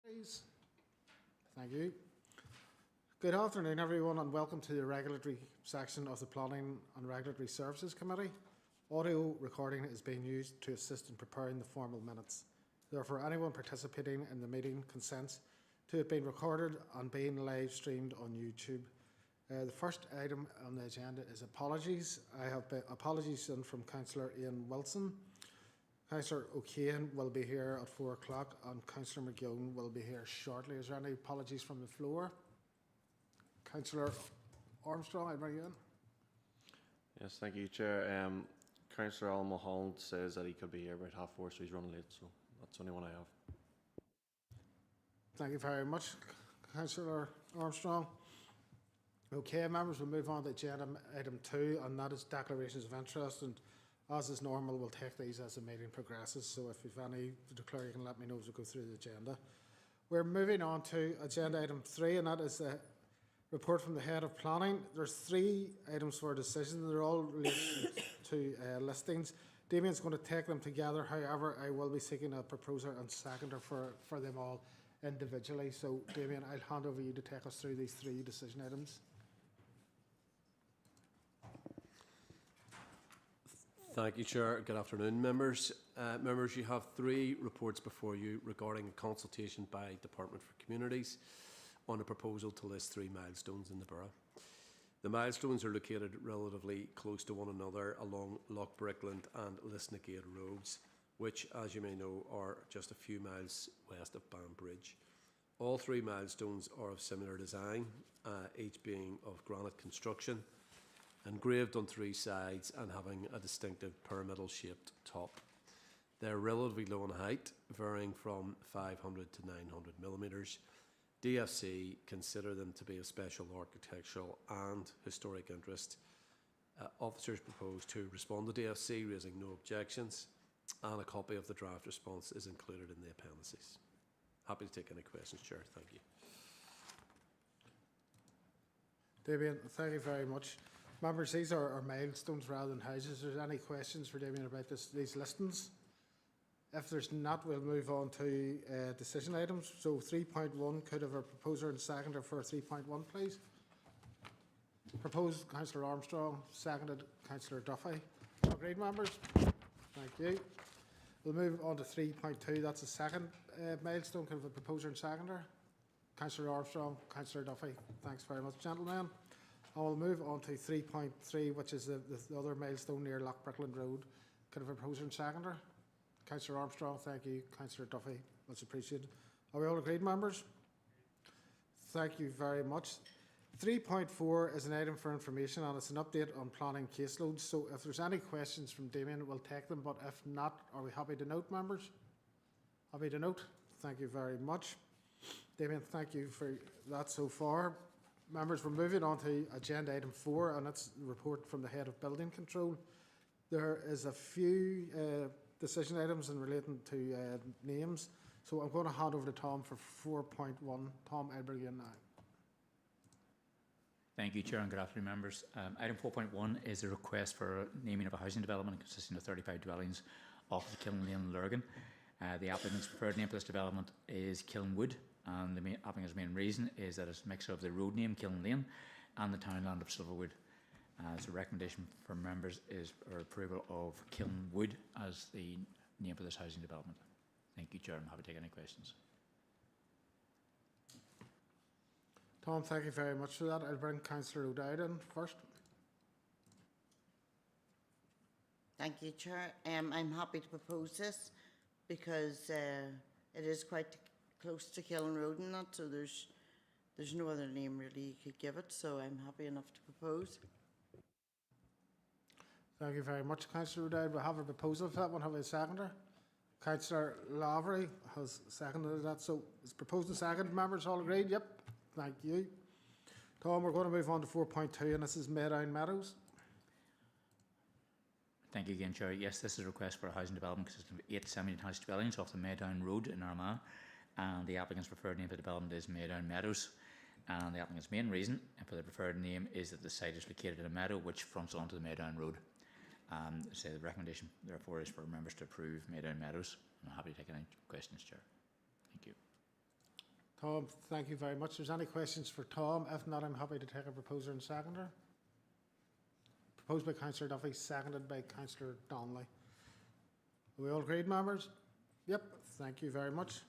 Please. Thank you. Good afternoon, everyone, and welcome to the regulatory section of the Planning and Regulatory Services Committee. Audio recording is being used to assist in preparing the formal minutes. Therefore, anyone participating in the meeting consents to it being recorded and being live streamed on YouTube. The first item on the agenda is apologies. I have apologies in from Councillor Ian Wilson. Councillor O'Kane will be here at 4 o'clock and Councillor McGowan will be here shortly. Is there any apologies from the floor? Councillor Armstrong, I bring you in. Yes, thank you, Chair. Councillor Al Mulholland says that he could be here about 4:30, so he's running late, so that's the only one I have. Thank you very much, Councillor Armstrong. Okay, members, we'll move on to agenda item 2, and that is declarations of interest. And as is normal, we'll take these as the meeting progresses. So if you've any to declare, you can let me know as we go through the agenda. We're moving on to agenda item 3, and that is the report from the Head of Planning. There's 3 items for decision. They're all related to listings. Damien's going to take them together. However, I will be seeking a proposer and seconder for them all individually. So, Damien, I'll hand over you to take us through these 3 decision items. Thank you, Chair. Good afternoon, members. Members, you have 3 reports before you regarding a consultation by Department for Communities on a proposal to list 3 milestones in the borough. The milestones are located relatively close to one another along Loch Brickland and Lisnagate roads, which, as you may know, are just a few miles west of Banbridge. All 3 milestones are of similar design, each being of granite construction, engraved on 3 sides and having a distinctive pyramidal-shaped top. They're relatively low in height, varying from 500 to 900 millimetres. DFC consider them to be of special architectural and historic interest. Officers propose to respond to DFC, raising no objections, and a copy of the draft response is included in the appendices. Happy to take any questions, Chair. Thank you. Damien, thank you very much. Members, these are milestones rather than houses. Is there any questions for Damien about these listings? If there's not, we'll move on to decision items. So 3.1, could have a proposer and seconder for 3.1, please? Proposed, Councillor Armstrong. Seconded, Councillor Duffy. Agreed, members? Thank you. We'll move on to 3.2. That's the second milestone. Could have a proposer and seconder? Councillor Armstrong, Councillor Duffy. Thanks very much, gentlemen. And we'll move on to 3.3, which is the other milestone near Loch Brickland Road. Could have a proposer and seconder? Councillor Armstrong, thank you. Councillor Duffy, much appreciated. Are we all agreed, members? Thank you very much. 3.4 is an item for information and it's an update on planning caseloads. So if there's any questions from Damien, we'll take them. But if not, are we happy to note, members? Happy to note? Thank you very much. Damien, thank you for that so far. Members, we're moving on to agenda item 4, and it's the report from the Head of Building Control. There is a few decision items in relating to names, so I'm going to hand over to Tom for 4.1. Tom, I'll bring you in now. Thank you, Chair, and good afternoon, members. Item 4.1 is a request for naming of a housing development consisting of 35 dwellings off the Kiln Lane, Lurgan. The applicant's preferred name for this development is Kilnwood, and the applicant's main reason is that it's a mixture of the road name Kiln Lane and the townland of Silverwood. So the recommendation for members is for approval of Kilnwood as the name for this housing development. Thank you, Chair. I'm happy to take any questions. Tom, thank you very much for that. I'll bring Councillor O'Dowd in first. Thank you, Chair. I'm happy to propose this because it is quite close to Kiln Road and that, so there's no other name really you could give it, so I'm happy enough to propose. Thank you very much, Councillor O'Dowd. We have a proposal for that one. Have a seconder? Councillor Lavery has seconded that. So it's proposed and seconded. Members all agreed? Yep. Thank you. Tom, we're going to move on to 4.2, and this is Maydown Meadows. Thank you again, Chair. Yes, this is a request for a housing development consisting of 8 semi-detached dwellings off the Maydown Road in Armagh, and the applicant's preferred name for the development is Maydown Meadows. And the applicant's main reason for the preferred name is that the site is located in a meadow which fronts onto the Maydown Road. So the recommendation, therefore, is for members to approve Maydown Meadows. I'm happy to take any questions, Chair. Thank you. Tom, thank you very much. If there's any questions for Tom, if not, I'm happy to take a proposer and seconder. Proposed by Councillor Duffy, seconded by Councillor Donnelly. Are we all agreed, members? Yep, thank you very much.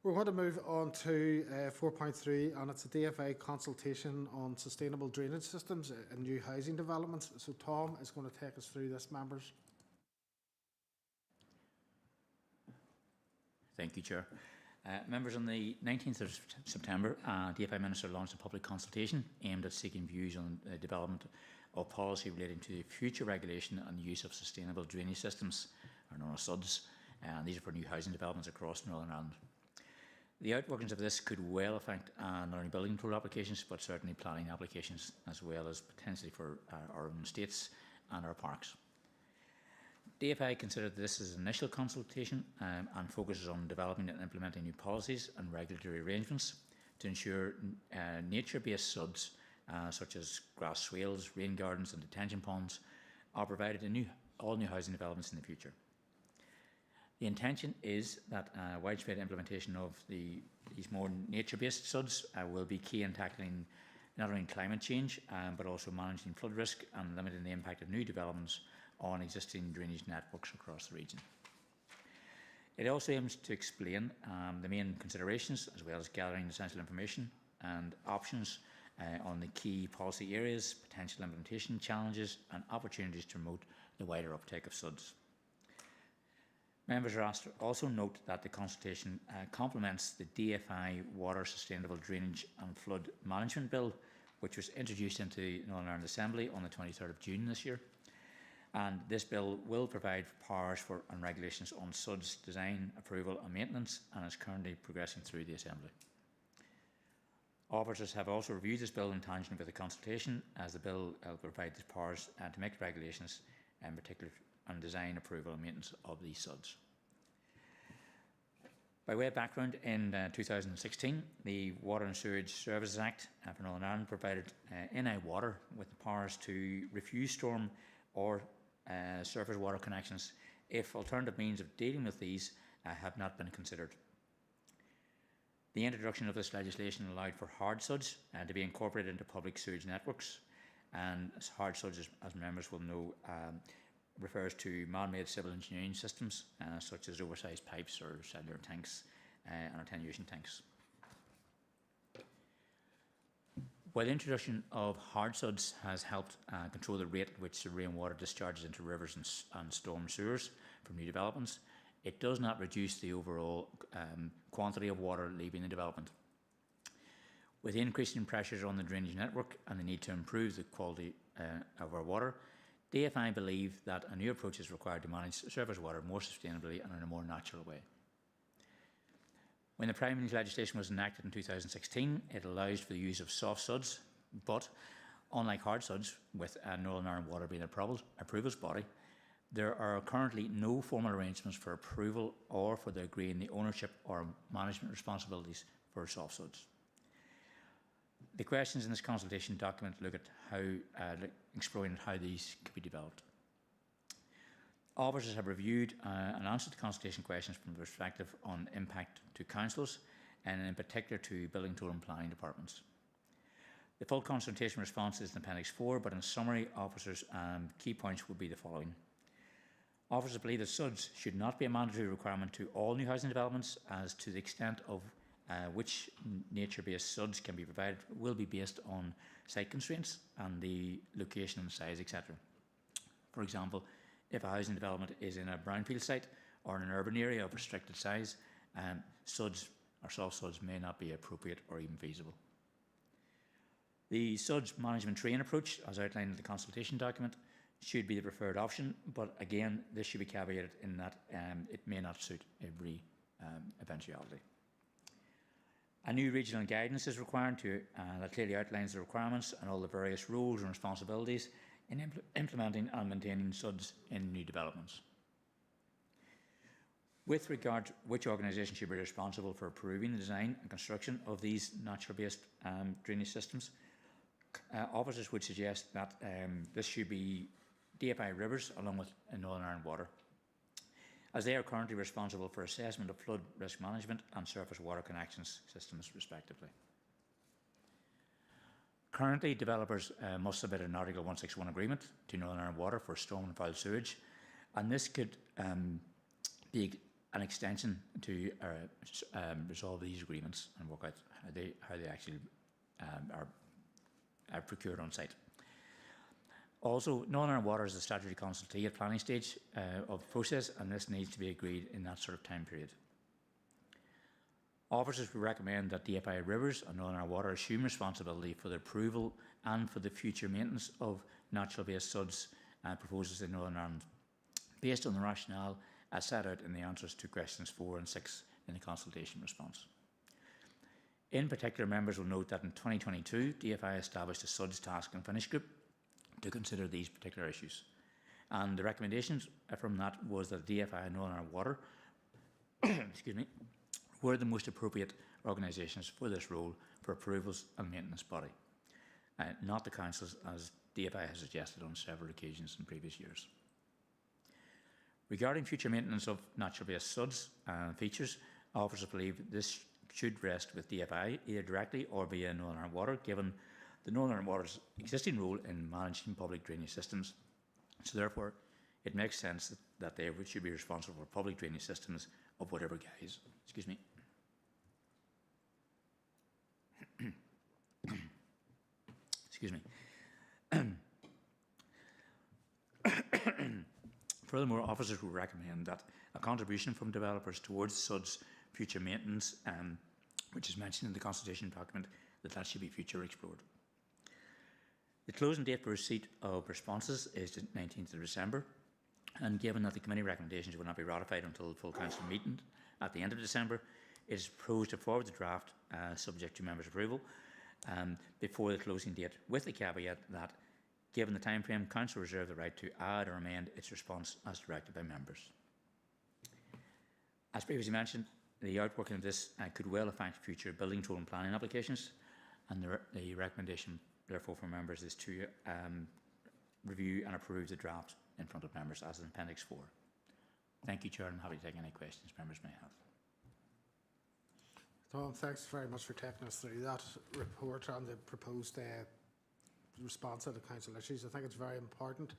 We're going to move on to 4.3, and it's a DFA consultation on sustainable drainage systems in new housing developments. So Tom is going to take us through this, members. Thank you, Chair. Members, on the 19th of September, DFI Minister launched a public consultation aimed at seeking views on the development of policy relating to the future regulation and use of sustainable drainage systems, or known as SUDs. These are for new housing developments across Northern Ireland. The outworkings of this could well affect not only building control applications, but certainly planning applications, as well as potentially for our own estates and our parks. DFI considered this as an initial consultation and focuses on developing and implementing new policies and regulatory arrangements to ensure nature-based SUDs, such as grass swales, rain gardens and detention ponds, are provided in all new housing developments in the future. The intention is that widespread implementation of these more nature-based SUDs will be key in tackling not only climate change, but also managing flood risk and limiting the impact of new developments on existing drainage networks across the region. It also aims to explain the main considerations, as well as gathering essential information and options on the key policy areas, potential implementation challenges and opportunities to promote the wider uptake of SUDs. Members are asked to also note that the consultation complements the DFI Water Sustainable Drainage and Flood Management Bill, which was introduced into the Northern Ireland Assembly on the 23rd of June this year. And this bill will provide powers for and regulations on SUDs design, approval and maintenance, and is currently progressing through the Assembly. Officers have also reviewed this bill in tangent with the consultation, as the bill will provide the powers to make regulations, in particular on design, approval and maintenance of these SUDs. By way of background, in 2016, the Water and Sewage Services Act for Northern Ireland provided NI Water with the powers to refuse storm or surface water connections if alternative means of dealing with these have not been considered. The introduction of this legislation allowed for hard SUDs to be incorporated into public sewage networks, and hard SUDs, as members will know, refers to man-made civil engineering systems such as oversized pipes or cellular tanks and attenuation tanks. While the introduction of hard SUDs has helped control the rate at which the rainwater discharges into rivers and storm sewers from new developments, it does not reduce the overall quantity of water leaving the development. With increasing pressures on the drainage network and the need to improve the quality of our water, DFI believe that a new approach is required to manage surface water more sustainably and in a more natural way. When the primary legislation was enacted in 2016, it allows for the use of soft SUDs, but unlike hard SUDs, with Northern Ireland Water being an approvals body, there are currently no formal arrangements for approval or for the agreeing the ownership or management responsibilities for soft SUDs. The questions in this consultation document look at how, exploring how these could be developed. Officers have reviewed and answered the consultation questions from the perspective on impact to councils and in particular to building, control and planning departments. The full consultation response is in Appendix 4, but in summary, officers' key points would be the following. Officers believe that SUDs should not be a mandatory requirement to all new housing developments, as to the extent of which nature-based SUDs can be provided will be based on site constraints and the location and size, etc. For example, if a housing development is in a brownfield site or in an urban area of restricted size, SUDs or soft SUDs may not be appropriate or even feasible. The SUDs management train approach, as outlined in the consultation document, should be the preferred option, but again, this should be caveated in that it may not suit every eventuality. A new regional guidance is required that clearly outlines the requirements and all the various roles and responsibilities in implementing and maintaining SUDs in new developments. With regard to which organisation should be responsible for approving the design and construction of these natural-based drainage systems, officers would suggest that this should be DFI Rivers along with Northern Ireland Water. as they are currently responsible for assessment of flood risk management and surface water connections systems respectively. Currently, developers must submit an Article 161 agreement to Northern Ireland Water for storm and foul sewage, and this could be an extension to resolve these agreements and work out how they actually are procured on site. Also, Northern Ireland Water is a statutory consultee at planning stage of the process, and this needs to be agreed in that sort of time period. Officers would recommend that DFI Rivers and Northern Ireland Water assume responsibility for the approval and for the future maintenance of natural-based SUDs proposals in Northern Ireland, based on the rationale as set out in the answers to questions 4 and 6 in the consultation response. In particular, members will note that in 2022, DFI established a SUDS task and finish group to consider these particular issues. And the recommendations from that was that DFI and Northern Ireland Water excuse me, were the most appropriate organisations for this role for approvals and maintenance body, not the councils as DFI has suggested on several occasions in previous years. Regarding future maintenance of natural-based SUDs and features, officers believe this should rest with DFI, either directly or via Northern Ireland Water, given the Northern Ireland Water's existing role in managing public drainage systems. So therefore, it makes sense that they should be responsible for public drainage systems of whatever guise. Excuse me. Excuse me. Furthermore, officers will recommend that a contribution from developers towards SUD's future maintenance, which is mentioned in the consultation document, that should be future explored. The closing date for receipt of responses is the 19th of December, and given that the committee recommendations will not be ratified until the full council meeting at the end of December, it is proposed to forward the draft, subject to members' approval, before the closing date, with the caveat that, given the time frame, council reserve the right to add or amend its response as directed by members. As previously mentioned, the outworking of this could well affect future building, code and planning applications, and the recommendation therefore for members is to review and approve the draft in front of members as in Appendix 4. Thank you, Chair, and I'm happy to take any questions members may have. Tom, thanks very much for taking us through that report on the proposed response to the council issues. I think it's very important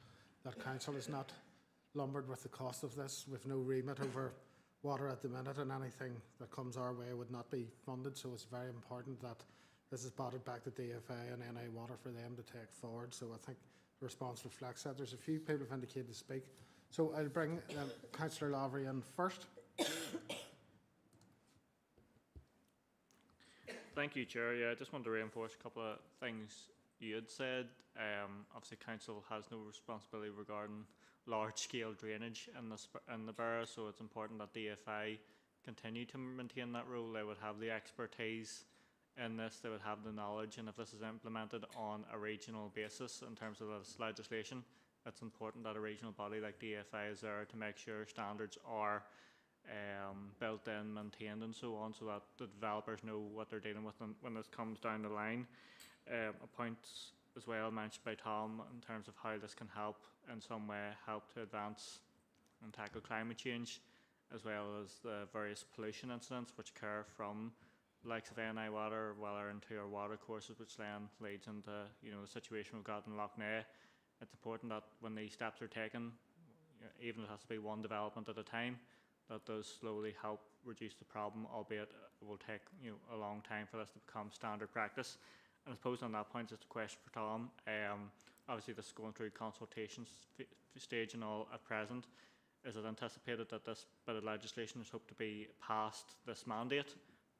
that council is not lumbered with the cost of this, with no remit over water at the minute, and anything that comes our way would not be funded. So it's very important that this is brought back to DFA and NI Water for them to take forward. So I think the response reflects that. There's a few people who've indicated to speak. So I'll bring Councillor Lavery in first. Thank you, Chair. Yeah, I just wanted to reinforce a couple of things you had said. Obviously, Council has no responsibility regarding large-scale drainage in the borough, so it's important that DFI continue to maintain that role. They would have the expertise in this, they would have the knowledge, and if this is implemented on a regional basis in terms of this legislation, it's important that a regional body like DFI is there to make sure standards are built in, maintained and so on, so that the developers know what they're dealing with when this comes down the line. A point as well mentioned by Tom in terms of how this can help in some way help to advance and tackle climate change, as well as the various pollution incidents which occur from the likes of NI Water well into our water courses, which then leads into the situation we've got in Lough Neagh. It's important that when these steps are taken, even if it has to be one development at a time, that does slowly help reduce the problem, albeit it will take a long time for this to become standard practice. And I suppose on that point, just a question for Tom. Obviously, this is going through consultation stage and all at present. Is it anticipated that this bit of legislation is hoped to be passed this mandate,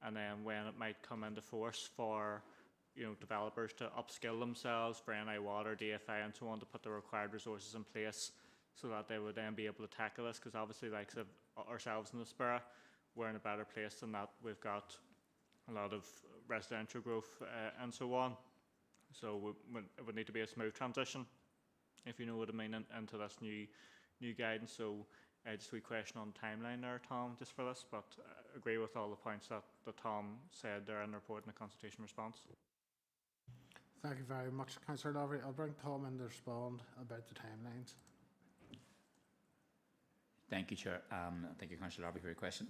and then when it might come into force for developers to upskill themselves for NI Water, DFI, and so on, to put the required resources in place so that they would then be able to tackle this? Because obviously, like ourselves in the borough, we're in a better place than that. We've got a lot of residential growth and so on. So it would need to be a smooth transition, if you know what I mean, into this new guidance. So just a wee question on timeline there, Tom, just for this, but agree with all the points that Tom said there in the report and the consultation response. Thank you very much, Councillor Lavery. I'll bring Tom in to respond about the timelines. Thank you, Chair. Thank you, Councillor Darby, for your question.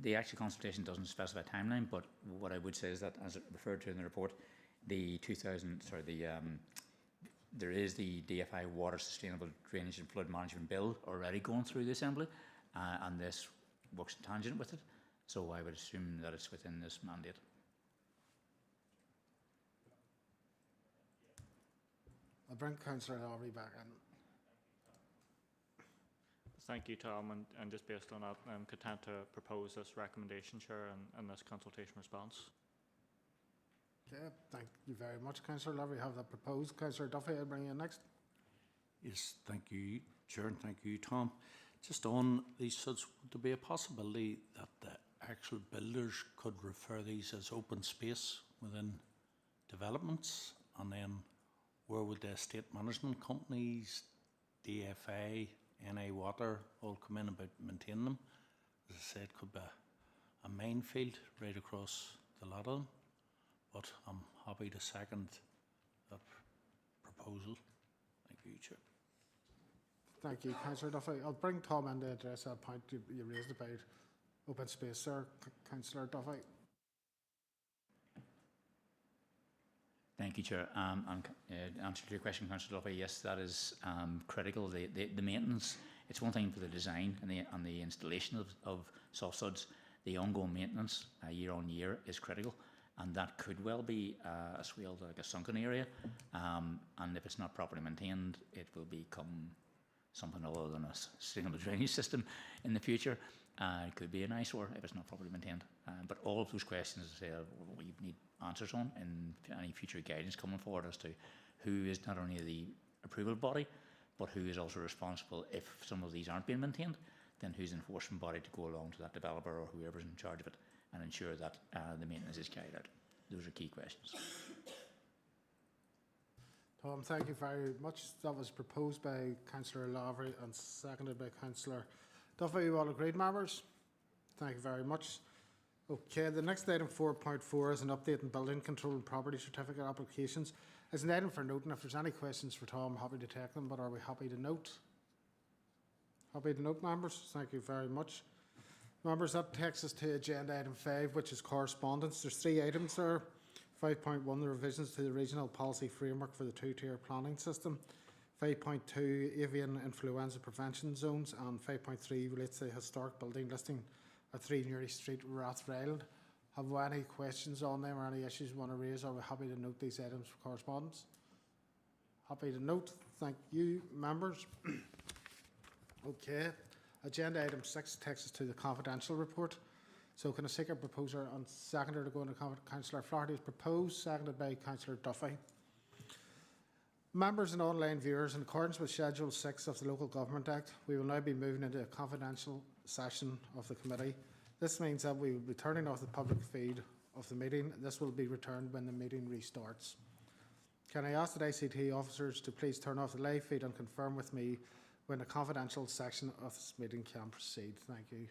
The actual consultation doesn't specify a timeline, but what I would say is that, as referred to in the report, there is the DFI Water Sustainable Drainage and Flood Management Bill already going through the Assembly, and this works in tangent with it. So I would assume that it's within this mandate. I'll bring Councillor Lowry back in. Thank you, Tom, and just based on that, I'm content to propose this recommendation, Chair, and this consultation response. Okay, thank you very much, Councillor Lowry. Have that proposed. Councillor Duffy, I'll bring you in next. Yes, thank you, Chair, and thank you, Tom. Just on these suds, would there be a possibility that the actual builders could refer these as open space within developments? And then where would the estate management companies, DFA, NA Water all come in about maintaining them? As I said, it could be a minefield right across the lot of them, but I'm happy to second that proposal. Thank you, Chair. Thank you, Councillor Duffy. I'll bring Tom in to address that point you raised about open space, sir. Councillor Duffy. Thank you, Chair. Answer to your question, Councillor Duffy, yes, that is critical. The maintenance, it's one thing for the design and the installation of soft suds. The ongoing maintenance year on year is critical, and that could well be a swale, like a sunken area. And if it's not properly maintained, it will become something other than a sustainable drainage system in the future. It could be an eyesore if it's not properly maintained. But all of those questions, as I say, we need answers on in any future guidance coming forward as to who is not only the approval body, but who is also responsible if some of these aren't being maintained, then who's the enforcement body to go along to that developer or whoever's in charge of it and ensure that the maintenance is carried out. Those are key questions. Tom, thank you very much. That was proposed by Councillor Lowry and seconded by Councillor Duffy. You all agreed, members? Thank you very much. Okay, the next item, 4.4, is an update on building control and property certificate applications. It's an item for noting. If there's any questions for Tom, I'm happy to take them, but are we happy to note? Happy to note, members? Thank you very much. Members, that takes us to agenda item 5, which is correspondence. There's 3 items there. 5.1, the revisions to the regional policy framework for the 2-tier planning system. 5.2, avian influenza prevention zones. And 5.3 relates to the historic building listing at 3 Newry Street, Rathryland. Have we any questions on them or any issues you want to raise? Are we happy to note these items for correspondence? Happy to note. Thank you, members. Okay. Agenda item 6 takes us to the confidential report. So can I seek a proposer and seconder to go into Councillor Flaherty is proposed, seconded by Councillor Duffy. Members and online viewers, in accordance with Schedule 6 of the Local Government Act, we will now be moving into a confidential session of the committee. This means that we will be turning off the public feed of the meeting. This will be returned when the meeting restarts. Can I ask the ICT officers to please turn off the live feed and confirm with me when the confidential section of this meeting can proceed? Thank you.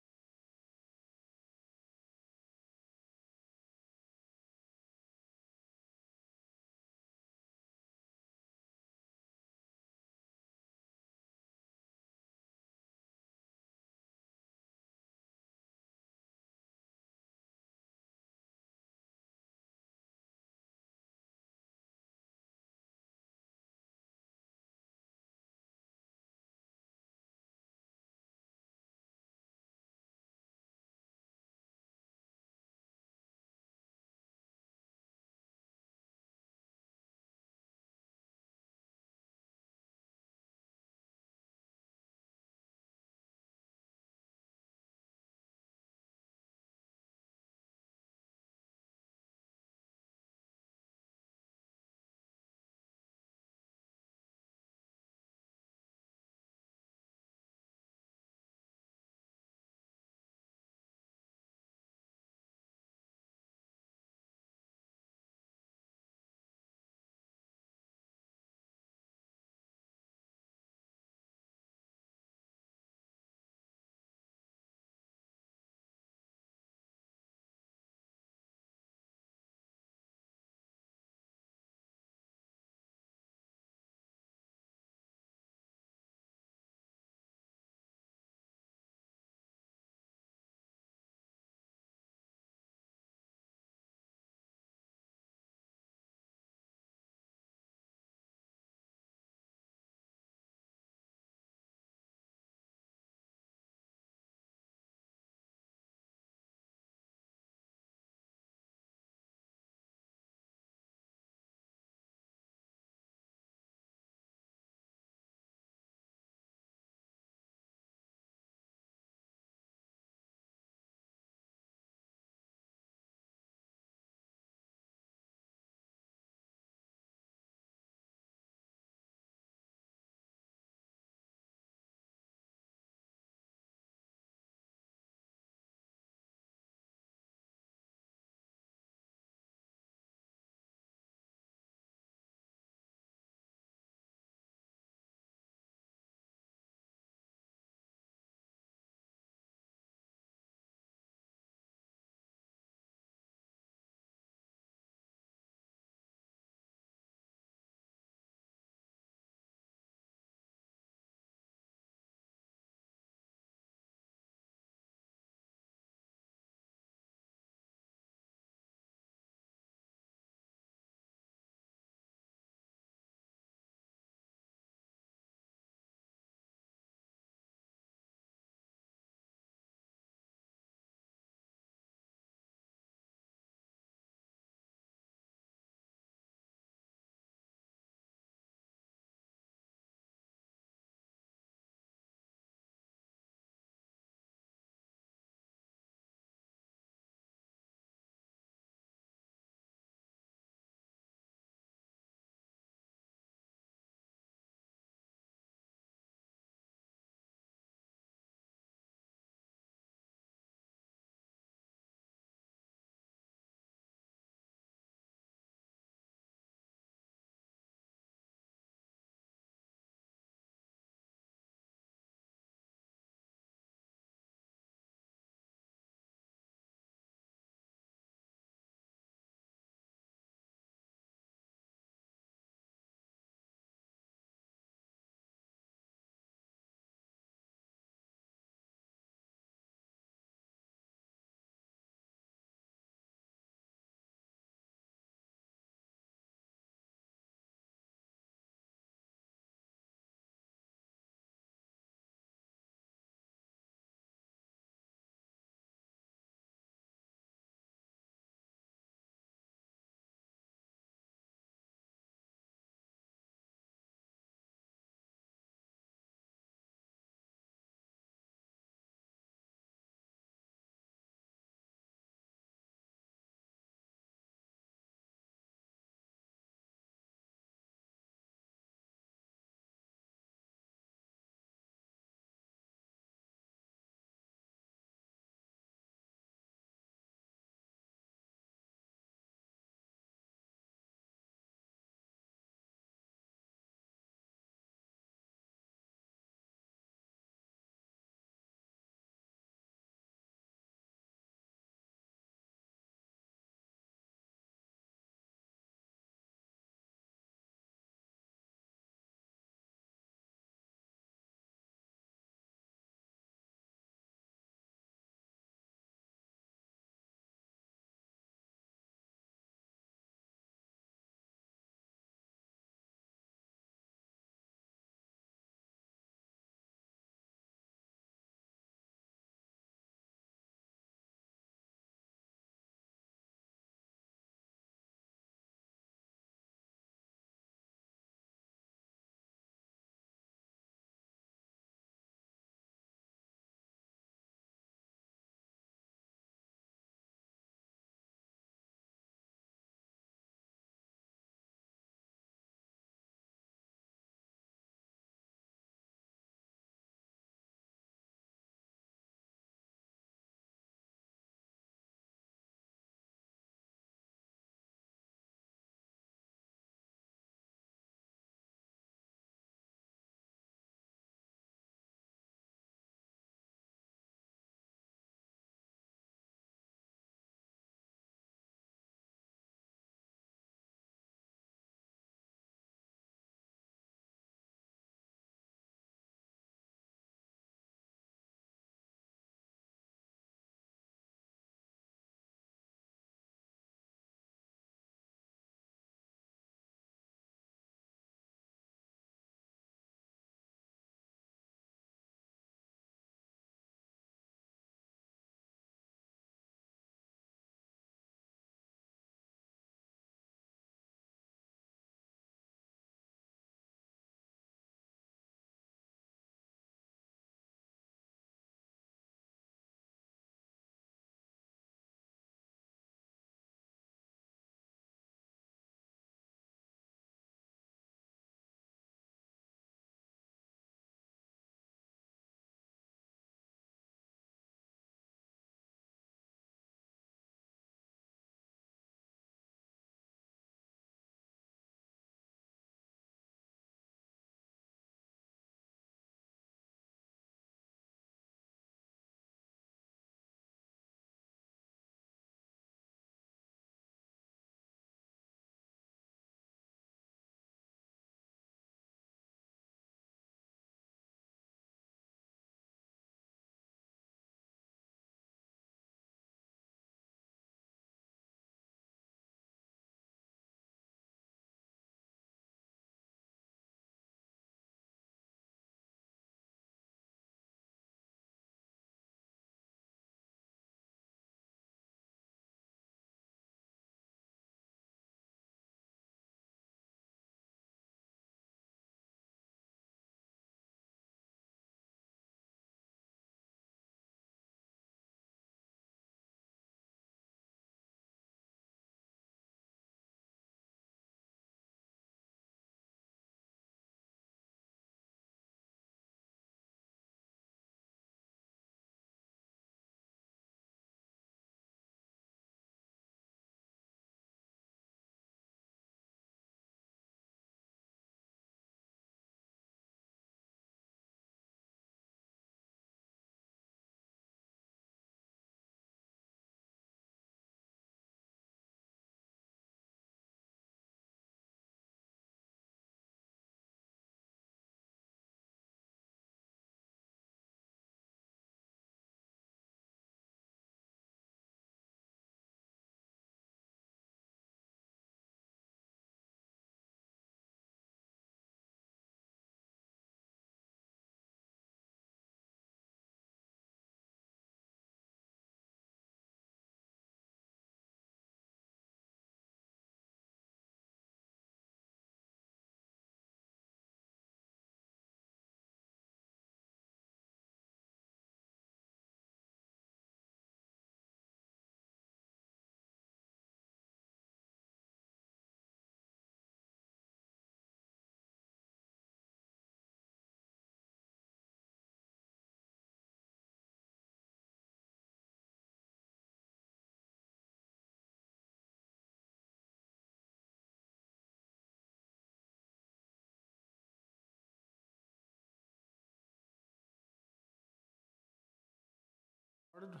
started?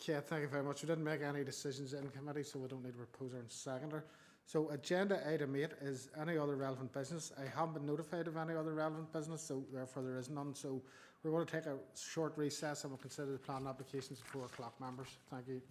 Okay, thank you very much. We didn't make any decisions in committee, so we don't need a proposer and seconder. So agenda item 8 is any other relevant business. I haven't been notified of any other relevant business, so therefore there is none. So we're going to take a short recess and we'll consider the planning applications at 4 o'clock, members. Thank you.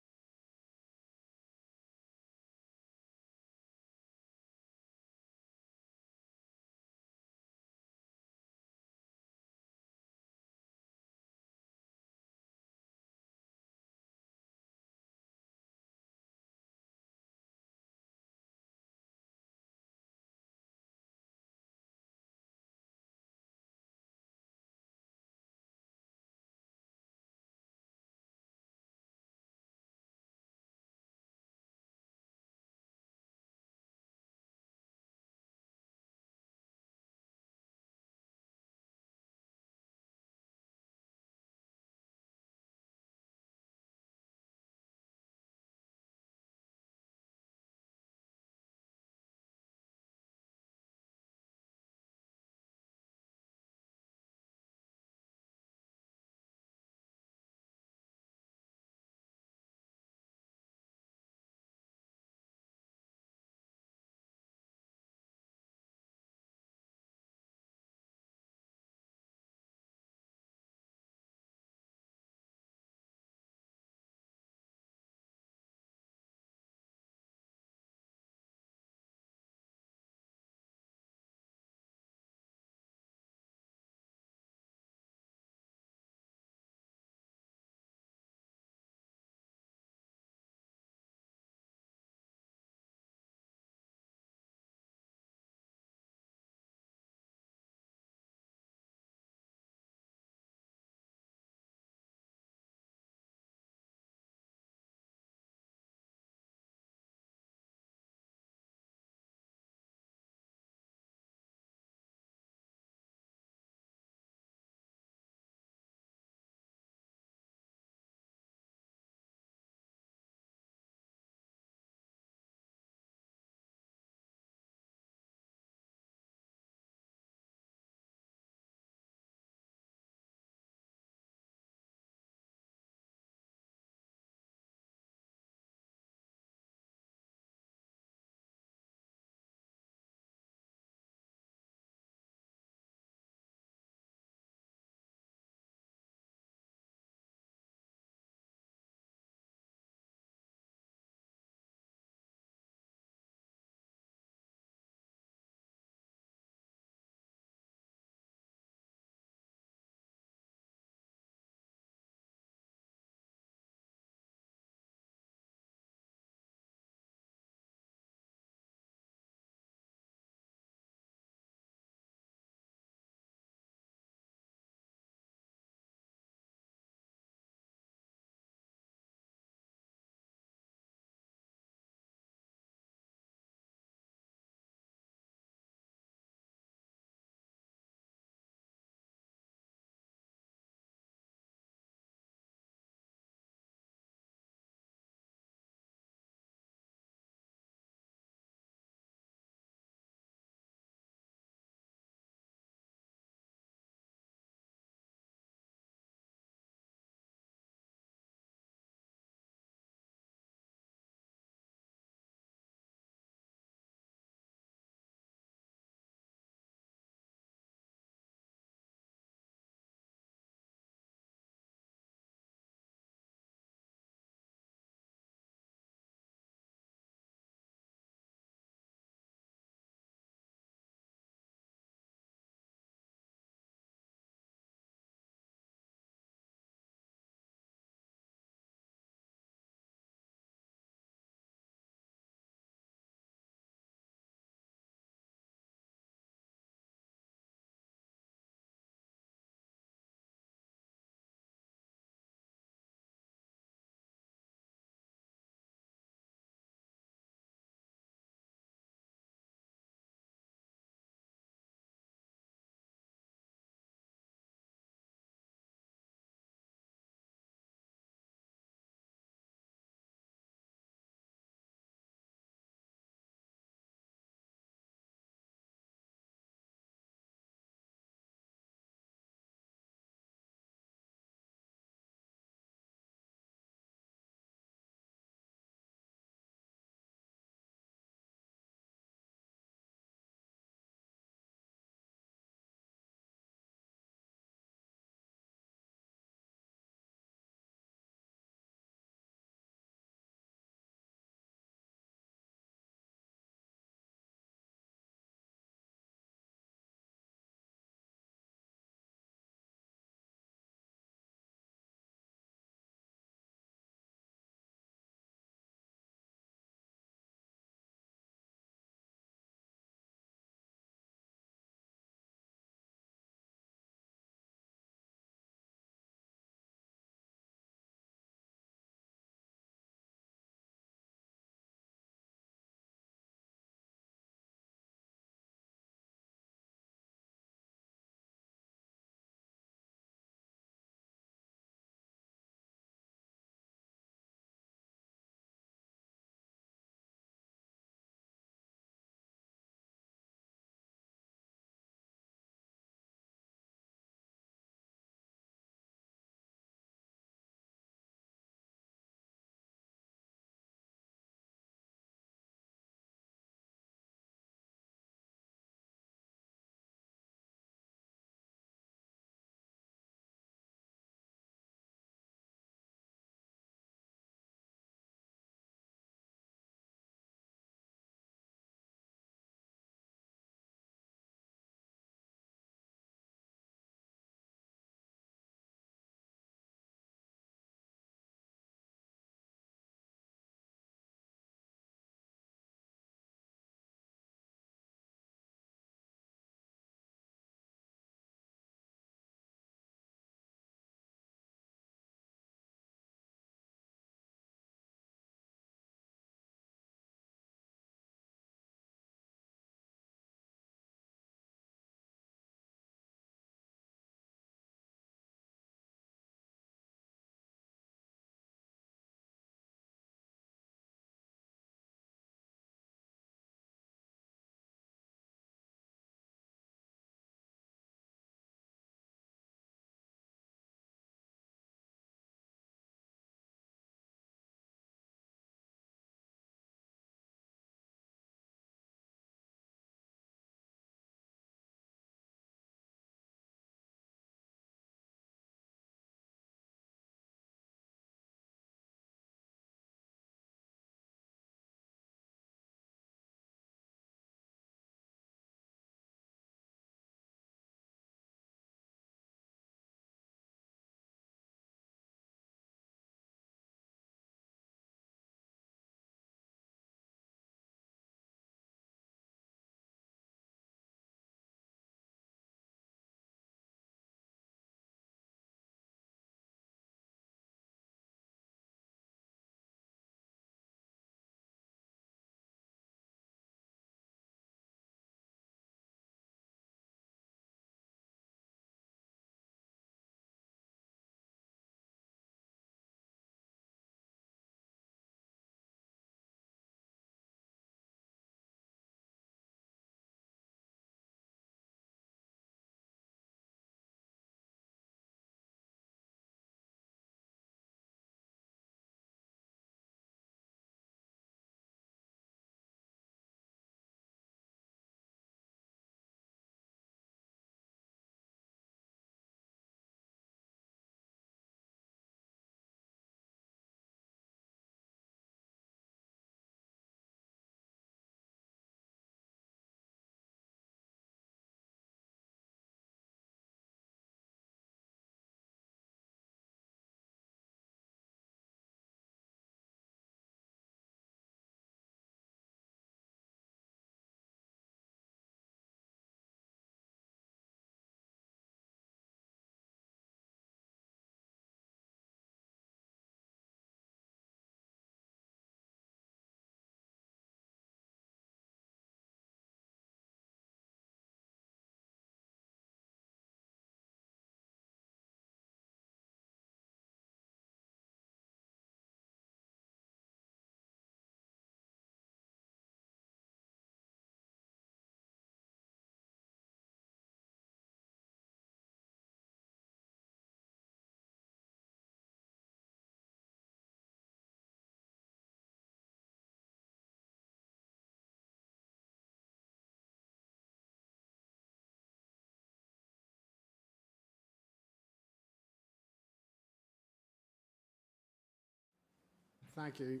Thank you.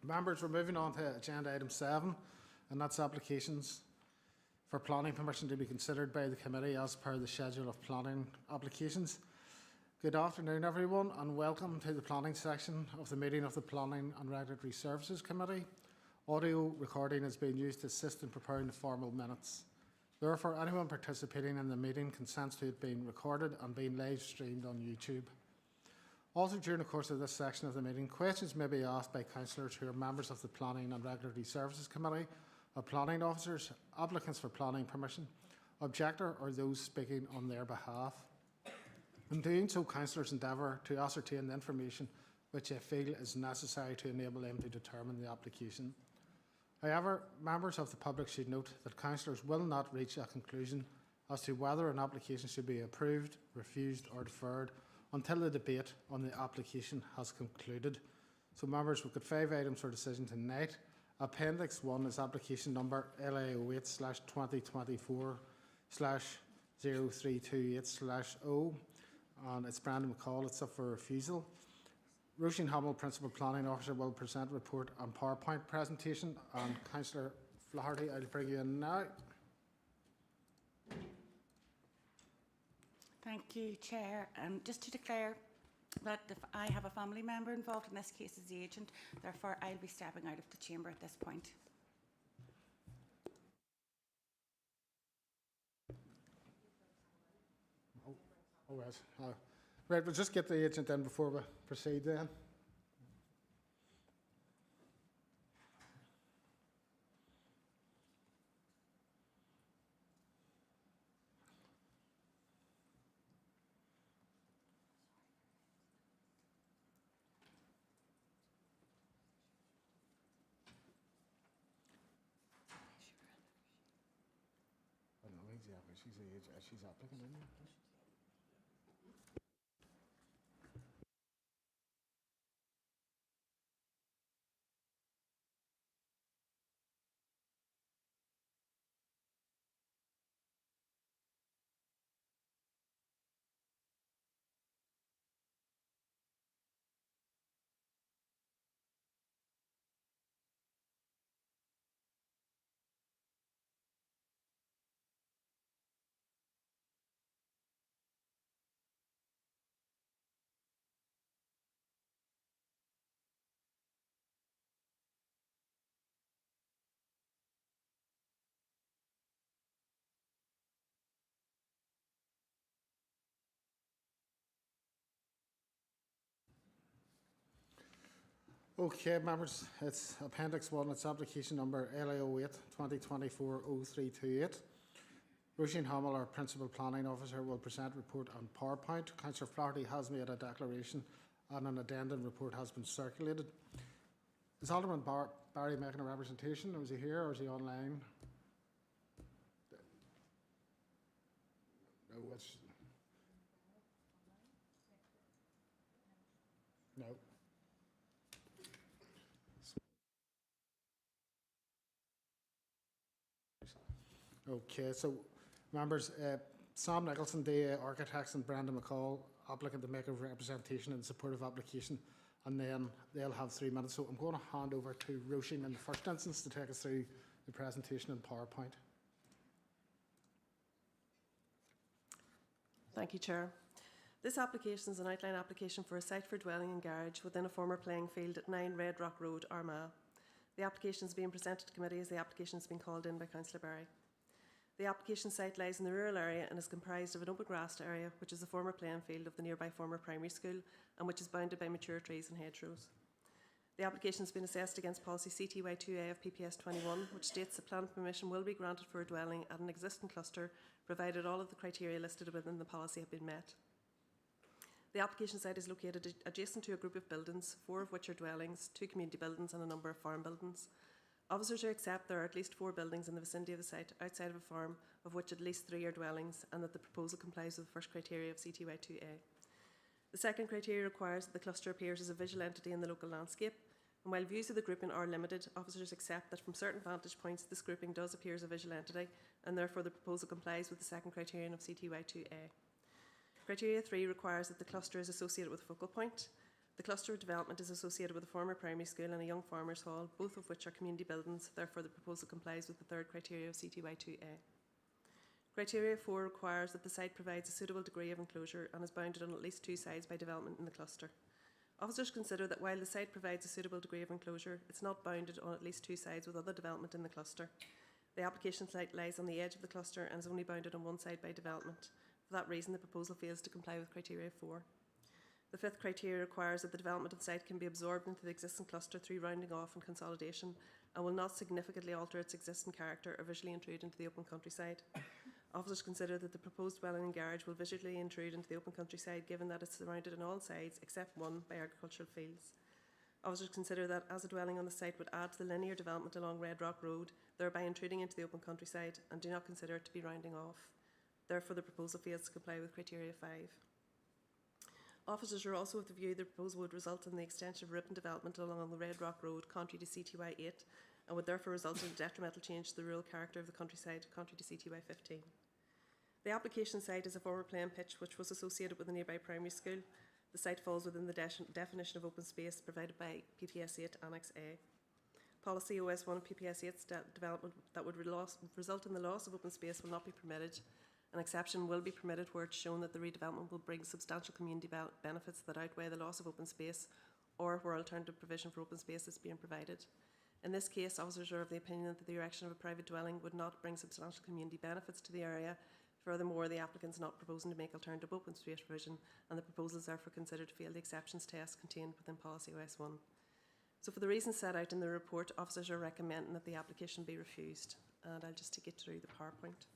Members, we're moving on to agenda item 7, and that's applications for planning permission to be considered by the committee as per the schedule of planning applications. Good afternoon, everyone, and welcome to the planning section of the meeting of the Planning and Regulatory Services Committee. Audio recording is being used to assist in preparing the formal minutes. Therefore, anyone participating in the meeting consents to it being recorded and being live streamed on YouTube. Also, during the course of this section of the meeting, questions may be asked by councillors who are members of the Planning and Regulatory Services Committee, of planning officers, applicants for planning permission, objector, or those speaking on their behalf. In doing so, councillors endeavour to ascertain the information which they feel is necessary to enable them to determine the application. However, members of the public should note that councillors will not reach a conclusion as to whether an application should be approved, refused, or deferred until the debate on the application has concluded. So, members, we've got 5 items for decision tonight. Appendix 1 is application number LA08/2024/0328/0, and it's Brandon McCall. It's up for refusal. Roisin Hamill, Principal Planning Officer, will present report and PowerPoint presentation, and Councillor Flaherty, I'll bring you in now. Thank you, Chair. Just to declare that if I have a family member involved in this case as the agent, therefore I'll be stepping out of the chamber at this point. Oh, yes. Right, we'll just get the agent in before we proceed then. I don't know exactly. She's applicant, isn't she? Okay, members, it's Appendix 1, it's application number LA08/2024/0328. Roisin Hamill, our Principal Planning Officer, will present report on PowerPoint. Councillor Flaherty has made a declaration and an addendum report has been circulated. Is Alderman Barry making a representation? Is he here or is he online? No, it's... No. Okay, so members, Sam Nicholson, DA Architects, and Brandon McCall, applicant, to make a representation in support of application, and then they'll have 3 minutes. So I'm going to hand over to Roisin in the first instance to take us through the presentation in PowerPoint. Thank you, Chair. This application is an outline application for a site for dwelling and garage within a former playing field at 9 Red Rock Road, Armagh. The application is being presented to committee as the application has been called in by Councillor Barry. The application site lies in the rural area and is comprised of an open grassed area, which is the former playing field of the nearby former primary school and which is bounded by mature trees and hedgerows. The application has been assessed against policy CTY2A of PPS 21, which states that planning permission will be granted for a dwelling at an existing cluster, provided all of the criteria listed within the policy have been met. The application site is located adjacent to a group of buildings, 4 of which are dwellings, 2 community buildings and a number of farm buildings. Officers accept there are at least 4 buildings in the vicinity of the site outside of a farm, of which at least 3 are dwellings, and that the proposal complies with the first criteria of CTY2A. The second criteria requires that the cluster appears as a visual entity in the local landscape, and while views of the grouping are limited, officers accept that from certain vantage points this grouping does appear as a visual entity, and therefore the proposal complies with the second criterion of CTY2A. Criteria 3 requires that the cluster is associated with a focal point, The cluster of development is associated with a former primary school and a young farmers' hall, both of which are community buildings. Therefore, the proposal complies with the third criteria of CTY2A. Criteria 4 requires that the site provides a suitable degree of enclosure and is bounded on at least 2 sides by development in the cluster. Officers consider that while the site provides a suitable degree of enclosure, it's not bounded on at least 2 sides with other development in the cluster. The application site lies on the edge of the cluster and is only bounded on one side by development. For that reason, the proposal fails to comply with criteria 4. The 5th criteria requires that the development of the site can be absorbed into the existing cluster through rounding off and consolidation and will not significantly alter its existing character or visually intrude into the open countryside. Officers consider that the proposed dwelling and garage will visually intrude into the open countryside given that it's surrounded on all sides except one by agricultural fields. Officers consider that as a dwelling on the site would add to the linear development along Red Rock Road, thereby intruding into the open countryside, and do not consider it to be rounding off. Therefore, the proposal fails to comply with criteria 5. Officers are also of the view the proposal would result in the extension of ribbon development along the Red Rock Road, contrary to CTY 8, and would therefore result in a detrimental change to the rural character of the countryside, contrary to CTY 15. The application site is a former playing pitch which was associated with a nearby primary school. The site falls within the definition of open space provided by PPS 8 Annex A. Policy OS 1 PPS 8's development that would result in the loss of open space will not be permitted. An exception will be permitted where it's shown that the redevelopment will bring substantial community benefits that outweigh the loss of open space, or where alternative provision for open space is being provided. In this case, officers are of the opinion that the erection of a private dwelling would not bring substantial community benefits to the area. Furthermore, the applicant is not proposing to make alternative open space provision, and the proposal is therefore considered to fail the exceptions test contained within Policy OS 1. So for the reasons set out in the report, officers are recommending that the application be refused. And I'll just take you through the PowerPoint.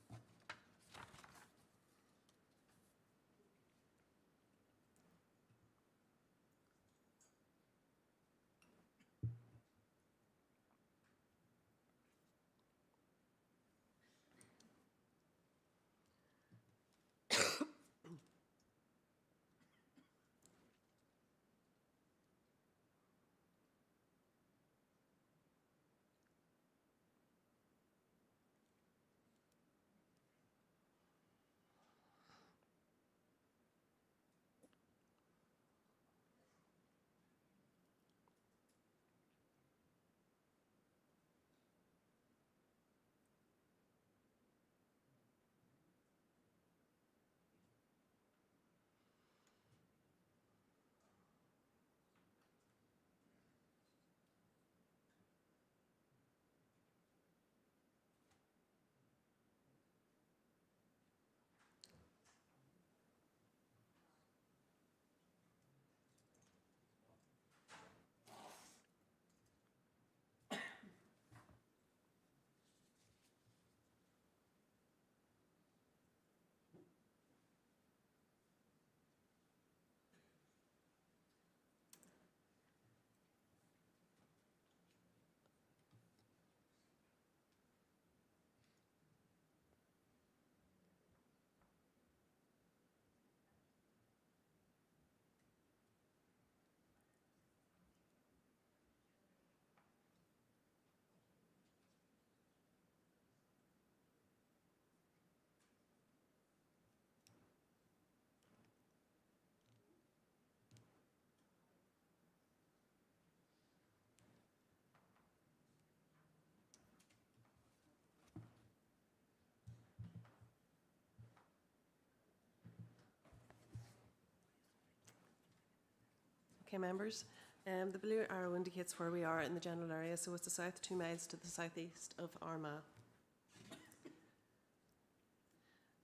Okay, members. The blue arrow indicates where we are in the general area, so it's the south 2 miles to the southeast of Armagh.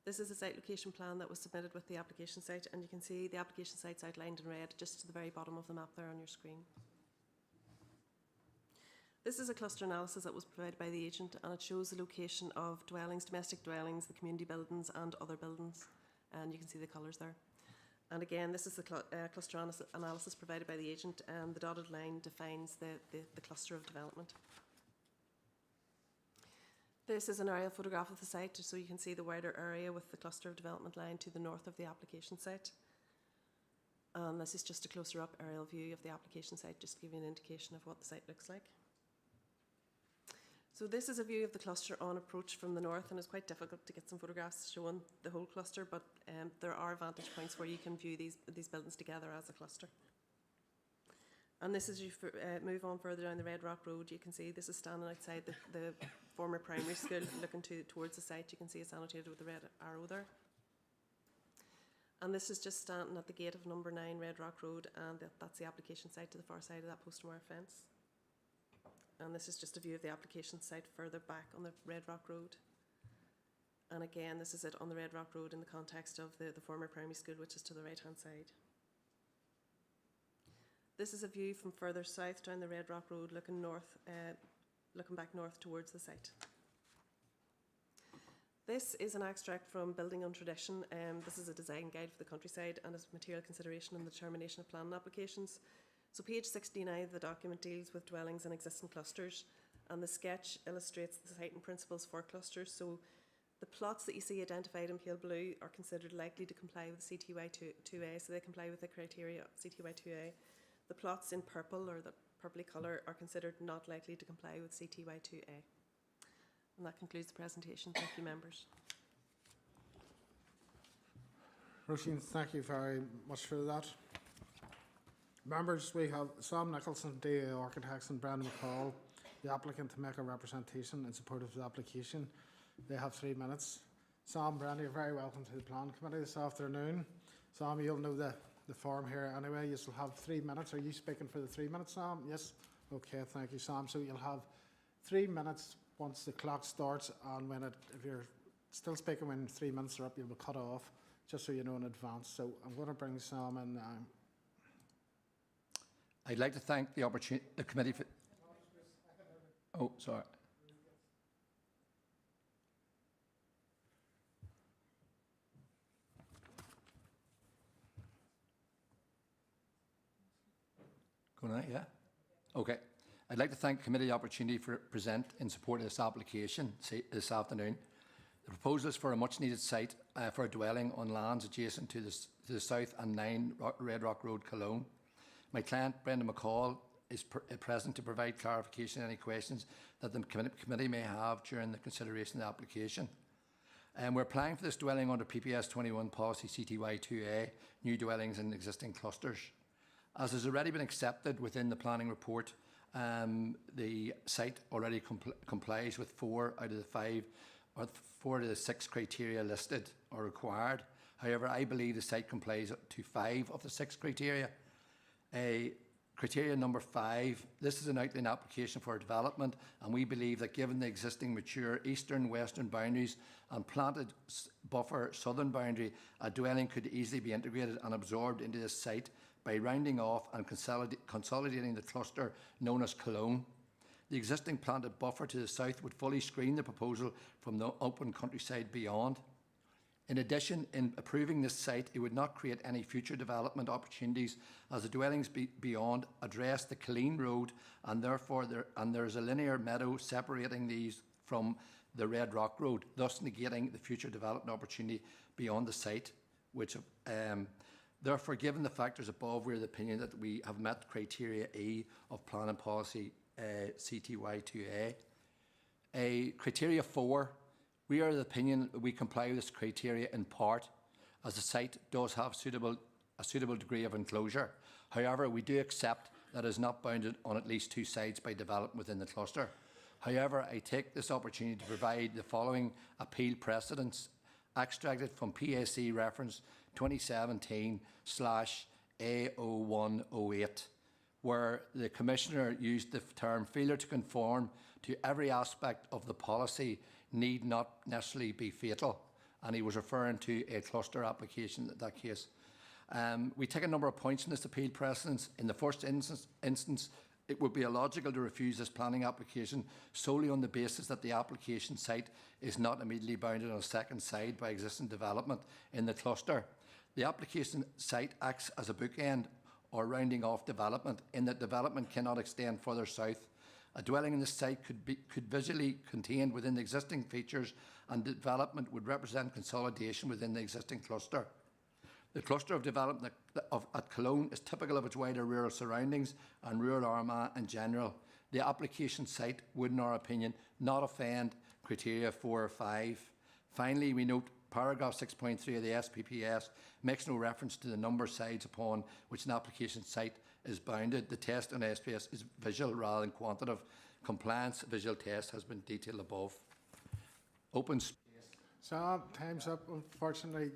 This is a site location plan that was submitted with the application site, and you can see the application site's outlined in red just to the very bottom of the map there on your screen. This is a cluster analysis that was provided by the agent, and it shows the location of dwellings, domestic dwellings, the community buildings and other buildings, and you can see the colours there. And again, this is the cluster analysis provided by the agent, and the dotted line defines the cluster of development. This is an aerial photograph of the site, so you can see the wider area with the cluster of development line to the north of the application site. And this is just a closer up aerial view of the application site, just to give you an indication of what the site looks like. So this is a view of the cluster on approach from the north, and it's quite difficult to get some photographs showing the whole cluster, but there are vantage points where you can view these buildings together as a cluster. And this is, you move on further down the Red Rock Road, you can see this is standing outside the former primary school, looking towards the site. You can see it's annotated with the red arrow there. And this is just standing at the gate of number 9 Red Rock Road, and that's the application site to the far side of that post wire fence. And this is just a view of the application site further back on the Red Rock Road. And again, this is it on the Red Rock Road in the context of the former primary school, which is to the right-hand side. This is a view from further south down the Red Rock Road, looking north, looking back north towards the site. This is an extract from Building on Tradition. This is a design guide for the countryside and is material consideration in the determination of planning applications. So page 69 of the document deals with dwellings and existing clusters, and the sketch illustrates the site and principles for clusters. So the plots that you see identified in pale blue are considered likely to comply with CTY 2A, so they comply with the criteria of CTY 2A. The plots in purple, or the purpley colour, are considered not likely to comply with CTY 2A. And that concludes the presentation. Thank you, members. Roisin, thank you very much for that. Members, we have Sam Nicholson, DA Architects, and Brendan McCall, the applicant, to make a representation in support of the application. They have 3 minutes. Sam, Brendan, you're very welcome to the Plan Committee this afternoon. Sam, you'll know the form here anyway. You'll have 3 minutes. Are you speaking for the 3 minutes, Sam? Yes? Okay, thank you, Sam. So you'll have 3 minutes once the clock starts, and if you're still speaking when 3 minutes are up, you'll be cut off, just so you know in advance. So I'm going to bring Sam in now. I'd like to thank the committee for... Oh, sorry. Going on, yeah? Okay. I'd like to thank the committee the opportunity for present in support of this application this afternoon. The proposal is for a much-needed site for a dwelling on lands adjacent to the south and 9 Red Rock Road, Cologne. My client, Brendan McCall, is present to provide clarification on any questions that the committee may have during the consideration of the application. We're applying for this dwelling under PPS 21 policy CTY 2A, new dwellings in existing clusters. As has already been accepted within the planning report, the site already complies with 4 out of the 5 or 4 out of the 6 criteria listed or required. However, I believe the site complies to 5 of the 6 criteria. Criteria number 5, this is an outline application for development, and we believe that given the existing mature eastern, western boundaries and planted buffer southern boundary, a dwelling could easily be integrated and absorbed into this site by rounding off and consolidating the cluster known as Cologne. The existing planted buffer to the south would fully screen the proposal from the open countryside beyond. In addition, in approving this site, it would not create any future development opportunities, as the dwellings beyond address the Killeen Road, and therefore there is a linear meadow separating these from the Red Rock Road, thus negating the future development opportunity beyond the site. Therefore, given the factors above, we are of the opinion that we have met criteria E of planning policy CTY 2A. Criteria 4. We are of the opinion that we comply with this criteria in part, as the site does have a suitable degree of enclosure. However, we do accept that it is not bounded on at least 2 sides by development within the cluster. However, I take this opportunity to provide the following appeal precedents extracted from PAC reference 2017/A0108, where the Commissioner used the term failure to conform to every aspect of the policy need not necessarily be fatal, and he was referring to a cluster application in that case. We take a number of points in this appeal precedence. In the first instance, it would be illogical to refuse this planning application solely on the basis that the application site is not immediately bounded on a second side by existing development in the cluster. The application site acts as a bookend or rounding off development, in that development cannot extend further south. A dwelling in this site could visually contained within the existing features, and development would represent consolidation within the existing cluster. The cluster of development at Cologne is typical of its wider rural surroundings and rural Armagh in general. The application site would, in our opinion, not offend criteria 4 or 5. Finally, we note paragraph 6.3 of the SPPS makes no reference to the number of sides upon which an application site is bounded. The test on SPS is visual rather than quantitative. Compliance visual test has been detailed above. Open space. Sam, time's up, unfortunately.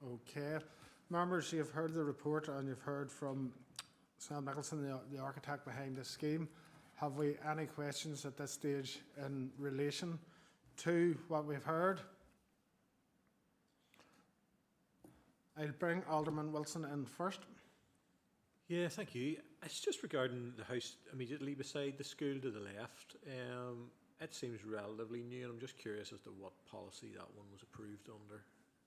Okay. Members, you've heard the report and you've heard from Sam Nicholson, the architect behind this scheme. Have we any questions at this stage in relation to what we've heard? I'll bring Alderman Wilson in first. Yeah, thank you. It's just regarding the house immediately beside the school to the left. It seems relatively new, and I'm just curious as to what policy that one was approved under.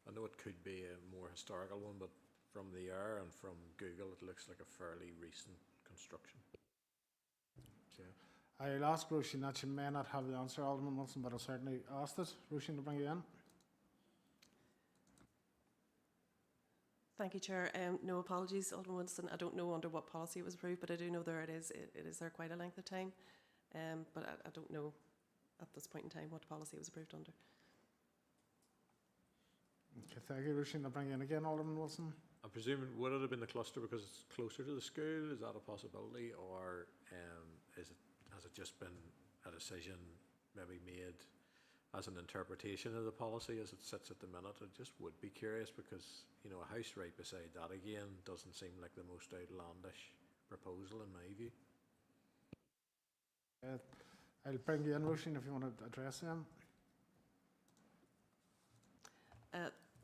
I know it could be a more historical one, but from the air and from Google, it looks like a fairly recent construction. I'll ask Roisin that. She may not have the answer, Alderman Wilson, but I'll certainly ask it. Roisin, to bring you in. Thank you, Chair. No apologies, Alderman Wilson. I don't know under what policy it was approved, but I do know there it is. It is there quite a length of time. But I don't know at this point in time what policy it was approved under. Okay, thank you, Roisin. I'll bring you in again, Alderman Wilson. I'm presuming, would it have been the cluster because it's closer to the school? Is that a possibility? Or has it just been a decision maybe made as an interpretation of the policy as it sits at the minute? I just would be curious because, you know, a house right beside that again doesn't seem like the most outlandish proposal in my view. I'll bring you in, Roisin, if you want to address them.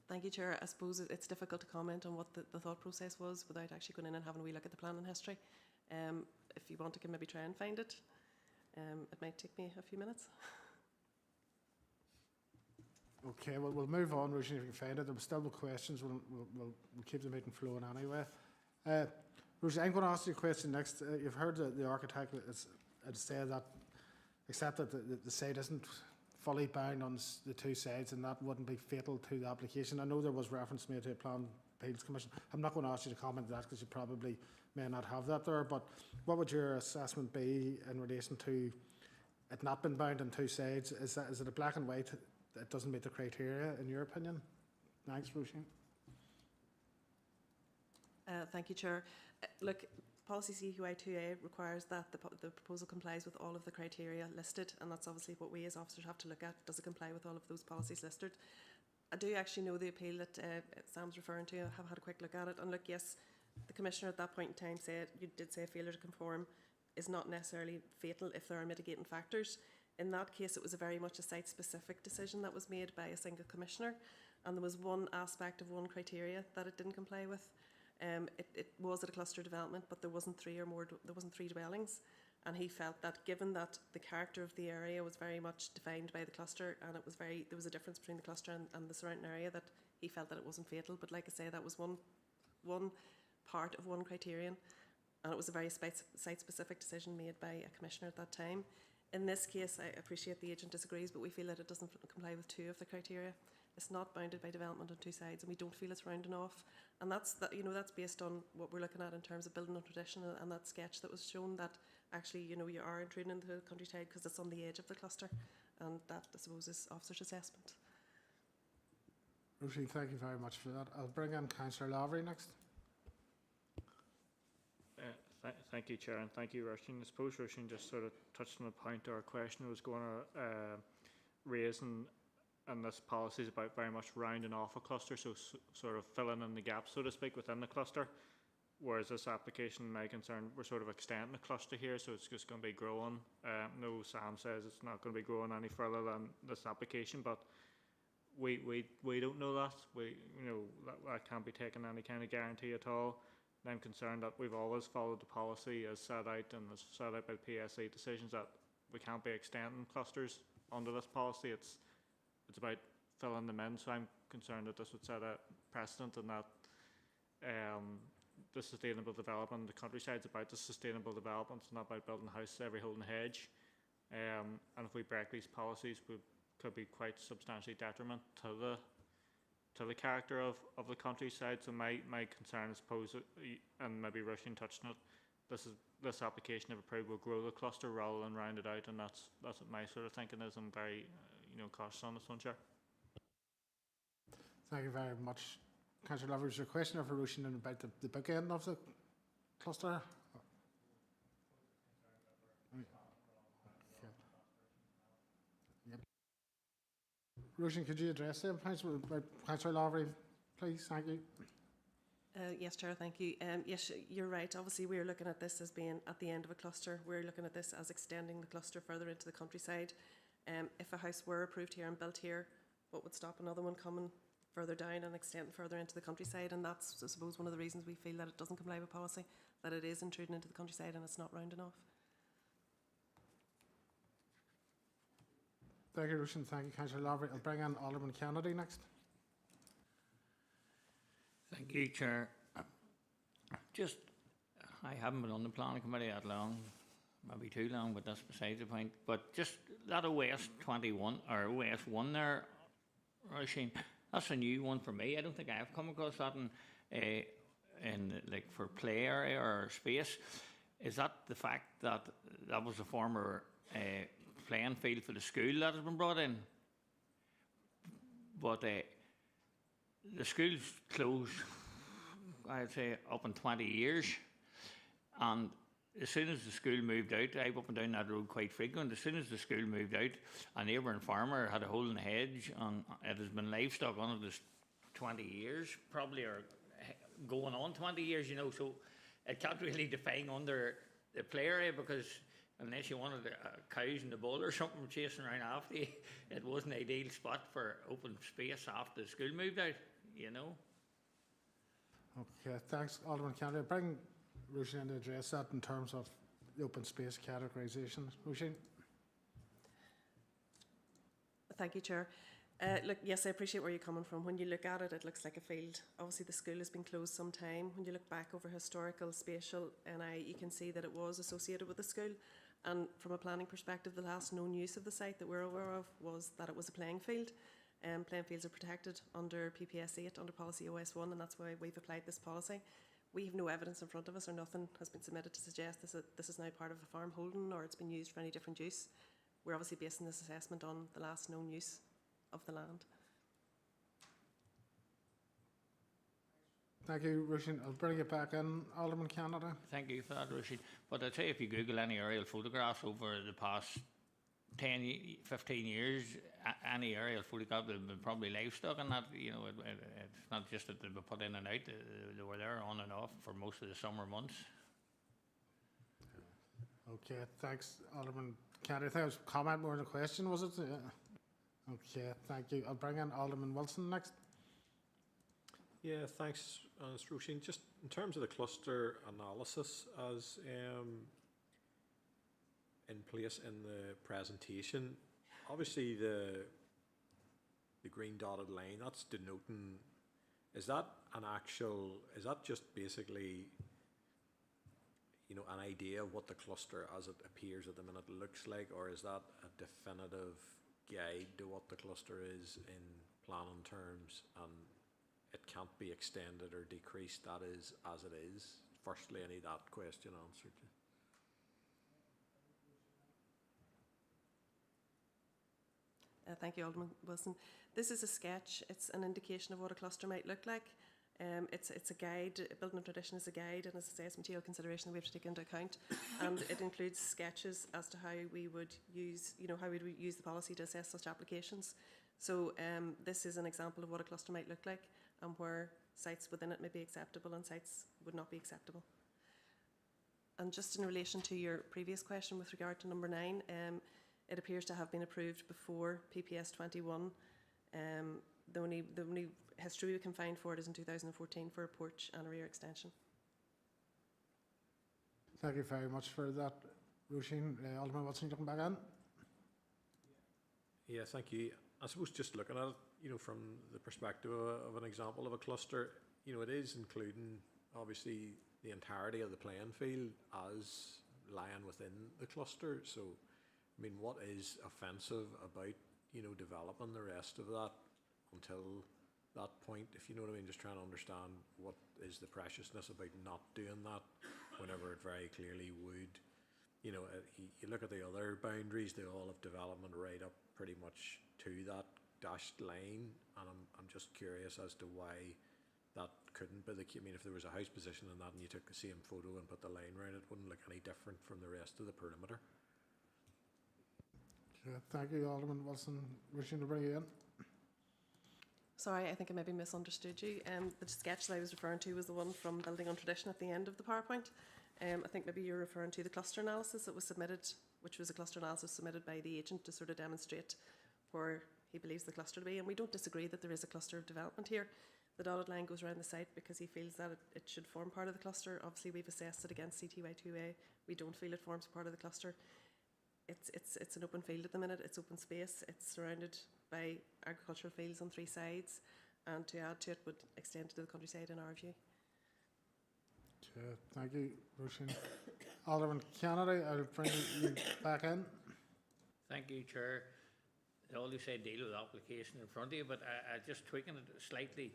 Thank you, Chair. I suppose it's difficult to comment on what the thought process was without actually going in and having a wee look at the planning history. If you want, I can maybe try and find it. It might take me a few minutes. Okay, well, we'll move on, Roisin, if you can find it. There will still be questions. We'll keep the meeting flowing anyway. Roisin, I'm going to ask you a question next. You've heard the architect say that, except that the site isn't fully bound on the two sides, and that wouldn't be fatal to the application. I know there was reference made to a Plan Appeals Commission. I'm not going to ask you to comment on that because you probably may not have that there, but what would your assessment be in relation to it not being bound on two sides? Is it a black and white that doesn't meet the criteria, in your opinion? Thanks, Roisin. Thank you, Chair. Look, Policy CQI2A requires that the proposal complies with all of the criteria listed, and that's obviously what we as officers have to look at. Does it comply with all of those policies listed? I do actually know the appeal that Sam's referring to. I have had a quick look at it, and look, yes, the Commissioner at that point in time said, you did say failure to conform is not necessarily fatal if there are mitigating factors. In that case, it was very much a site-specific decision that was made by a single Commissioner, and there was one aspect of one criteria that it didn't comply with. It was at a cluster development, but there wasn't three dwellings, and he felt that given that the character of the area was very much defined by the cluster, and it was there was a difference between the cluster and the surrounding area, that he felt that it wasn't fatal. But like I say, that was one part of one criterion, and it was a very site-specific decision made by a Commissioner at that time. In this case, I appreciate the agent disagrees, but we feel that it doesn't comply with two of the criteria. It's not bounded by development on two sides, and we don't feel it's rounding off. And that's based on what we're looking at in terms of building on tradition and that sketch that was shown, that actually, you are intruding into the countryside because it's on the edge of the cluster, and that, I suppose, is officer's assessment. Roisin, thank you very much for that. I'll bring in Councillor Lavery next. Thank you, Chair, and thank you, Roisin. I suppose Roisin just sort of touched on a point or a question I was going to raise, and this policy is about very much rounding off a cluster, so sort of filling in the gaps, so to speak, within the cluster. Whereas this application, in my concern, we're sort of extending the cluster here, so it's just going to be growing. No, Sam says it's not going to be growing any further than this application, but we don't know that. That can't be taken any kind of guarantee at all. And I'm concerned that we've always followed the policy as set out and as set out by the PSA decisions, that we can't be extending clusters under this policy. It's about filling them in, so I'm concerned that this would set a precedent, and that the sustainable development, the countryside is about the sustainable development. It's not about building a house every hole in the hedge. And if we break these policies, we could be quite substantially detriment to the character of the countryside. So my concern, I suppose, and maybe Roisin touched on it, this application, if approved, will grow the cluster rather than round it out, and that's what my sort of thinking is. I'm very cautious on this one, Chair. Thank you very much. Councillor Loveridge, is there a question of Rushin about the bookend of the cluster? Yep. Rushin, could you address them, Councillor Loveridge, please? Thank you. Yes, Chair, thank you. Yes, you're right. Obviously, we're looking at this as being at the end of a cluster. We're looking at this as extending the cluster further into the countryside. If a house were approved here and built here, what would stop another one coming further down and extending further into the countryside? And that's, I suppose, one of the reasons we feel that it doesn't comply with policy, that it is intruding into the countryside and it's not rounding off. Thank you, Rushin. Thank you, Councillor Loveridge. I'll bring in Alderman Kennedy next. Thank you, Chair. I haven't been on the planning committee that long, maybe too long, but that's beside the point. But just that OS 21 or OS 1 there, Roisin, that's a new one for me. I don't think I have come across that in like for play area or space. Is that the fact that that was a former playing field for the school that has been brought in? But the school's closed, I'd say, up in 20 years. And as soon as the school moved out, I up and down that road quite frequent. As soon as the school moved out, a neighbouring farmer had a hole in the hedge, and it has been livestock on it this 20 years, probably, or going on 20 years, you know. So it can't really define under the play area, because unless you wanted cows in the bull or something chasing around after you, it wasn't an ideal spot for open space after the school moved out, you know. Okay, thanks, Alderman Kennedy. Bring Rushin in to address that in terms of the open space categorisation. Rushin? Thank you, Chair. Look, yes, I appreciate where you're coming from. When you look at it, it looks like a field. Obviously, the school has been closed some time. When you look back over historical, spatial, you can see that it was associated with the school. And from a planning perspective, the last known use of the site that we're aware of was that it was a playing field. Playing fields are protected under PPS 8, under policy OS 1, and that's why we've applied this policy. We have no evidence in front of us, or nothing has been submitted to suggest this is now part of a farm holding or it's been used for any different use. We're obviously basing this assessment on the last known use of the land. Thank you, Rushin. I'll bring it back in, Alderman Canada. Thank you for that, Roisin. But I'd say if you Google any aerial photographs over the past 10, 15 years, any aerial photograph, there've been probably livestock in that. You know, it's not just that they were put in and out, they were there on and off for most of the summer months. Okay, thanks, Alderman Kennedy. I think it was a comment more than a question, was it? Yeah. Okay, thank you. I'll bring in Alderman Wilson next. Yeah, thanks, Roisin. Just in terms of the cluster analysis as in place in the presentation, obviously the green dotted line, that's denoting, is that just basically, you know, an idea of what the cluster as it appears at the minute looks like, or is that a definitive guide to what the cluster is in planning terms, and it can't be extended or decreased, that is as it is? Firstly, I need that question answered. Thank you, Alderman Wilson. This is a sketch. It's an indication of what a cluster might look like. It's a guide. Building a tradition is a guide, and as I say, it's material consideration that we have to take into account. And it includes sketches as to how we would use, how we would use the policy to assess such applications. So this is an example of what a cluster might look like, and where sites within it may be acceptable and sites would not be acceptable. And just in relation to your previous question with regard to number 9, it appears to have been approved before PPS 21. The only history we can find for it is in 2014 for a porch and a rear extension. Thank you very much for that, Roisin. Alderman Wilson, you come back in? Yeah, thank you. I suppose just looking at it, from the perspective of an example of a cluster, it is including obviously the entirety of the playing field as lying within the cluster. So, I mean, what is offensive about, developing the rest of that until that point, if you know what I mean? Just trying to understand what is the preciousness about not doing that whenever it very clearly would. You look at the other boundaries, they all have development right up pretty much to that dashed line, and I'm just curious as to why that couldn't be the case. I mean, if there was a house position in that and you took the same photo and put the line around it, wouldn't look any different from the rest of the perimeter. Okay, thank you, Alderman Wilson. Wishing to bring you in. Sorry, I think I maybe misunderstood you. The sketch that I was referring to was the one from Building on Tradition at the end of the PowerPoint. I think maybe you're referring to the cluster analysis that was submitted, which was a cluster analysis submitted by the agent to sort of demonstrate where he believes the cluster to be. And we don't disagree that there is a cluster of development here. The dotted line goes around the site because he feels that it should form part of the cluster. Obviously, we've assessed it against CTY2A. We don't feel it forms part of the cluster. It's an open field at the minute. It's open space. It's surrounded by agricultural fields on 3 sides, and to add to it would extend to the countryside in our view. Okay, thank you, Roisin. Alderman Kennedy, I'll bring you back in. Thank you, Chair. All you say deal with the application in front of you, but I just tweaking it slightly.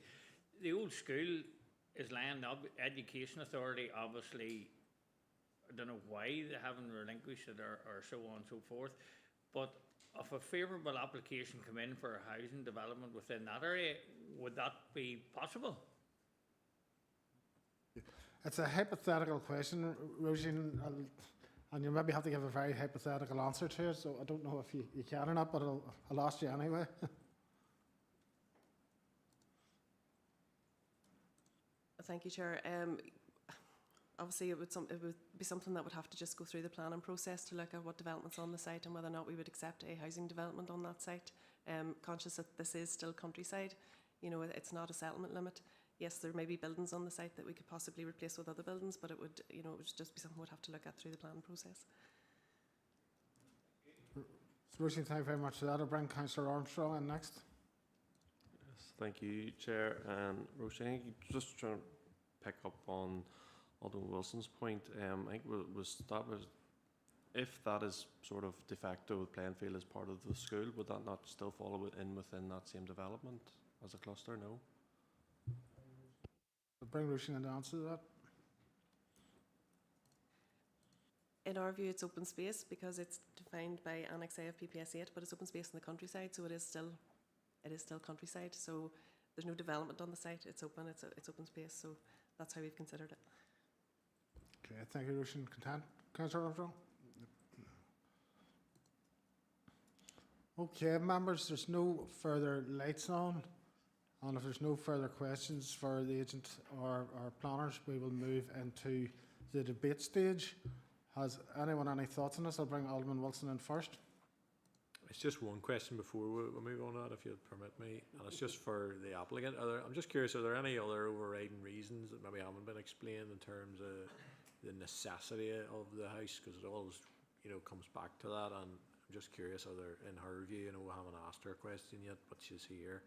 The old school is Land Education Authority, obviously. I don't know why they haven't relinquished it or so on and so forth, but if a favourable application come in for a housing development within that area, would that be possible? It's a hypothetical question, Roisin, and you maybe have to give a very hypothetical answer to it, so I don't know if you can or not, but I'll ask you anyway. Thank you, Chair. Obviously, it would be something that would have to just go through the planning process to look at what developments on the site and whether or not we would accept a housing development on that site. Conscious that this is still countryside, you know, it's not a settlement limit. Yes, there may be buildings on the site that we could possibly replace with other buildings, but it would, you know, it would just be something we'd have to look at through the planning process. So, Roisin, thank you very much for that. I'll bring Councillor Armstrong in next. Yes, thank you, Chair. And Roisin, just trying to pick up on Alderman Wilson's point. I think if that is sort of de facto playing field as part of the school, would that not still fall within that same development as a cluster? No. I'll bring Roisin in to answer that. In our view, it's open space because it's defined by Annex A of PPS 8, but it's open space in the countryside, so it is still countryside. So there's no development on the site. It's open. It's open space. So that's how we've considered it. Okay, thank you, Roisin. Content, Councillor Armstrong. Okay, members, there's no further lights on, and if there's no further questions for the agent or our planners, we will move into the debate stage. Has anyone any thoughts on this? I'll bring Alderman Wilson in first. It's just one question before we move on that, if you'd permit me, and it's just for the applicant. I'm just curious, are there any other overriding reasons that maybe haven't been explained in terms of the necessity of the house? Because it always, you know, comes back to that, and I'm just curious, are there, in her view, you know, we haven't asked her a question yet, but she's here,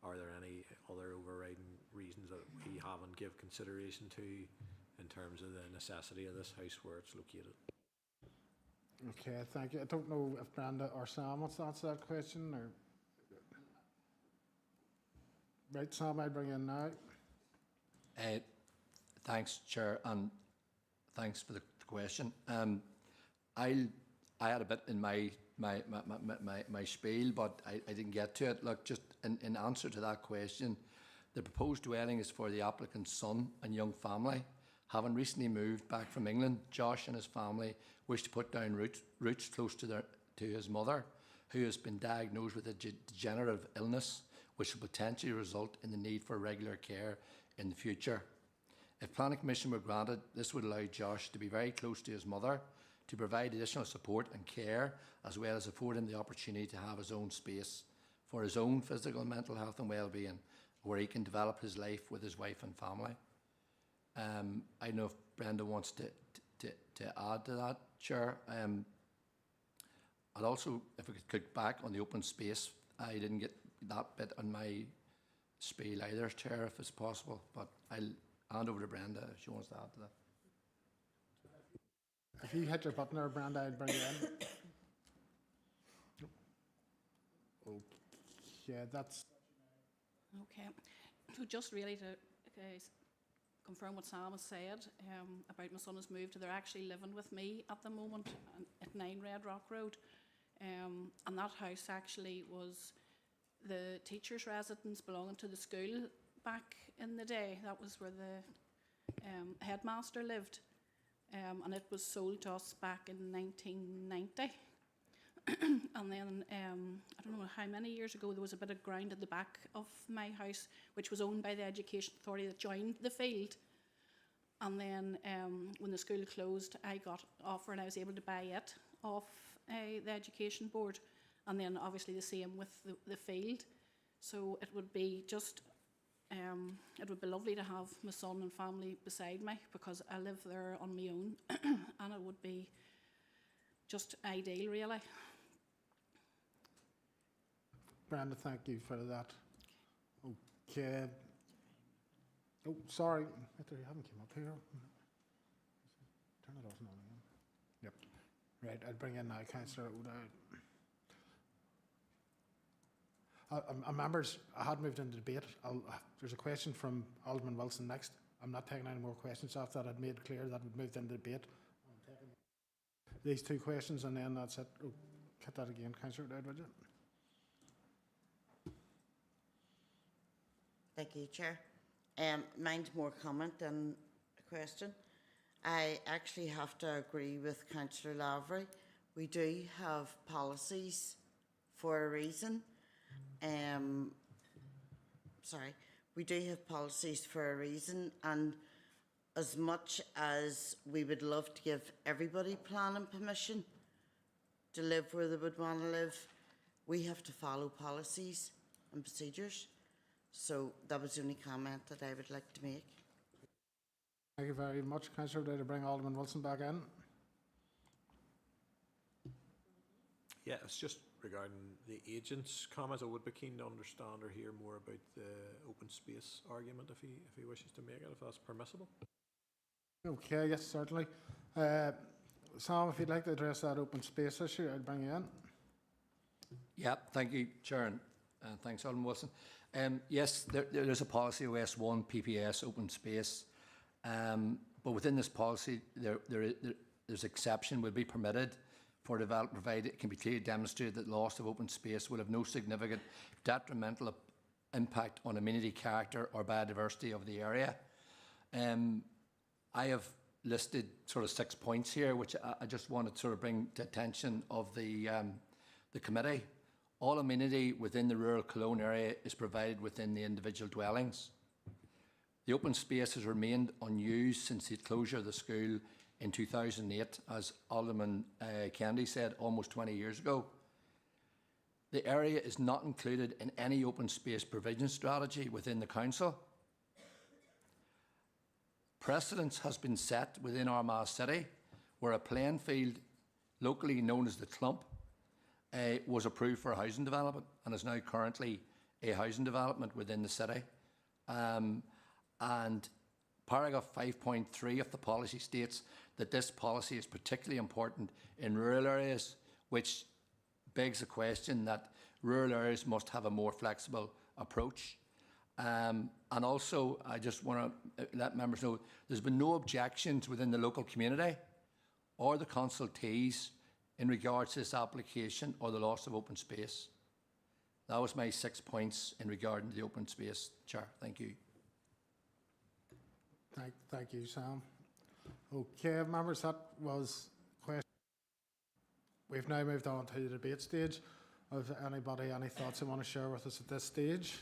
are there any other overriding reasons that we haven't give consideration to in terms of the necessity of this house where it's located? Okay, thank you. I don't know if Brenda or Sam wants to answer that question, or... Right, Sam, I'll bring you in now. Thanks, Chair, and thanks for the question. I had a bit in my spiel, but I didn't get to it. Look, just in answer to that question, the proposed dwelling is for the applicant's son and young family. Having recently moved back from England, Josh and his family wish to put down roots close to his mother, who has been diagnosed with a degenerative illness, which will potentially result in the need for regular care in the future. If planning permission were granted, this would allow Josh to be very close to his mother, to provide additional support and care, as well as afford him the opportunity to have his own space for his own physical and mental health and well-being, where he can develop his life with his wife and family. I don't know if Brenda wants to add to that, Chair. I'd also, if we could click back on the open space, I didn't get that bit on my spiel either, Chair, if it's possible, but I'll hand over to Brenda if she wants to add to that. If you hit your button there, Brenda, I'll bring you in. Okay, that's... Okay, so just really to confirm what Sam has said about my son has moved. They're actually living with me at the moment at 9 Red Rock Road. And that house actually was the teacher's residence belonging to the school back in the day. That was where the headmaster lived. And it was sold to us back in 1990. And then, I don't know how many years ago, there was a bit of ground at the back of my house, which was owned by the Education Authority that joined the field. And then when the school closed, I got offer and I was able to buy it off the Education Board. And then obviously the same with the field. So it would be just, it would be lovely to have my son and family beside me, because I live there on my own. And it would be just ideal, really. Brenda, thank you for that. Okay. Oh, sorry. You haven't come up here. Turn it off now. Yep. Right, I'll bring in now Councillor O'Dowd. Members, I had moved into debate. There's a question from Alderman Wilson next. I'm not taking any more questions after that. I'd made clear that we'd moved into debate. I'm taking these two questions and then that's it. Oh, cut that again, Councillor O'Dowd, would you? Thank you, Chair. Mine's more comment than a question. I actually have to agree with Councillor Lavery. We do have policies for a reason. We do have policies for a reason, and as much as we would love to give everybody planning permission to live where they would want to live, we have to follow policies and procedures. So that was the only comment that I would like to make. Thank you very much, Councillor O'Dowd. To bring Alderman Wilson back in. Yeah, it's just regarding the agent's comments. I would be keen to understand or hear more about the open space argument if he wishes to make it, if that's permissible. Okay, yes, certainly. Sam, if you'd like to address that open space issue, I'll bring you in. Yeah, thank you, Chair, and thanks, Alderman Wilson. Yes, there is a policy OS 1 PPS open space, but within this policy there's exception will be permitted for development provided it can be clearly demonstrated that loss of open space will have no significant detrimental impact on amenity character or biodiversity of the area. I have listed sort of 6 points here which I just want to sort of bring to attention of the committee. All amenity within the rural Cologne area is provided within the individual dwellings. The open space has remained unused since the closure of the school in 2008, as Alderman Kennedy said, almost 20 years ago. The area is not included in any open space provision strategy within the council. Precedence has been set within Armagh City, where a playing field, locally known as the Clump, was approved for a housing development and is now currently a housing development within the city. And paragraph 5.3 of the policy states that this policy is particularly important in rural areas, which begs the question that rural areas must have a more flexible approach. And also, I just want to let members know there's been no objections within the local community or the consultees in regards to this application or the loss of open space. That was my 6 points in regard to the open space, Chair. Thank you. Thank you, Sam. Okay, members, that was question. We've now moved on to the debate stage. Has anybody any thoughts they want to share with us at this stage?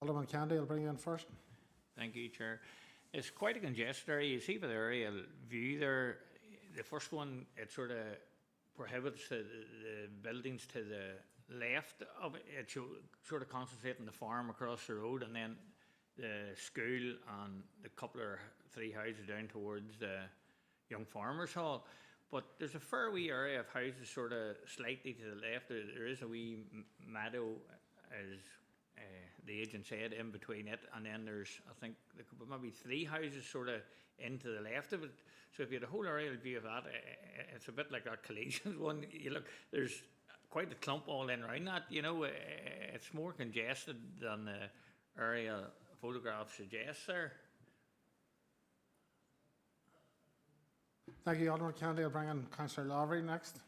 Alderman Candy, I'll bring you in first. Thank you, Chair. It's quite a congested area. You see by the aerial view there, the first one, it sort of prohibits the buildings to the left of it. It should sort of concentrate on the farm across the road, and then the school and the couple or three houses down towards the Young Farmers Hall. But there's a fair wee area of houses sort of slightly to the left. There is a wee meadow, as the agent said, in between it, and then there's, I think, there could be maybe three houses sort of into the left of it. So if you had a whole aerial view of that, it's a bit like our collisions one. You look, there's quite a clump all in around that. You know, it's more congested than the aerial photograph suggests there. Thank you, Alderman Kennedy. I'll bring in Councillor Lavery next.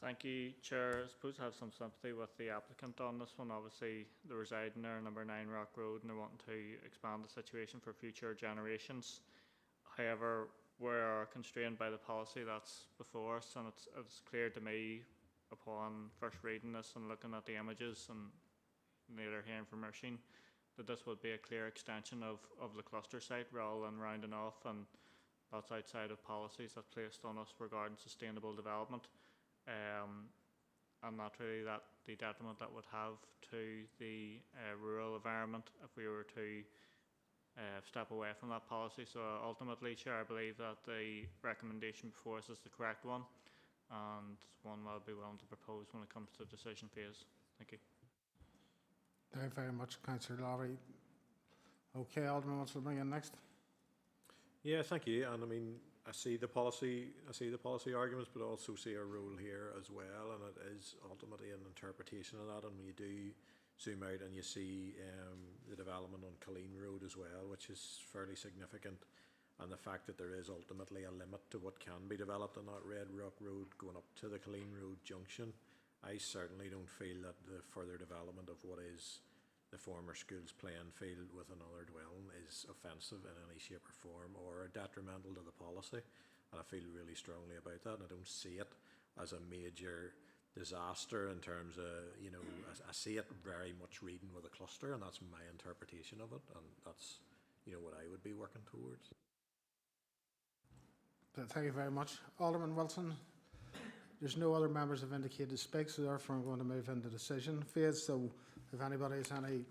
Thank you, Chair. I suppose I have some sympathy with the applicant on this one. Obviously, they're residing there, number 9 Rock Road, and they're wanting to expand the situation for future generations. However, we are constrained by the policy that's before us, and it's clear to me upon first reading this and looking at the images and later hearing from Machine that this would be a clear extension of the cluster site rather than rounding off, and that's outside of policies that's placed on us regarding sustainable development. And not really that the detriment that would have to the rural environment if we were to step away from that policy. So ultimately, Chair, I believe that the recommendation before us is the correct one, and one I'll be willing to propose when it comes to the decision phase. Thank you. Thank you very much, Councillor Lavery. Okay, Alderman, what's will bring in next? Yeah, thank you. And I mean, I see the policy arguments, but also see a role here as well, and it is ultimately an interpretation of that. And when you do zoom out and you see the development on Colleen Road as well, which is fairly significant, and the fact that there is ultimately a limit to what can be developed on that Red Rock Road going up to the Colleen Road junction, I certainly don't feel that the further development of what is the former school's playing field with another dwelling is offensive in any shape or form or detrimental to the policy. And I feel really strongly about that, and I don't see it as a major disaster in terms of, you know, I see it very much reading with a cluster, and that's my interpretation of it, and that's, you know, what I would be working towards. Thank you very much. Alderman Wilson, there's no other members have indicated to speak, so therefore I'm going to move into decision phase. So if anybody has any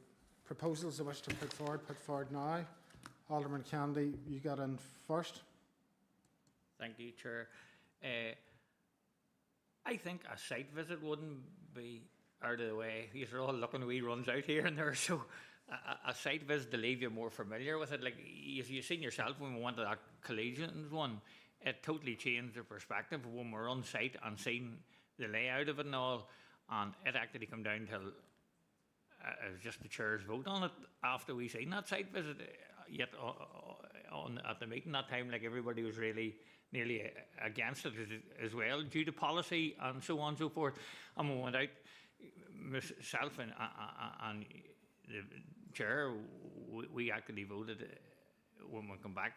proposals they wish to put forward now. Alderman Kennedy, you got in first. Thank you, Chair. I think a site visit wouldn't be out of the way. These are all looking wee runs out here and there, so a site visit to leave you more familiar with it. Like you've seen yourself when we went to that collisions one, it totally changed the perspective when we're on site and seeing the layout of it and all, and it actually come down to it was just the chair's vote on it after we seen that site visit. Yet at the meeting that time, like everybody was really nearly against it as well due to policy and so on and so forth. And we went out, myself and the chair, we actually voted when we come back.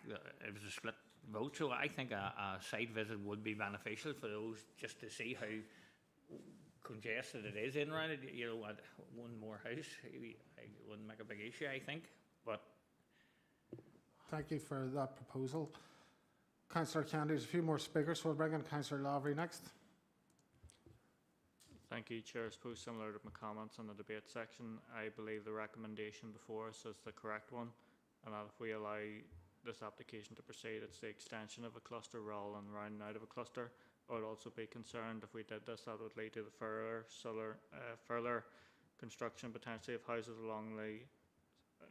It was a split vote, so I think a site visit would be beneficial for those just to see how congested it is in around it. You know, at one more house, it wouldn't make a big issue, I think. But thank you for that proposal. Councillor Kennedy, there's a few more speakers, so we'll bring in Councillor Lavery next. Thank you, Chair. I suppose similar to my comments in the debate section, I believe the recommendation before us is the correct one, and that if we allow this application to proceed, it's the extension of a cluster rather than rounding out of a cluster. I would also be concerned if we did this, that would lead to the further construction potentially of houses along the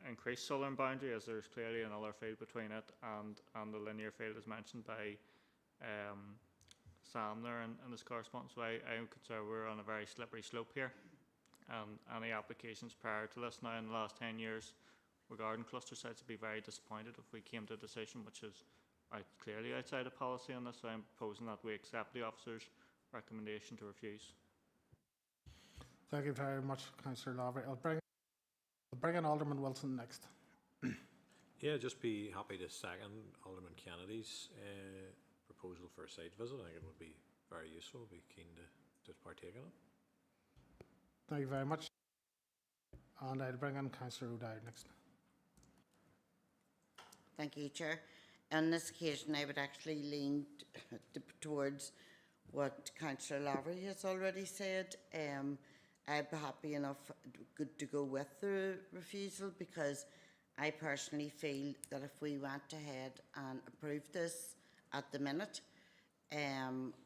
increased southern boundary, as there's clearly another field between it and the linear field as mentioned by Sam there in this correspondence. So I'm concerned we're on a very slippery slope here, and any applications prior to this now in the last 10 years regarding cluster sites would be very disappointed if we came to a decision which is clearly outside of policy on this. So I'm proposing that we accept the officer's recommendation to refuse. Thank you very much, Councillor Lavery. I'll bring in Alderman Wilson next. Yeah, just be happy to second Alderman Kennedy's proposal for a site visit. I think it would be very useful. I'd be keen to partake in it. Thank you very much. And I'll bring in Councillor O'Dowd next. Thank you, Chair. On this occasion, I would actually lean towards what Councillor Lavery has already said. I'd be happy enough to go with the refusal, because I personally feel that if we went ahead and approved this at the minute,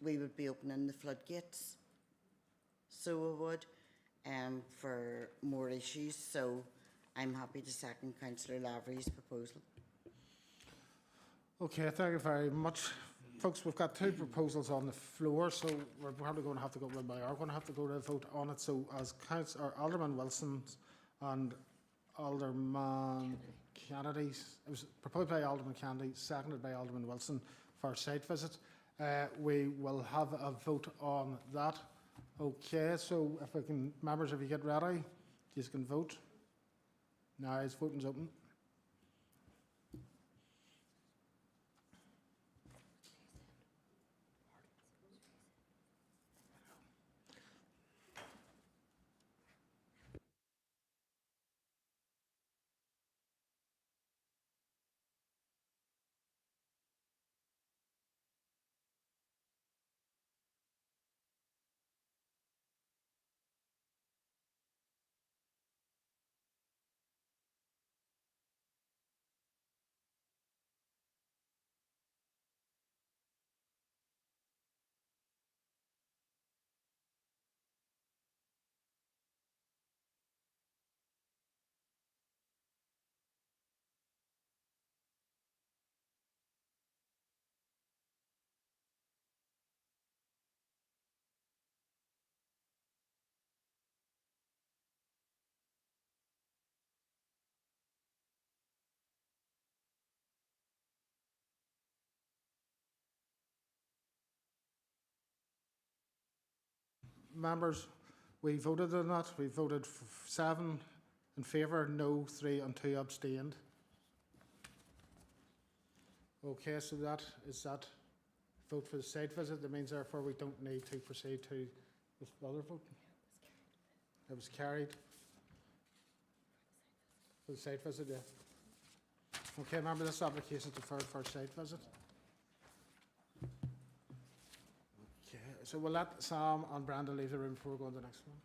we would be opening the floodgates. So we would, for more issues. So I'm happy to second Councillor Lavery's proposal. Okay, thank you very much. Folks, we've got two proposals on the floor, so we're probably going to have to go, well, we are going to have to go to a vote on it. So as Alderman Wilson and Alderman Kennedy's, it was proposed by Alderman Kennedy, seconded by Alderman Wilson for a site visit. We will have a vote on that. Okay, so if we can, members, if you get ready, you can vote. Now, voting's open. Members, we voted on that. We voted 7 in favour, no, 3 and 2 abstained. Okay, so that is that vote for the site visit. That means therefore we don't need to proceed to the other vote. It was carried. For the site visit, yeah. Okay, remember this application is deferred for a site visit. Okay, so we'll let Sam and Brenda leave the room before we go on to the next one.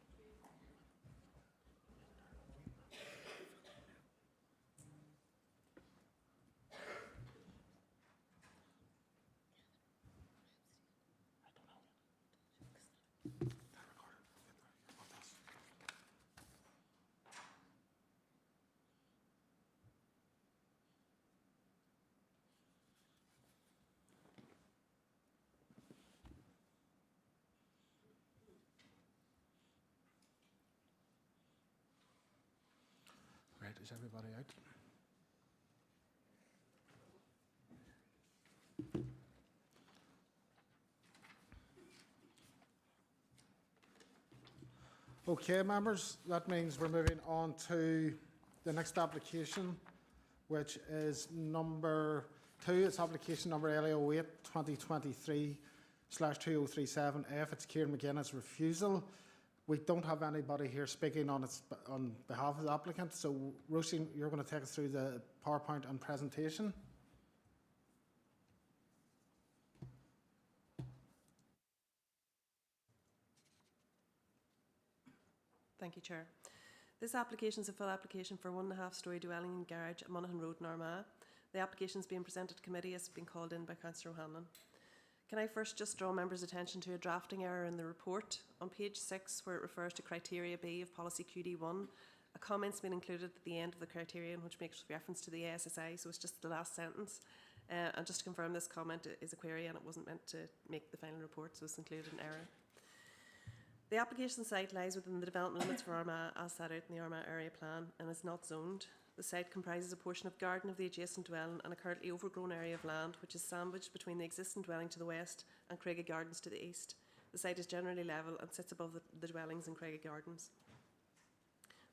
Right, is everybody out? Okay, members, that means we're moving on to the next application, which is number 2. It's application number LA08 2023/2037F. It's Kieran McGuinness' refusal. We don't have anybody here speaking on behalf of the applicant, so Roisin, you're going to take us through the PowerPoint and presentation. Thank you, Chair. This application is a full application for 1.5-storey dwelling and garage at Monaghan Road in Armagh. The application is being presented to committee as being called in by Councillor O'Hanlon. Can I first just draw members' attention to a drafting error in the report? On page 6, where it refers to criteria B of policy QD1, a comment's been included at the end of the criterion which makes reference to the ASSI, so it's just the last sentence. And just to confirm, this comment is a query and it wasn't meant to make the final report, so it's included in error. The application site lies within the development limits for Armagh as set out in the Armagh area plan and is not zoned. The site comprises a portion of garden of the adjacent dwelling and a currently overgrown area of land which is sandwiched between the existing dwelling to the west and Craigavon Gardens to the east. The site is generally level and sits above the dwellings in Craigavon Gardens.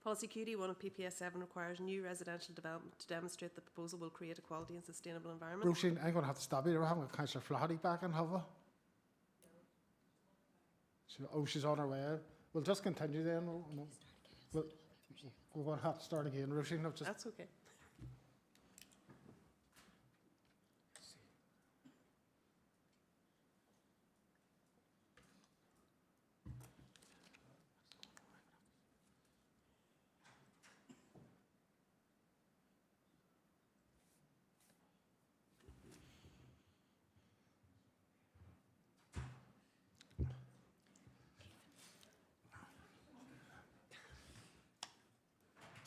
Policy QD1 of PPS 7 requires new residential development to demonstrate the proposal will create a quality and sustainable environment. Roisin, I'm going to have to stop you. We're having a Councillor Flaherty back in, have we? She's on her way out. We'll just continue then. We're going to have to start again. Roisin, That's okay.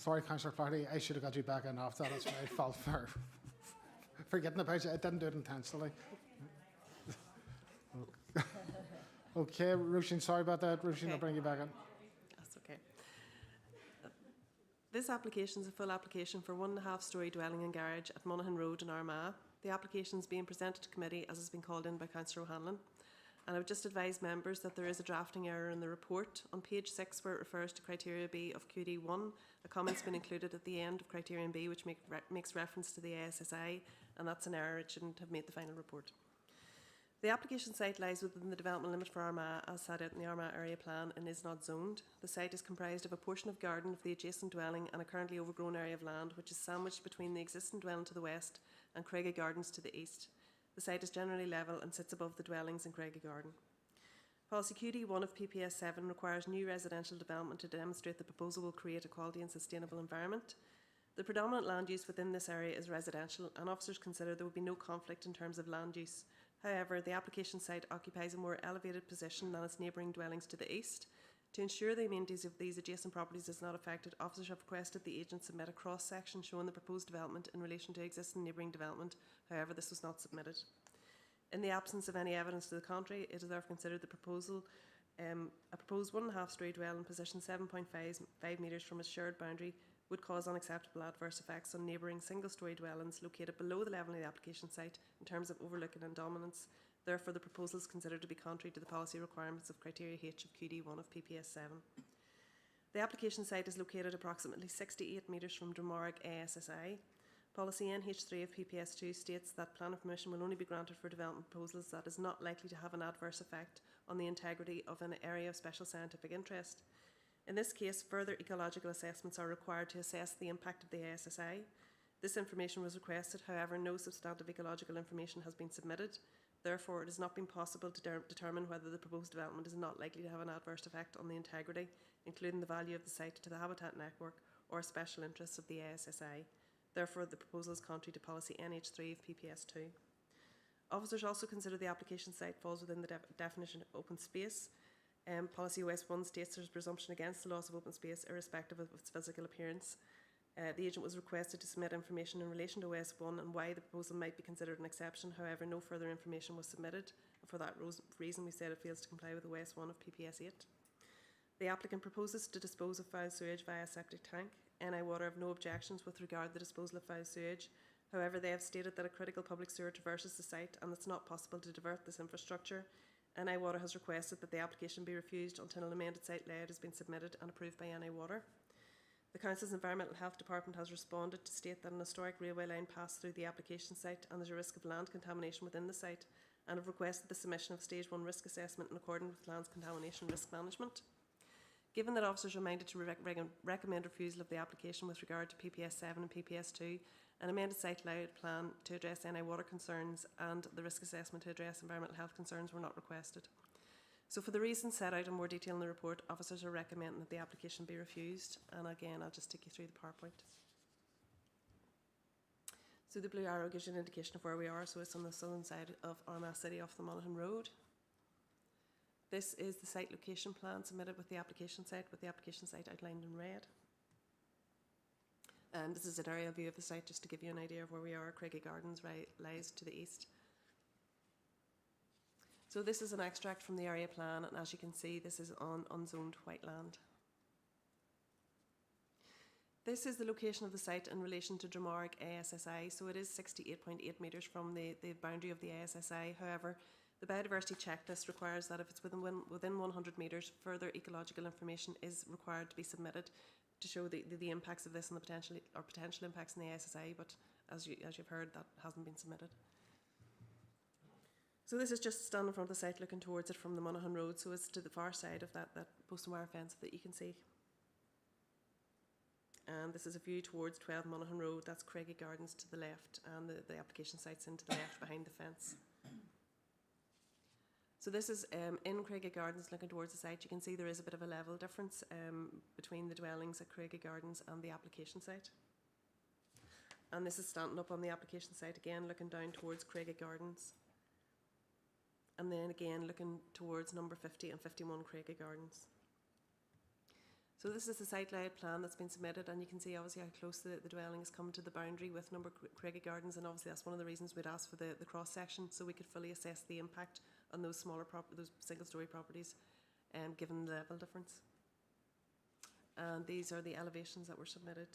Sorry, Councillor Flaherty, I should have got you back in after that. It's my fault for forgetting about you. I didn't do it intentionally. Okay, Roisin, sorry about that. Roisin, I'll bring you back in. That's okay. This application is a full application for 1.5-storey dwelling and garage at Monaghan Road in Armagh. The application is being presented to committee as has been called in by Councillor O'Hanlon. And I would just advise members that there is a drafting error in the report. On page 6, where it refers to criteria B of QD1, a comment's been included at the end of criterion B which makes reference to the ASSI, and that's an error. It shouldn't have made the final report. The application site lies within the development limit for Armagh as set out in the Armagh area plan and is not zoned. The site is comprised of a portion of garden of the adjacent dwelling and a currently overgrown area of land which is sandwiched between the existing dwelling to the west and Craigavon Gardens to the east. The site is generally level and sits above the dwellings in Craigavon Garden. Policy QD1 of PPS 7 requires new residential development to demonstrate the proposal will create a quality and sustainable environment. The predominant land use within this area is residential, and officers consider there would be no conflict in terms of land use. However, the application site occupies a more elevated position than its neighbouring dwellings to the east. To ensure the amenities of these adjacent properties is not affected, officers have requested the agent submit a cross-section showing the proposed development in relation to existing neighbouring development. However, this was not submitted. In the absence of any evidence to the contrary, it is therefore considered the proposal, a proposed 1.5-storey dwelling positioned 7.5 metres from its shared boundary would cause unacceptable adverse effects on neighbouring single-storey dwellings located below the level of the application site in terms of overlooking and dominance. Therefore, the proposal is considered to be contrary to the policy requirements of criteria H of QD1 of PPS 7. The application site is located approximately 68 metres from Dromorg ASSI. Policy NH3 of PPS 2 states that planning permission will only be granted for development proposals that is not likely to have an adverse effect on the integrity of an area of special scientific interest. In this case, further ecological assessments are required to assess the impact of the ASSI. This information was requested, however, no substantive ecological information has been submitted. Therefore, it has not been possible to determine whether the proposed development is not likely to have an adverse effect on the integrity, including the value of the site to the habitat network or special interests of the ASSI. Therefore, the proposal is contrary to policy NH3 of PPS 2. Officers also consider the application site falls within the definition of open space. Policy OS 1 states there is presumption against the loss of open space irrespective of its physical appearance. The agent was requested to submit information in relation to OS 1 and why the proposal might be considered an exception. However, no further information was submitted. For that reason, we said it fails to comply with OS 1 of PPS 8. The applicant proposes to dispose of foul sewage via septic tank. NI Water have no objections with regard to the disposal of foul sewage. However, they have stated that a critical public sewer traverses the site and it's not possible to divert this infrastructure. NI Water has requested that the application be refused until an amended site layout has been submitted and approved by NI Water. The Council's Environmental Health Department has responded to state that an historic railway line passed through the application site and there's a risk of land contamination within the site, and have requested the submission of Stage 1 risk assessment in accordance with Lands Contamination Risk Management. Given that officers are minded to recommend refusal of the application with regard to PPS 7 and PPS 2, an amended site layout plan to address NI water concerns and the risk assessment to address environmental health concerns were not requested. So for the reasons set out in more detail in the report, officers are recommending that the application be refused. And again, I'll just take you through the PowerPoint. So the blue arrow gives you an indication of where we are. So it's on the southern side of Armagh City off the Monaghan Road. This is the site location plan submitted with the application site outlined in red. And this is an aerial view of the site just to give you an idea of where we are. Craigavon Gardens lies to the east. So this is an extract from the area plan, and as you can see, this is on unzoned white land. This is the location of the site in relation to Dromorg ASSI, so it is 68.8 metres from the boundary of the ASSI. However, the biodiversity checklist requires that if it's within 100 metres, further ecological information is required to be submitted to show the impacts of this and the potential impacts in the ASSI, but as you've heard, that hasn't been submitted. So this is just standing in front of the site looking towards it from the Monaghan Road, so it's to the far side of that post and wire fence that you can see. And this is a view towards 12 Monaghan Road, that's Craigavon Gardens to the left, and the application site's into the left behind the fence. So this is in Craigavon Gardens looking towards the site. You can see there is a bit of a level difference between the dwellings at Craigavon Gardens and the application site. And this is standing up on the application site again looking down towards Craigavon Gardens. And then again looking towards number 50 and 51 Craigavon Gardens. So this is the site layout plan that's been submitted, and you can see obviously how close the dwelling has come to the boundary with number Craigavon Gardens, and obviously that's one of the reasons we'd asked for the cross section, so we could fully assess the impact on those smaller those single story properties, given the level difference. And these are the elevations that were submitted.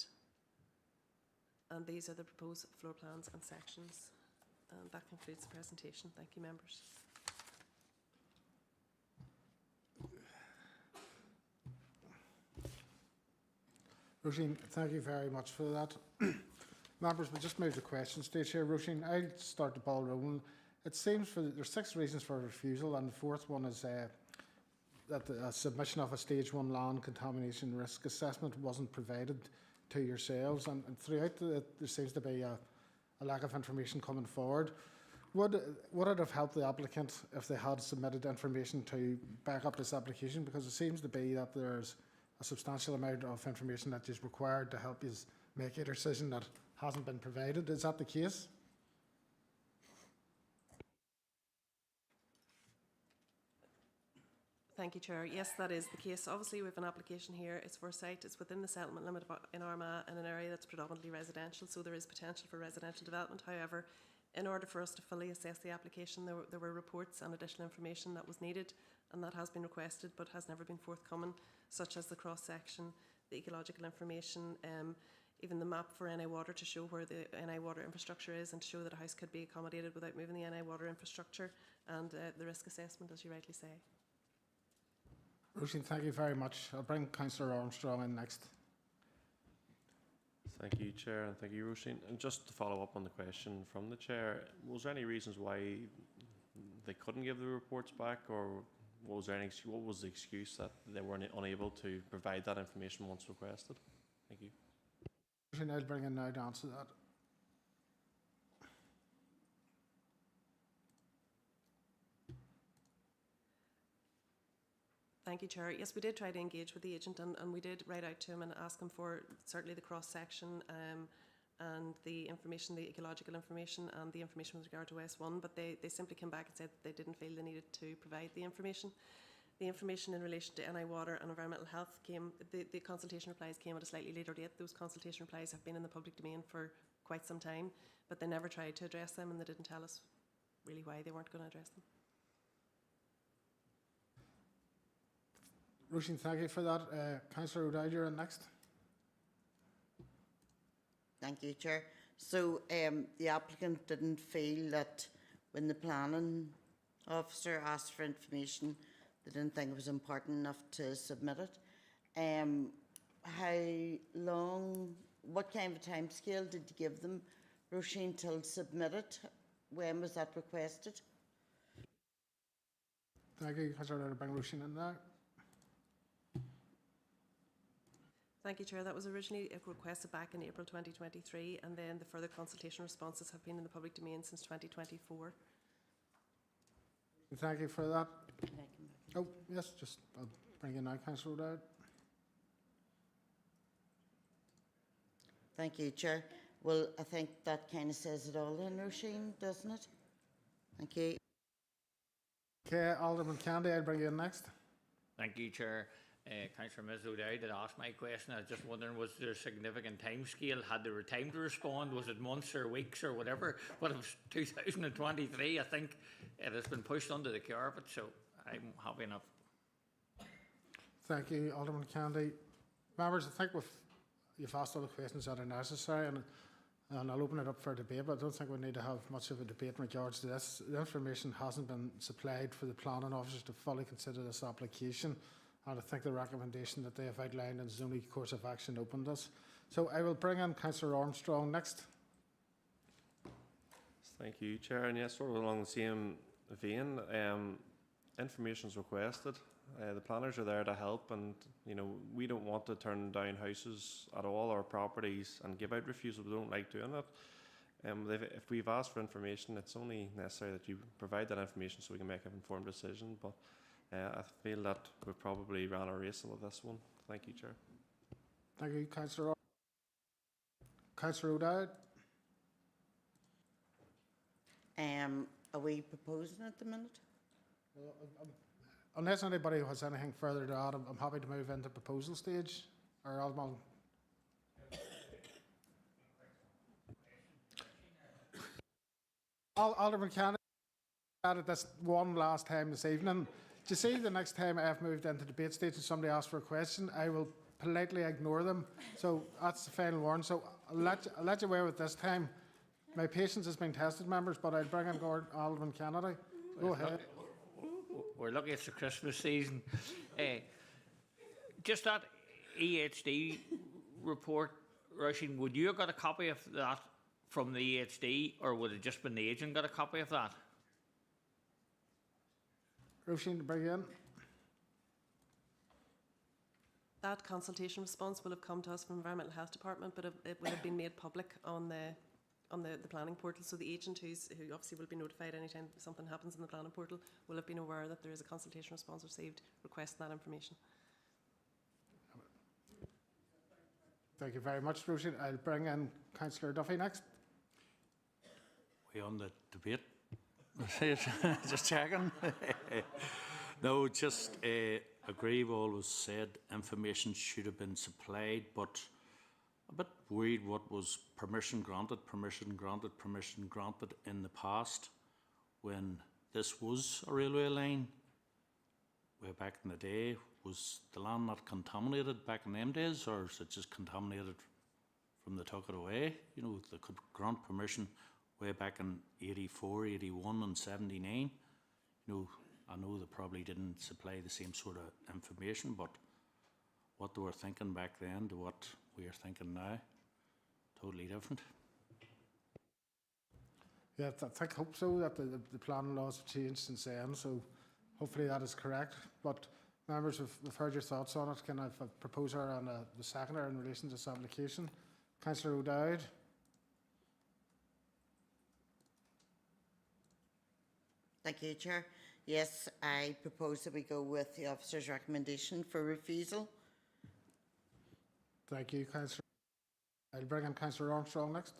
And these are the proposed floor plans and sections. And that concludes the presentation. Thank you, members. Roisin, thank you very much for that. Members, we'll just move to question stage here. Roisin, I'll start the ball rolling. It seems there's 6 reasons for refusal, and the 4th one is that the submission of a stage 1 land contamination risk assessment wasn't provided to yourselves, and throughout there seems to be a lack of information coming forward. Would it have helped the applicant if they had submitted information to back up this application? Because it seems to be that there's a substantial amount of information that is required to help you make a decision that hasn't been provided. Is that the case? Thank you, Chair. Yes, that is the case. Obviously, we have an application here. It's for a site. It's within the settlement limit in Armagh in an area that's predominantly residential, so there is potential for residential development. However, in order for us to fully assess the application, there were reports and additional information that was needed, and that has been requested but has never been forthcoming, such as the cross-section, the ecological information, even the map for NI Water to show where the NI Water infrastructure is and to show that a house could be accommodated without moving the NI Water infrastructure, and the risk assessment, as you rightly say. Roisin, thank you very much. I'll bring Councillor Armstrong in next. Thank you, Chair, and thank you, Roisin. And just to follow up on the question from the Chair, was there any reasons why they couldn't give the reports back, or what was the excuse that they were unable to provide that information once requested? Thank you. Roisin, I'll bring in now to answer that. Thank you, Chair. Yes, we did try to engage with the agent, and we did write out to him and ask him for certainly the cross-section and the information, the ecological information and the information with regard to S1, but they simply came back and said that they didn't feel they needed to provide the information. The information in relation to NI Water and environmental health the consultation replies came at a slightly later date. Those consultation replies have been in the public domain for quite some time, but they never tried to address them, and they didn't tell us really why they weren't going to address them. Roisin, thank you for that. Councillor O'Dowd, you're in next. Thank you, Chair. So the applicant didn't feel that when the planning officer asked for information, they didn't think it was important enough to submit it. How long, what kind of time scale did you give them, Roisin, till submit it? When was that requested? Thank you, Councillor O'Dowd. Bring Roisin in now. Thank you, Chair. That was originally requested back in April 2023, and then the further consultation responses have been in the public domain since 2024. Thank you for that. Oh, yes, I'll bring you now, Councillor O'Dowd. Thank you, Chair. Well, I think that kind of says it all then, Roisin, doesn't it? Thank you. Okay, Alderman Candy, I'll bring you in next. Thank you, Chair. Councillor Ms O'Dowd had asked my question. I was just wondering, was there a significant time scale? Had there time to respond? Was it months or weeks or whatever? But it was 2023. I think it has been pushed under the carpet, so I'm happy enough. Thank you, Alderman Candy. Members, I think you've asked all the questions that are necessary, and I'll open it up for debate, but I don't think we need to have much of a debate in regards to this. The information hasn't been supplied for the planning officers to fully consider this application, and I think the recommendation that they have outlined is the only course of action open to us. So I will bring in Councillor Armstrong next. Thank you, Chair. And yes, sort of along the same vein, information is requested. The planners are there to help, and we don't want to turn down houses at all or properties and give out refusals. We don't like doing that. If we've asked for information, it's only necessary that you provide that information so we can make an informed decision. But I feel that we've probably ran a race with this one. Thank you, Chair. Thank you, Councillor. Councillor O'Dowd. Are we proposing at the minute? Well, unless anybody has anything further to add, I'm happy to move into proposal stage. Or Alderman Canada added this one last time this evening. Do you see, the next time I've moved into debate stage and somebody asks for a question, I will politely ignore them. So that's the final warning. So I'll let you away with this time. My patience has been tested, members, but I'll bring in Alderman Kennedy. Go ahead. We're lucky it's the Christmas season. Just that EHD report, Roisin, would you have got a copy of that from the EHD, or would it just been the agent got a copy of that? Roisin, to bring you in. That consultation response will have come to us from Environmental Health Department, but it will have been made public on the planning portal. So the agent who obviously will be notified anytime something happens in the planning portal will have been aware that there is a consultation response received requesting that information. Thank you very much, Roisin. I'll bring in Councillor Duffy next. We on the debate? Just checking. No, just agree with all was said. Information should have been supplied, but a bit worried what was permission granted in the past when this was a railway line. Way back in the day, was the land not contaminated back in them days, or is it just contaminated from they took it away? You know, they could grant permission way back in 84, 81 and 79. You know, I know they probably didn't supply the same sort of information, but what they were thinking back then to what we are thinking now, totally different. Yeah, I hope so, that the planning laws have changed since then, so hopefully that is correct. But members, we've heard your thoughts on it. Can I have a proposer and the seconder in relation to this application? Councillor O'Dowd. Thank you, Chair. Yes, I propose that we go with the officer's recommendation for refusal. Thank you, Councillor. I'll bring in Councillor Armstrong next.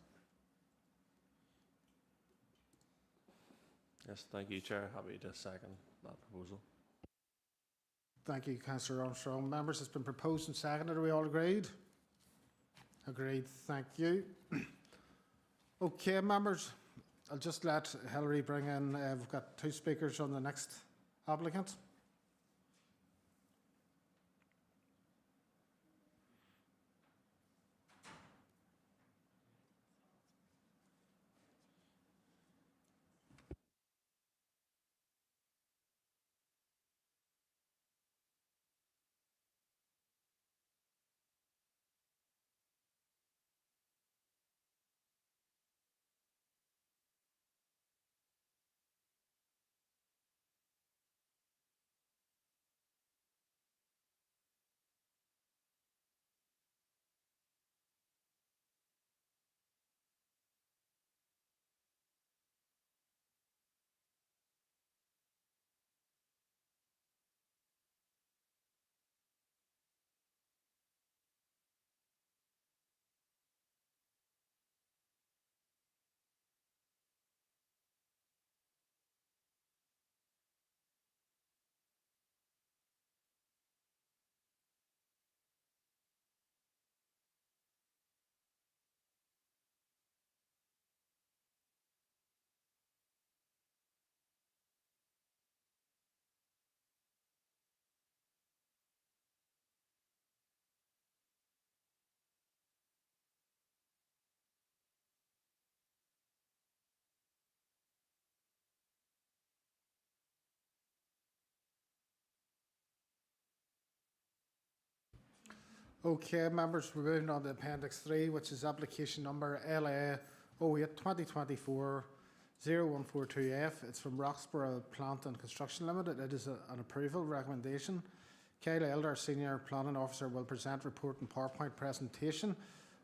Yes, thank you, Chair. Happy to second that proposal. Thank you, Councillor Armstrong. Members, it's been proposed and seconded. Are we all agreed? Agreed. Thank you. Okay, members, I'll just let Hilary bring in, we've got 2 speakers on the next applicant. Okay, members, we're moving on to Appendix 3, which is application number LA 08 2024 0142F. It's from Roxborough Plant and Construction Limited. It is an approval recommendation. Kyle Elder, Senior Planning Officer, will present report and PowerPoint presentation.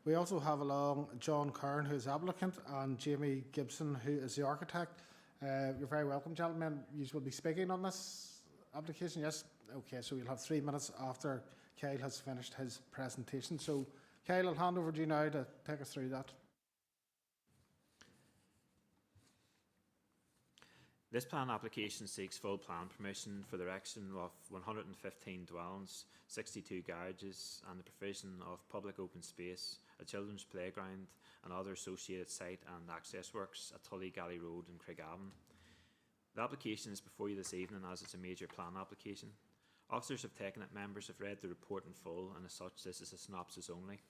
We also have along John Kern, who is applicant, and Jamie Gibson, who is the architect. You're very welcome, gentlemen. You will be speaking on this application, yes? Okay, so we'll have 3 minutes after Kyle has finished his presentation. So, Kyle, I'll hand over to you now to take us through that. This plan application seeks full plan permission for the erection of 115 dwellings, 62 garages and the provision of public open space, a children's playground and other associated site and access works at Tully Galley Road in Craigavon. The application is before you this evening as it's a major plan application. Officers have taken it, members have read the report in full, and as such this is a synopsis only.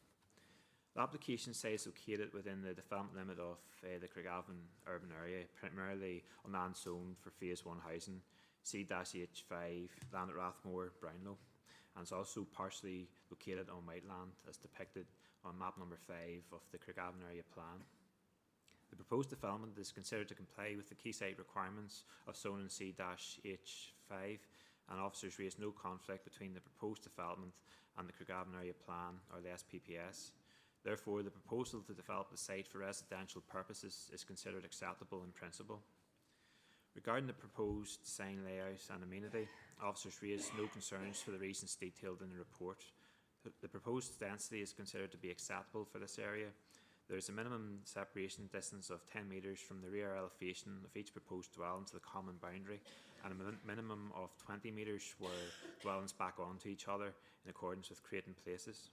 The application site is located within the development limit of the Craigavon urban area, primarily on land zoned for Phase 1 housing, C-H5, land at Rathmore, Brownlow, and is also partially located on white land as depicted on map number 5 of the Craigavon area plan. The proposed development is considered to comply with the key site requirements of zoning C-H5, and officers raise no conflict between the proposed development and the Craigavon area plan or the SPPS. Therefore, the proposal to develop the site for residential purposes is considered acceptable in principle. Regarding the proposed sign layout and amenity, officers raised no concerns for the reasons detailed in the report. The proposed density is considered to be acceptable for this area. There is a minimum separation distance of 10 metres from the rear elevation of each proposed dwelling to the common boundary, and a minimum of 20 metres where dwellings back onto each other in accordance with creating places.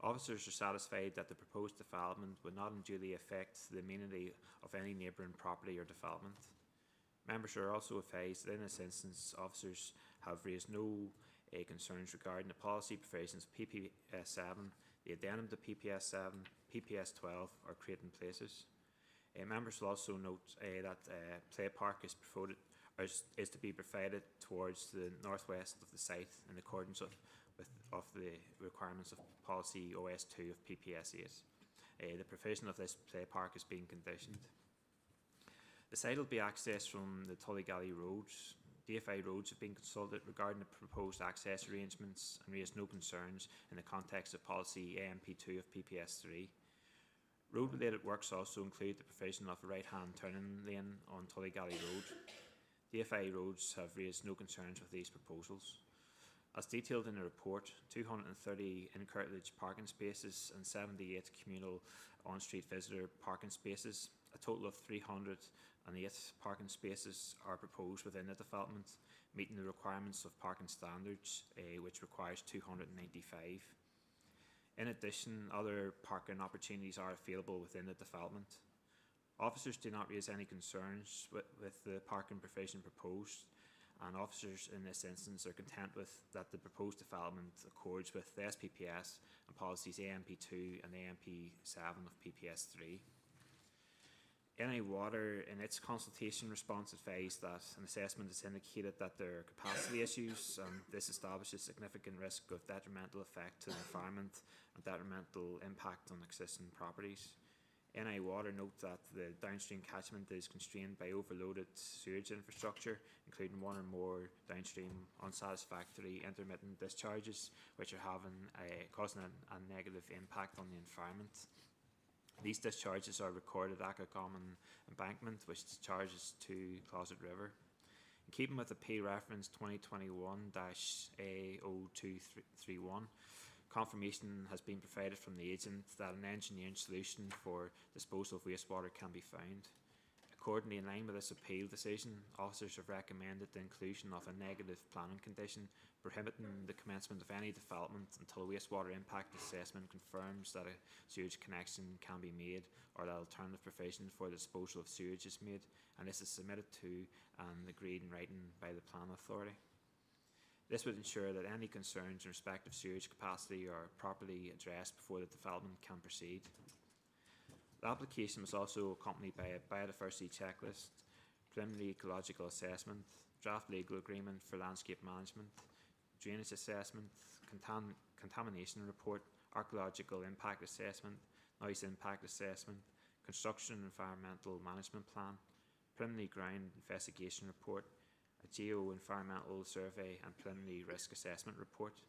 Officers are satisfied that the proposed development would not unduly affect the amenity of any neighbouring property or development. Members are also advised that in this instance, officers have raised no concerns regarding the policy provisions of PPS 7, the addendum to PPS 7, PPS 12, or creating places. Members will also note that play park is to be provided towards the northwest of the site in accordance of the requirements of policy OS2 of PPS 8. The provision of this play park is being conditioned. The site will be accessed from the Tullygally Roads. DFI roads have been consulted regarding the proposed access arrangements and raised no concerns in the context of policy AMP2 of PPS 3. Road-related works also include the provision of a right-hand turning lane on Tullygally Road. DFI roads have raised no concerns with these proposals. As detailed in the report, 230 in-curtilage parking spaces and 78 communal on-street visitor parking spaces, a total of 308 parking spaces are proposed within the development, meeting the requirements of parking standards, which requires 295. In addition, other parking opportunities are available within the development. Officers do not raise any concerns with the parking provision proposed, and officers in this instance are content with that the proposed development accords with the SPPS and policies AMP2 and AMP7 of PPS 3. NI Water, in its consultation response, advised that an assessment has indicated that there are capacity issues, and this establishes significant risk of detrimental effect to the environment and detrimental impact on existing properties. NI Water note that the downstream catchment is constrained by overloaded sewage infrastructure, including one or more downstream unsatisfactory intermittent discharges, which are causing a negative impact on the environment. These discharges are recorded at a common embankment which discharges to Closet River. In keeping with the P reference 2021-A0231, confirmation has been provided from the agent that an engineering solution for disposal of wastewater can be found. Accordingly, in line with this appeal decision, officers have recommended the inclusion of a negative planning condition prohibiting the commencement of any development until a wastewater impact assessment confirms that a sewage connection can be made or that alternative provision for the disposal of sewage is made, and this is submitted to and agreed in writing by the Planning Authority. This would ensure that any concerns in respect of sewage capacity are properly addressed before the development can proceed. The application was also accompanied by a biodiversity checklist, preliminary ecological assessment, draft legal agreement for landscape management, drainage assessment, contamination report, archaeological impact assessment, noise impact assessment, construction and environmental management plan, preliminary ground investigation report, a geo-environmental survey and preliminary risk assessment report.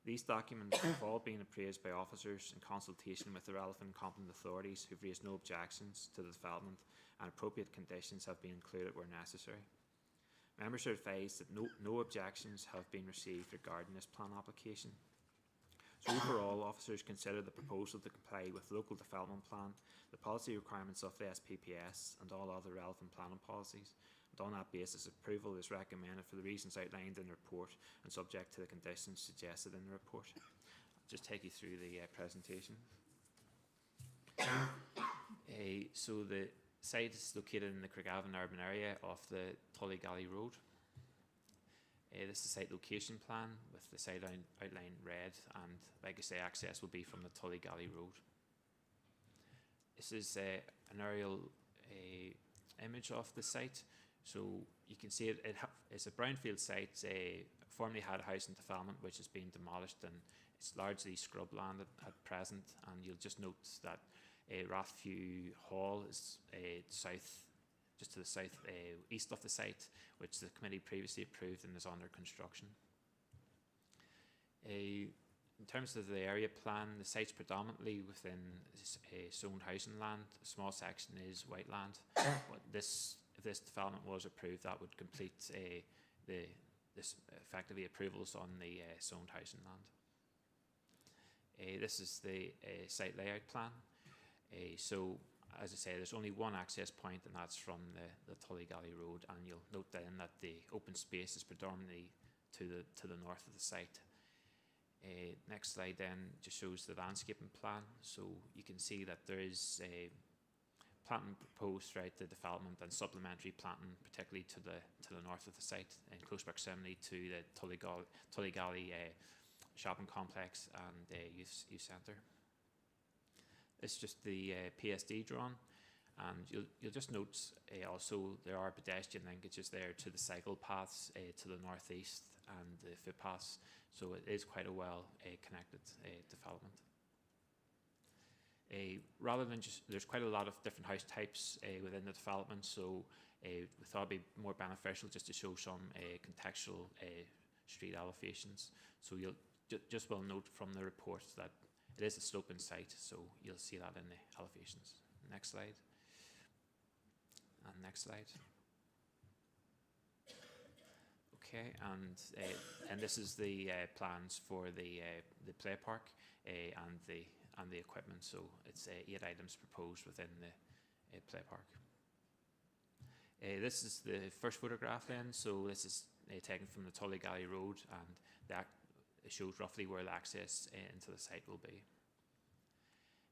These documents have all been appraised by officers in consultation with the relevant competent authorities who've raised no objections to the development, and appropriate conditions have been included where necessary. Members are advised that no objections have been received regarding this plan application. So overall, officers consider the proposal to comply with local development plan, the policy requirements of the SPPS and all other relevant planning policies. And on that basis, approval is recommended for the reasons outlined in the report and subject to the conditions suggested in the report. I'll just take you through the presentation. So the site is located in the Craigavon urban area off the Tullygally Road. This is the site location plan with the site outline red, and like I say, access will be from the Tullygally Road. This is an aerial image of the site. So you can see it's a brownfield site. Formerly had a house in development which has been demolished, and it's largely scrubland at present. And you'll just note that Rathview Hall is just to the south east of the site, which the committee previously approved and is under construction. In terms of the area plan, the site's predominantly within zoned housing land. A small section is white land. But if this development was approved, that would complete this effectively approvals on the zoned housing land. This is the site layout plan. So, as I say, there's only one access point, and that's from the Tullygally Road. And you'll note then that the open space is predominantly to the north of the site. Next slide then just shows the landscaping plan. So you can see that there is a planting proposed throughout the development and supplementary planting, particularly to the north of the site, in close proximity to the Tullygally shopping complex and youth centre. It's just the PSD drawn, and you'll just note also there are pedestrian linkages there to the cycle paths to the northeast and the footpaths, so it is quite a well connected development. Rather than just, there's quite a lot of different house types within the development, so we thought it'd be more beneficial just to show some contextual street elevations. So you'll just will note from the report that it is a sloping site, so you'll see that in the elevations. Next slide. And next slide. Okay, and this is the plans for the play park and the equipment. So it's 8 items proposed within the play park. This is the first photograph then. So this is taken from the Tullygally Road, and it shows roughly where the access into the site will be.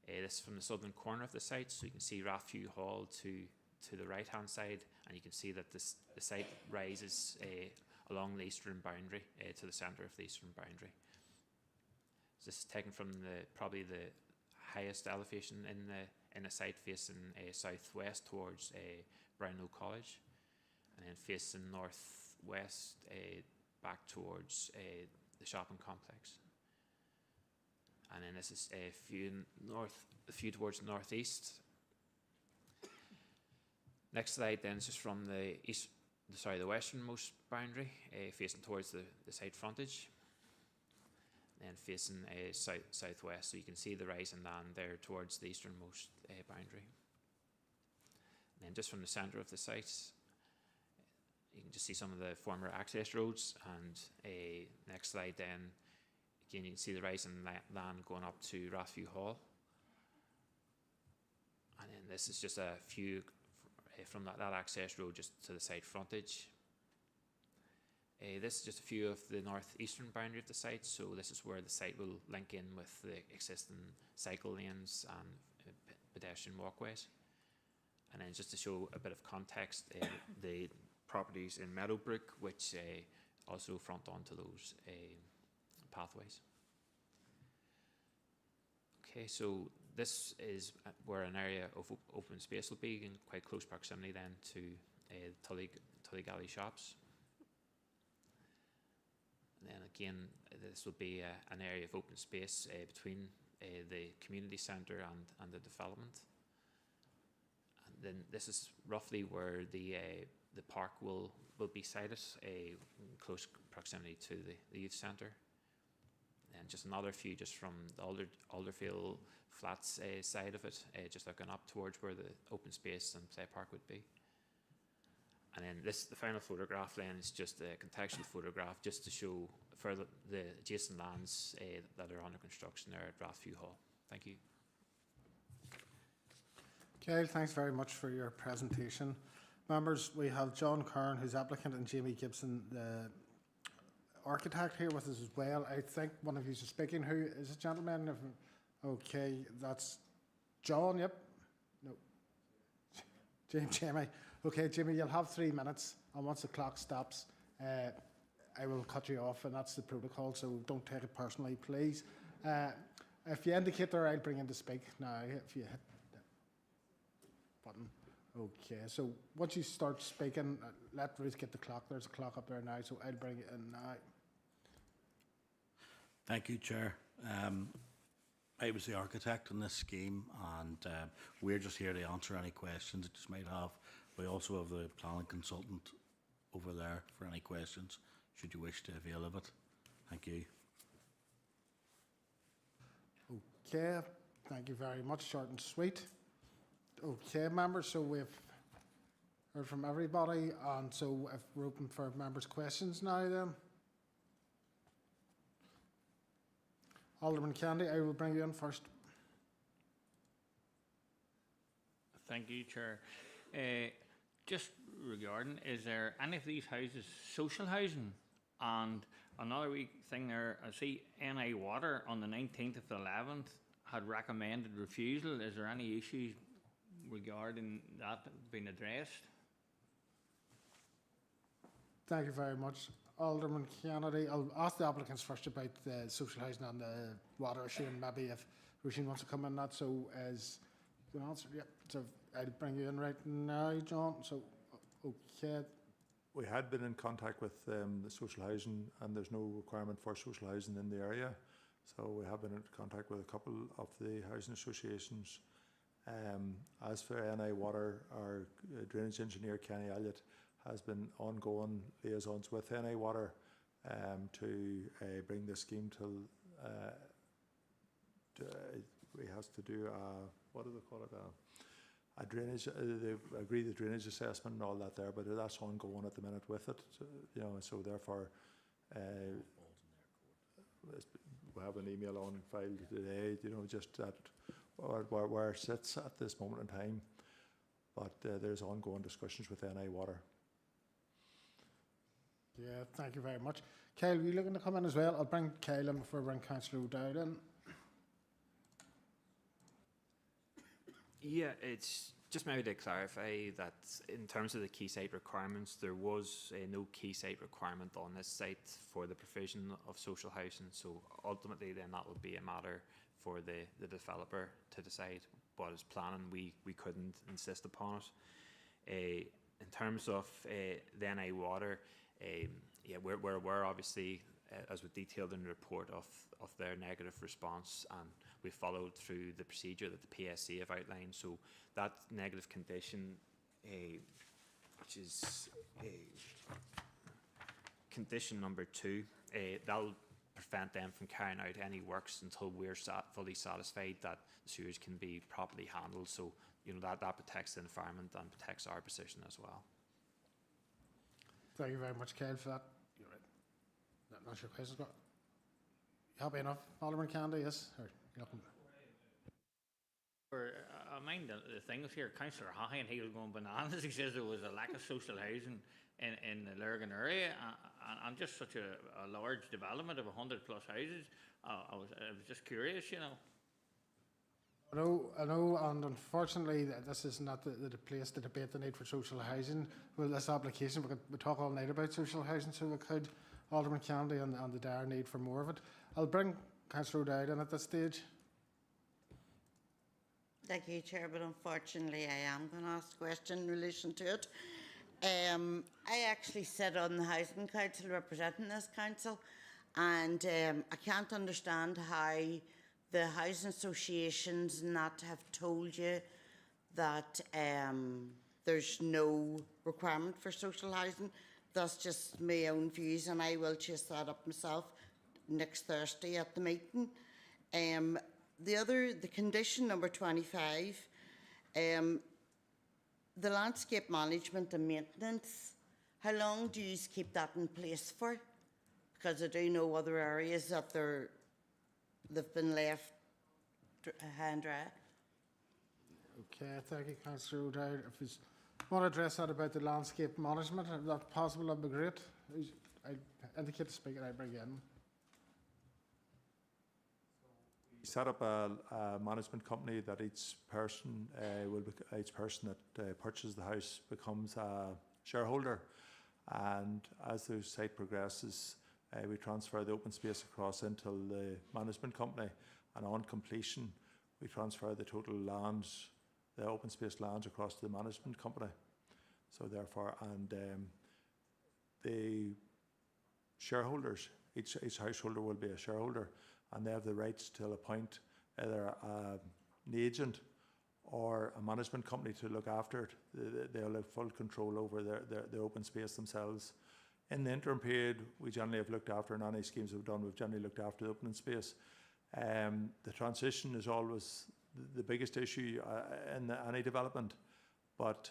This is from the southern corner of the site, so you can see Rathview Hall to the right hand side, and you can see that the site rises along the eastern boundary to the centre of the eastern boundary. So this is taken from probably the highest elevation in the site, facing southwest towards Brownlow College, and then facing northwest back towards the shopping complex. And then this is a few towards the northeast. Next slide then is just from the westernmost boundary, facing towards the site frontage, and facing southwest. So you can see the rising land there towards the easternmost boundary. And then just from the centre of the site, you can just see some of the former access roads. And next slide then, again, you can see the rising land going up to Rathview Hall. And then this is just a few from that access road just to the site frontage. This is just a few of the northeastern boundary of the site. So this is where the site will link in with the existing cycle lanes and pedestrian walkways. And then just to show a bit of context, the properties in Meadowbrook, which also front onto those pathways. Okay, so this is where an area of open space will be in quite close proximity then to Tullygally shops. And then again, this will be an area of open space between the community centre and the development. And then this is roughly where the park will be sited, in close proximity to the youth centre. And just another view just from the Alderfield Flats side of it, just looking up towards where the open space and play park would be. And then the final photograph then is just a contextual photograph just to show further the adjacent lands that are under construction there at Rathview Hall. Thank you. Okay, thanks very much for your presentation. Members, we have John Kern, who's applicant, and Jamie Gibson, the architect, here with us as well. I think one of you is speaking. Who is it, gentlemen? Okay, that's John, yep. No. Jamie. Okay, Jimmy, you'll have 3 minutes, and once the clock stops, I will cut you off, and that's the protocol, so don't take it personally, please. If you indicate there, I'll bring in to speak now. If you hit the button. Okay, so once you start speaking, let Ruth get the clock. There's a clock up there now, so I'll bring it in now. Thank you, Chair. I was the architect in this scheme, and we're just here to answer any questions that you might have. We also have the planning consultant over there for any questions, should you wish to avail of it. Thank you. Okay, thank you very much. Short and sweet. Okay, members, so we've heard from everybody, and so if we're open for members' questions now then. Alderman Candy, I will bring you in first. Thank you, Chair. Just regarding, is there any of these houses social housing? And another wee thing there, I see NI Water on the 19th of the 11th had recommended refusal. Is there any issues regarding that being addressed? Thank you very much. Alderman Kennedy, I'll ask the applicants first about the social housing and the water issue, and maybe if Roisin wants to come in that. So as you can answer, yeah. So I'll bring you in right now, John. So okay. We had been in contact with the social housing, and there's no requirement for social housing in the area. So we have been in contact with a couple of the housing associations. As for NI Water, our drainage engineer, Kenny Elliott, has been ongoing liaisons with NI Water to bring the scheme till he has to do what do they call it? A drainage. They've agreed the drainage assessment and all that there, but that's ongoing at the minute with it. So, you know, so therefore, we have an email on file today. You know, just that where it sits at this moment in time. But there's ongoing discussions with NI Water. Yeah, thank you very much. Kyle, were you looking to come in as well? I'll bring Kyle in before I bring Councillor O'Dowd in. Yeah, it's just maybe to clarify that in terms of the key site requirements, there was no key site requirement on this site for the provision of social housing. So ultimately then that would be a matter for the developer to decide. But as planning, we couldn't insist upon it. In terms of the NI Water, yeah, we're aware obviously, as was detailed in the report, of their negative response, and we followed through the procedure that the PSC have outlined. So that negative condition, which is condition number 2, that'll prevent them from carrying out any works until we're fully satisfied that the sewers can be properly handled. So, you know, that protects the environment and protects our position as well. Thank you very much, Kyle, for that. You're right. That's your question. You happy enough, Alderman Candy? Yes? Or you looking? I mind the things here. Councillor Hahey, and he was going bananas. He says there was a lack of social housing in the Lurgan area, and just such a large development of 100+ houses. I was just curious, you know. I know, and unfortunately, this is not the place to debate the need for social housing. With this application, we talk all night about social housing, so we could, Alderman Kennedy, and the dire need for more of it. I'll bring Councillor O'Dowd in at this stage. Thank you, Chair, but unfortunately I am going to ask a question in relation to it. I actually sit on the Housing Council representing this council, and I can't understand how the housing associations not have told you that there's no requirement for social housing. That's just my own views, and I will chase that up myself next Thursday at the meeting. The condition number 25, the landscape management and maintenance, how long do you keep that in place for? Because I do know other areas that they've been left high and dry. Okay, thank you, Councillor O'Dowd. If you want to address that about the landscape management, if that's possible, that'd be great. I indicate the speaker, I bring you in. We set up a management company that each person that purchases the house becomes a shareholder, And as the site progresses, we transfer the open space across into the management company, and on completion, we transfer the total lands, the open space lands, across to the management company. So therefore, and the shareholders, each householder will be a shareholder, and they have the rights to appoint either an agent or a management company to look after it. They'll have full control over the open space themselves. In the interim period, we generally have looked after, in any schemes we've done, we've generally looked after the open space. The transition is always the biggest issue in any development, but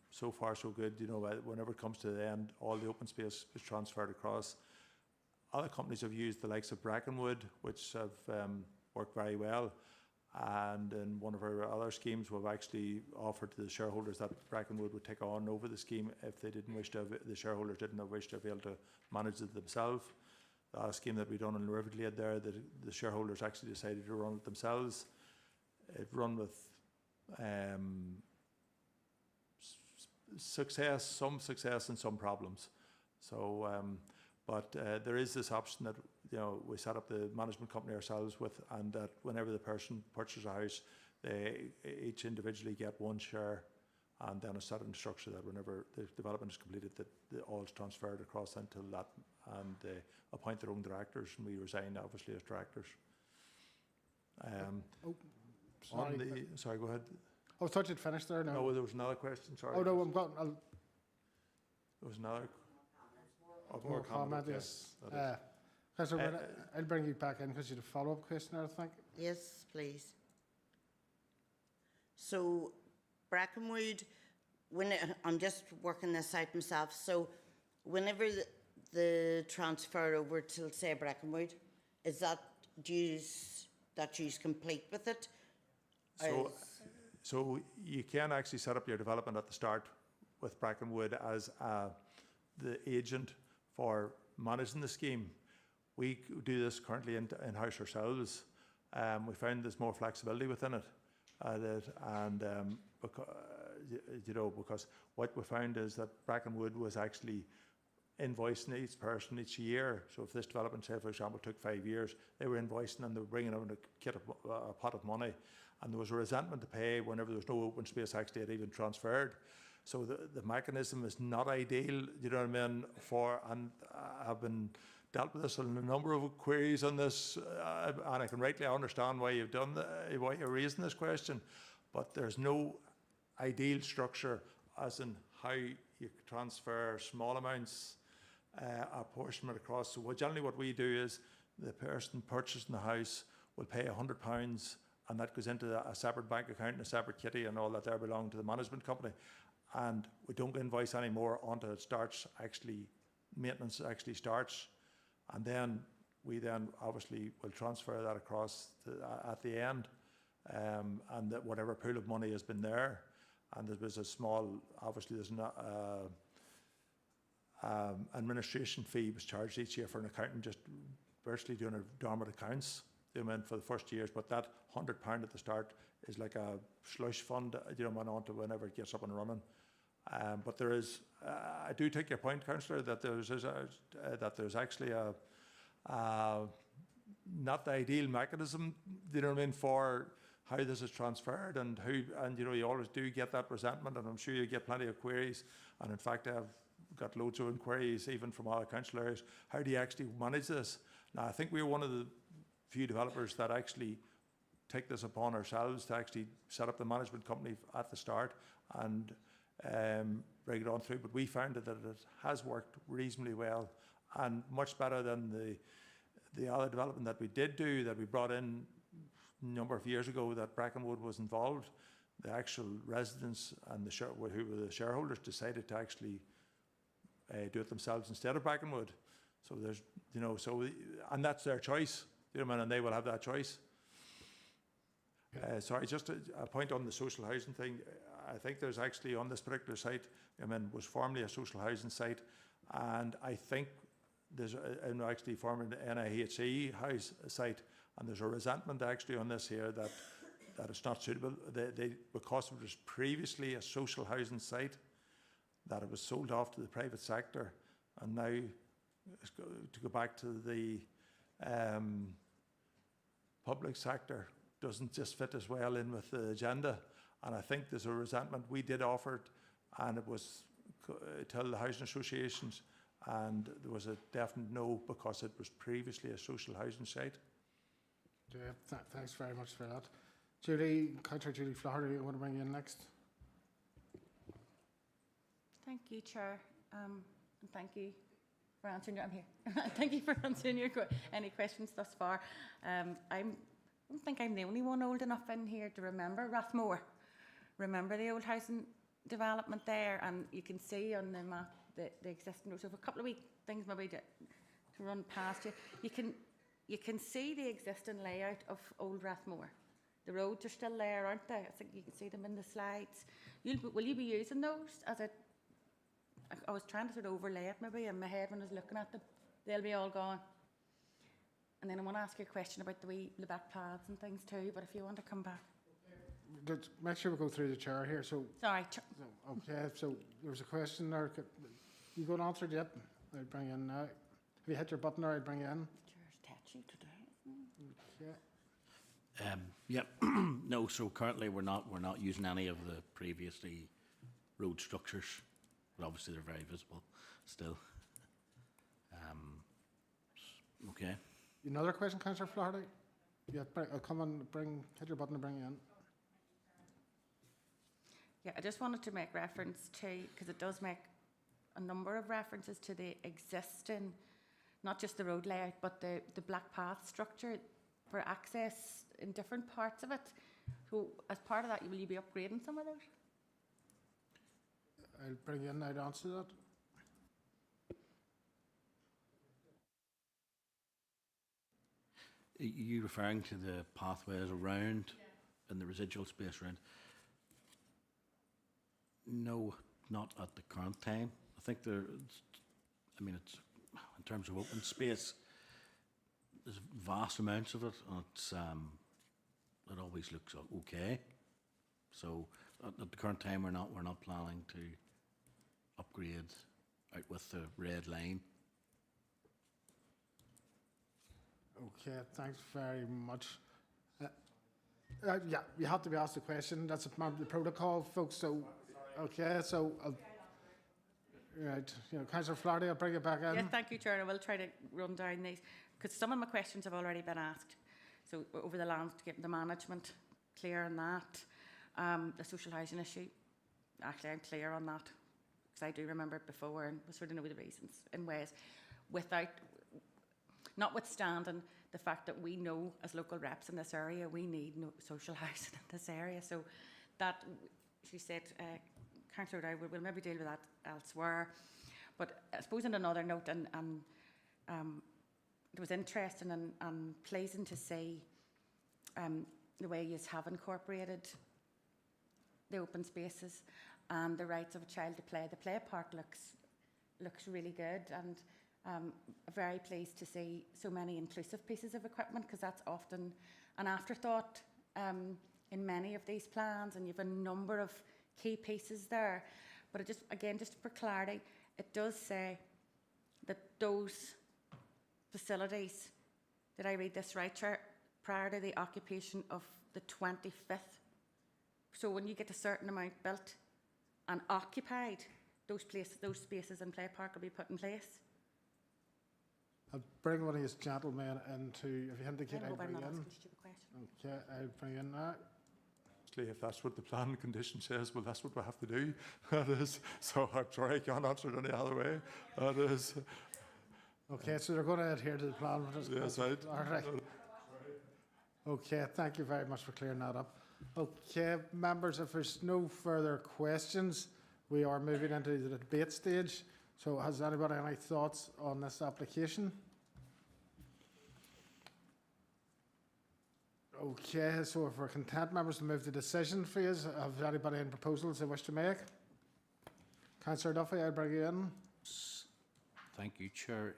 so far so good. You know, whenever it comes to the end, all the open space is transferred across. Other companies have used the likes of Brackenwood, which have worked very well. And in one of our other schemes, we've actually offered to the shareholders that Brackenwood would take on over the scheme if they didn't wish to. The shareholders didn't wish to be able to manage it themselves. The scheme that we done in Riverglade there, the shareholders actually decided to run it themselves. It run with success, some success, and some problems. So, but there is this option that, you know, we set up the management company ourselves with, and that whenever the person purchases a house, they each individually get one share, and then a certain structure that whenever the development is completed, that all is transferred across into that, and they appoint their own directors, and we resign obviously as directors. Sorry. Sorry, go ahead. I thought you'd finished there now. No, there was another question. Sorry. Oh no, I'm going. There was another. More comment, yes. Councillor, I'll bring you back in because you had a follow-up question, I think. Yes, please. So, Brackenwood, I'm just working this out myself. So, whenever the transfer over to, say, Brackenwood, is that dues complete with it? So you can actually set up your development at the start with Brackenwood as the agent for managing the scheme. We do this currently in-house ourselves. We found there's more flexibility within it. Because what we found is that Brackenwood was actually invoicing each person each year. So if this development, say for example, took 5 years, they were invoicing and they were bringing in a pot of money. And there was a resentment to pay whenever there was no open space actually had even transferred. So the mechanism is not ideal, you know what I mean, and I've been dealt with this in a number of queries on this, and I can rightly understand why why you're raising this question, but there's no ideal structure as in how you transfer small amounts, apportionment across. So generally what we do is the person purchasing the house will pay £100, and that goes into a separate bank account and a separate kitty and all that there belong to the management company. And we don't invoice any more until it starts maintenance actually starts. And then we obviously will transfer that across at the end, and that whatever pool of money has been there. And there was a small, obviously there's not administration fee was charged each year for an accountant just virtually doing a dormant accounts, for the first years. But that £100 at the start is like a slush fund, went on to whenever it gets up and running. But there is, I do take your point, Councillor, that there's actually a not the ideal mechanism, for how this is transferred and you always do get that resentment, and I'm sure you get plenty of queries. And in fact, I've got loads of inquiries even from other councillors. How do you actually manage this? Now, I think we're one of the few developers that actually take this upon ourselves to actually set up the management company at the start and bring it on through. But we found that it has worked reasonably well and much better than the other development that we did do, that we brought in a number of years ago, that Brackenwood was involved. The actual residents and who were the shareholders decided to actually do it themselves instead of Brackenwood. So there's, and that's their choice, and they will have that choice. Sorry, just a point on the social housing thing. I think there's actually on this particular site, was formerly a social housing site, and I think there's actually formerly an NIHE house site, and there's a resentment actually on this here that it's not suitable. Because it was previously a social housing site, that it was sold off to the private sector, and now to go back to the public sector doesn't just fit as well in with the agenda. And I think there's a resentment. We did offer it, and it was tell the housing associations, and there was a definite no because it was previously a social housing site. Yeah, thanks very much for that. Judy, Councillor Judy Flaherty, you want to bring you in next? Thank you, Chair, and thank you for answering. I'm here. Thank you for answering any questions thus far. I don't think I'm the only one old enough in here to remember Rathmore. Remember the old housing development there, and you can see on the map the existing roads. So a couple of wee things maybe to run past you. You can see the existing layout of old Rathmore. The roads are still there, aren't they? I think you can see them in the slides. Will you be using those as a? I was trying to sort of overlay it maybe in my head when I was looking at them. They'll be all gone. And then I want to ask you a question about the back paths and things too, but if you want to come back. Make sure we go through the chair here. So sorry. Okay, so there was a question there. You going to answer it yet? I'll bring you in now. Have you hit your button there? I'll bring you in. Chair's touchy today. Yeah. Yep. No, so currently we're not using any of the previously road structures, but obviously they're very visible still. Okay. Another question, Councillor Flaherty? Yeah, I'll come and hit your button and bring you in. Yeah, I just wanted to make reference to, because it does make a number of references to the existing, not just the road layout, but the black path structure for access in different parts of it. So as part of that, will you be upgrading some of those? I'll bring you in now to answer that. Are you referring to the pathways around and the residual space around? No, not at the current time. I think it's in terms of open space, there's vast amounts of it, and it always looks okay. So at the current time, we're not planning to upgrade out with the red line. Okay, thanks very much. Yeah, you have to be asked a question. That's a part of the protocol, folks. So, okay, so right, Councillor Flaherty, I'll bring it back in. Yes, thank you, Chair. I will try to run down these because some of my questions have already been asked. So over the landscape, the management, clear on that. The social housing issue, actually, I'm clear on that because I do remember it before and we sort of know the reasons in ways, notwithstanding the fact that we know as local reps in this area, we need no social housing in this area. So that, she said, Councillor Dow, we'll maybe deal with that elsewhere. But I suppose on another note, and it was interesting and pleasing to see the way you have incorporated the open spaces and the rights of a child to play. The play park looks really good, and very pleased to see so many inclusive pieces of equipment, because that's often an afterthought in many of these plans, and you have a number of key pieces there. But it just for clarity, it does say that those facilities, did I read this right, Chair, prior to the occupation of the 25th? So when you get a certain amount built and occupied, those spaces in play park will be put in place. I'll bring one of these gentlemen into, if you indicate, I I'll hope I'm bring not in. asking a stupid question. Okay, I'll bring in now. Actually, if that's what the plan condition says, well, that's what we have to do. That is, so I'm sorry, I can't answer it any other way. That is. Okay, so they're going to adhere to the plan. Yes, right. All right. Okay, thank you very much for clearing that up. Okay, members, if there's no further questions, we are moving into the debate stage. So has anybody any thoughts on this application? Okay, so if we're content, members, to move to decision phase, have anybody any proposals they wish to make? Councillor Duffy, I'll bring you in. Thank you, Chair.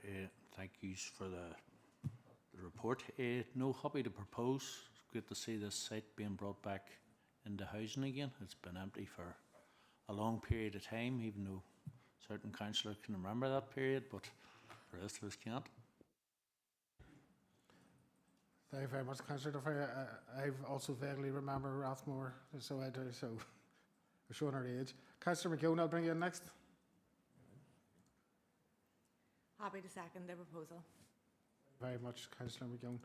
Thank you for the report. No, happy to propose. It's great to see this site being brought back into housing again. It's been empty for a long period of time, even though certain councillors can remember that period, but the rest of us can't. Thank you very much, Councillor Duffy. I've also vaguely remember Rathmore, so I do, so we're showing our age. Councillor McGowan, I'll bring you in next. Happy to second the proposal. Very much, Councillor McGowan.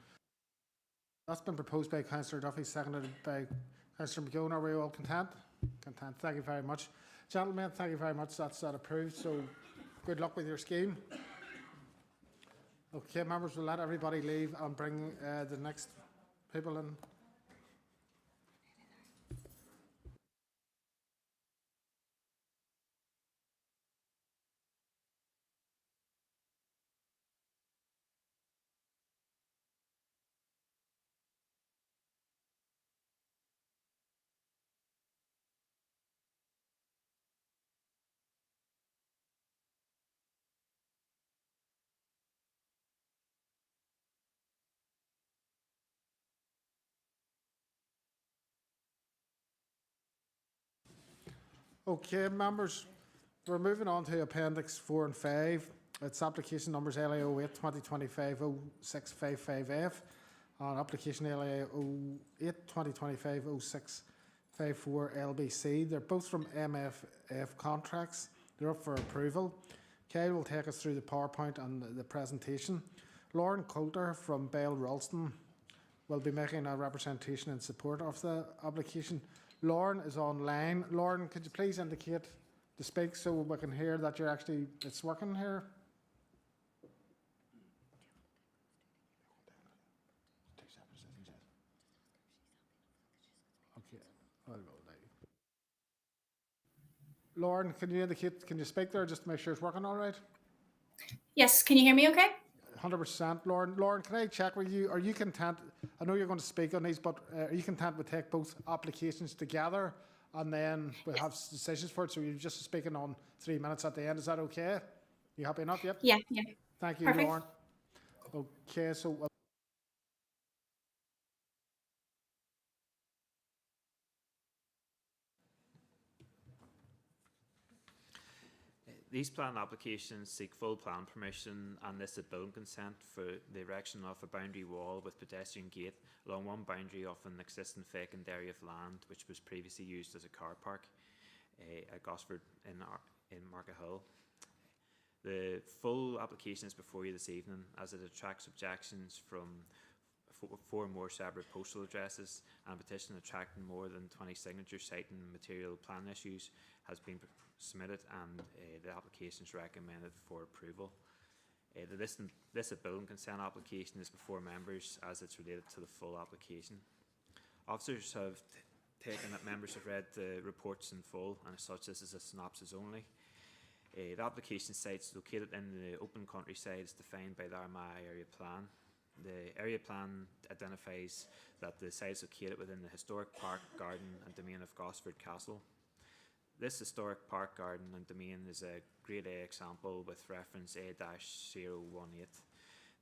That's been proposed by Councillor Duffy, seconded by Councillor McGowan. Are we all content? Content. Thank you very much. Gentlemen, thank you very much. That's that approved. So good luck with your scheme. Okay, members, we'll let everybody leave and bring the next people in. Okay, members, we're moving on to Appendix 4 and 5. It's application numbers LA 08 2025 0655F and application LA 08 2025 0654 LBC. They're both from MFF contracts. They're up for approval. Kyle will take us through the PowerPoint and the presentation. Lauren Coulter from Bale Ralston will be making a representation in support of the application. Lauren is online. Lauren, could you please indicate to speak so we can hear that you're actually, it's working here? Okay, I'll go now. Lauren, can you indicate, can you speak there just to make sure it's working all right? Yes, can you hear me okay? 100%. Lauren, can I check with you? Are you content? I know you're going to speak on these, but are you content to take both applications together and then we'll have decisions for it? So you're just speaking on 3 minutes at the end. Is that okay? You happy enough? Yep. Yeah. Thank you, Perfect. Lauren. Okay, so These plan applications seek full plan permission and listed building consent for the erection of a boundary wall with pedestrian gate along one boundary of an existing vacant area of land which was previously used as a car park at Gosford in Market Hill. The full application is before you this evening as it attracts objections from four more separate postal addresses, and a petition attracting more than 20 signatures citing material plan issues has been submitted, and the application is recommended for approval. The listed building consent application is before members as it's related to the full application. Officers have taken that members have read the reports in full, and as such this is a synopsis only. The application site is located in the open countryside as defined by the Armagh area plan. The area plan identifies that the site is located within the historic park, garden and domain of Gosford Castle. This historic park, garden and domain is a Grade A example with reference A-018.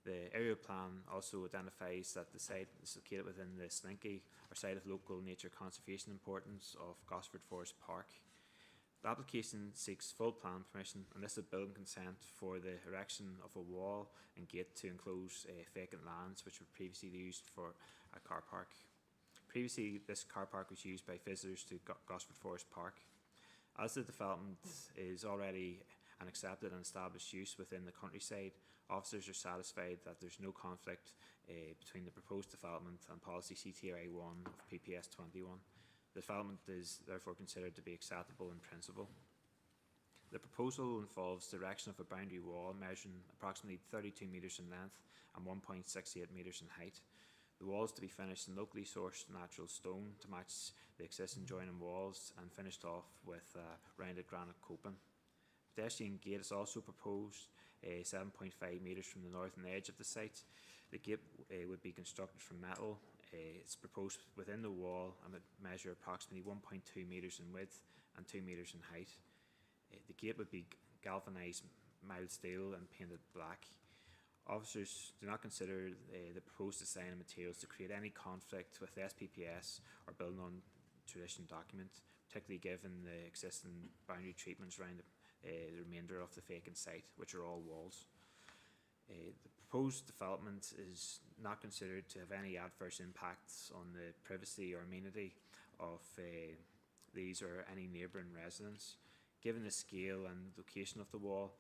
The area plan also identifies that the site is located within the Slinky, or site of local nature conservation importance of Gosford Forest Park. The application seeks full plan permission and listed building consent for the erection of a wall and gate to enclose vacant lands which were previously used for a car park. Previously, this car park was used by visitors to Gosford Forest Park. As the development is already an accepted and established use within the countryside, officers are satisfied that there's no conflict between the proposed development and policy CTRA 1 of PPS 21. The development is therefore considered to be acceptable in principle. The proposal involves the erection of a boundary wall measuring approximately 32 metres in length and 1.68 metres in height. The wall is to be finished in locally sourced natural stone to match the existing joining walls and finished off with rounded granite coping. Pedestrian gate is also proposed 7.5 metres from the northern edge of the site. The gate would be constructed from metal. It's proposed within the wall and would measure approximately 1.2 metres in width and 2 metres in height. The gate would be galvanised mild steel and painted black. Officers do not consider the proposed design and materials to create any conflict with SPPS or building on tradition document, particularly given the existing boundary treatments around the remainder of the vacant site, which are all walls. The proposed development is not considered to have any adverse impacts on the privacy or amenity of these or any neighbouring residents. Given the scale and location of the wall,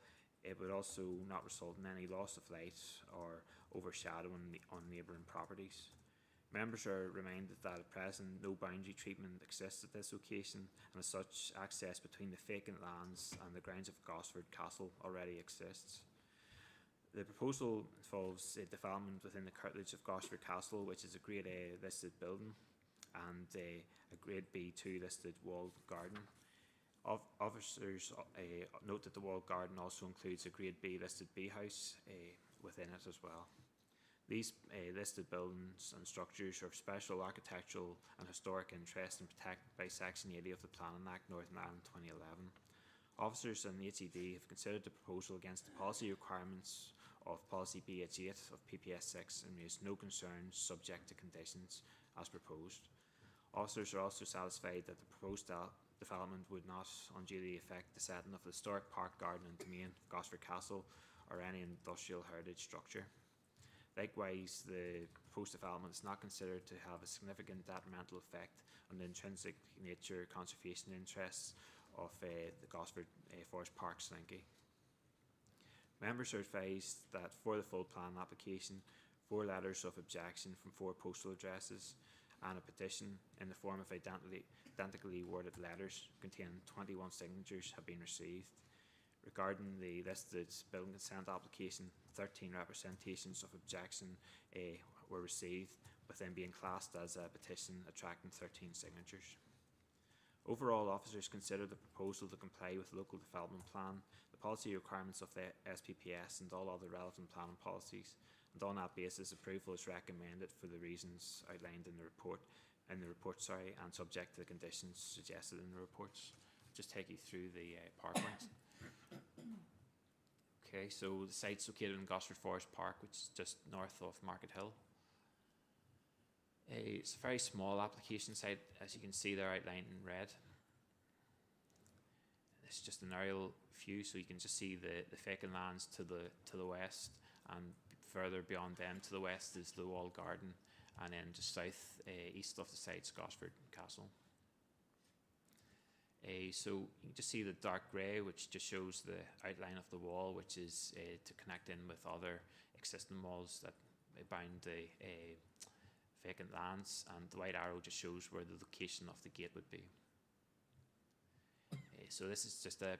it would also not result in any loss of light or overshadowing on neighbouring properties. Members are reminded that at present no boundary treatment exists at this location, and as such access between the vacant lands and the grounds of Gosford Castle already exists. The proposal involves a development within the curtilage of Gosford Castle, which is a Grade A listed building, and a Grade B2 listed walled garden. Officers note that the walled garden also includes a Grade B listed bee house within it as well. These listed buildings and structures are of special architectural and historic interest and protected by Section 80 of the Planning Act Northern Ireland 2011. Officers and the HED have considered the proposal against the policy requirements of Policy BH8 of PPS 6 and raised no concerns subject to conditions as proposed. Officers are also satisfied that the proposed development would not unduly affect the setting of the historic park garden and domain of Gosford Castle or any industrial heritage structure. Likewise, the proposed development is not considered to have a significant detrimental effect on the intrinsic nature conservation interests of the Gosford Forest Park Slinky. Members are advised that for the full plan application, 4 letters of objection from 4 postal addresses and a petition in the form of identically worded letters containing 21 signatures have been received. Regarding the listed building consent application, 13 representations of objection were received, with them being classed as a petition attracting 13 signatures. Overall, officers consider the proposal to comply with the local development plan, the policy requirements of the SPPS and all other relevant planning policies, and on that basis approval is recommended for the reasons outlined in the report, and subject to the conditions suggested in the reports. I'll just take you through the PowerPoint. Okay, so the site's located in Gosford Forest Park, which is just north of Market Hill. It's a very small application site, as you can see there outlined in red. It's just an aerial view, so you can just see the vacant lands to the west, and further beyond them to the west is the walled garden, and then just east of the site's Gosford Castle. So you can just see the dark grey, which just shows the outline of the wall, which is to connect in with other existing walls that bound the vacant lands, and the white arrow just shows where the location of the gate would be. So this is just a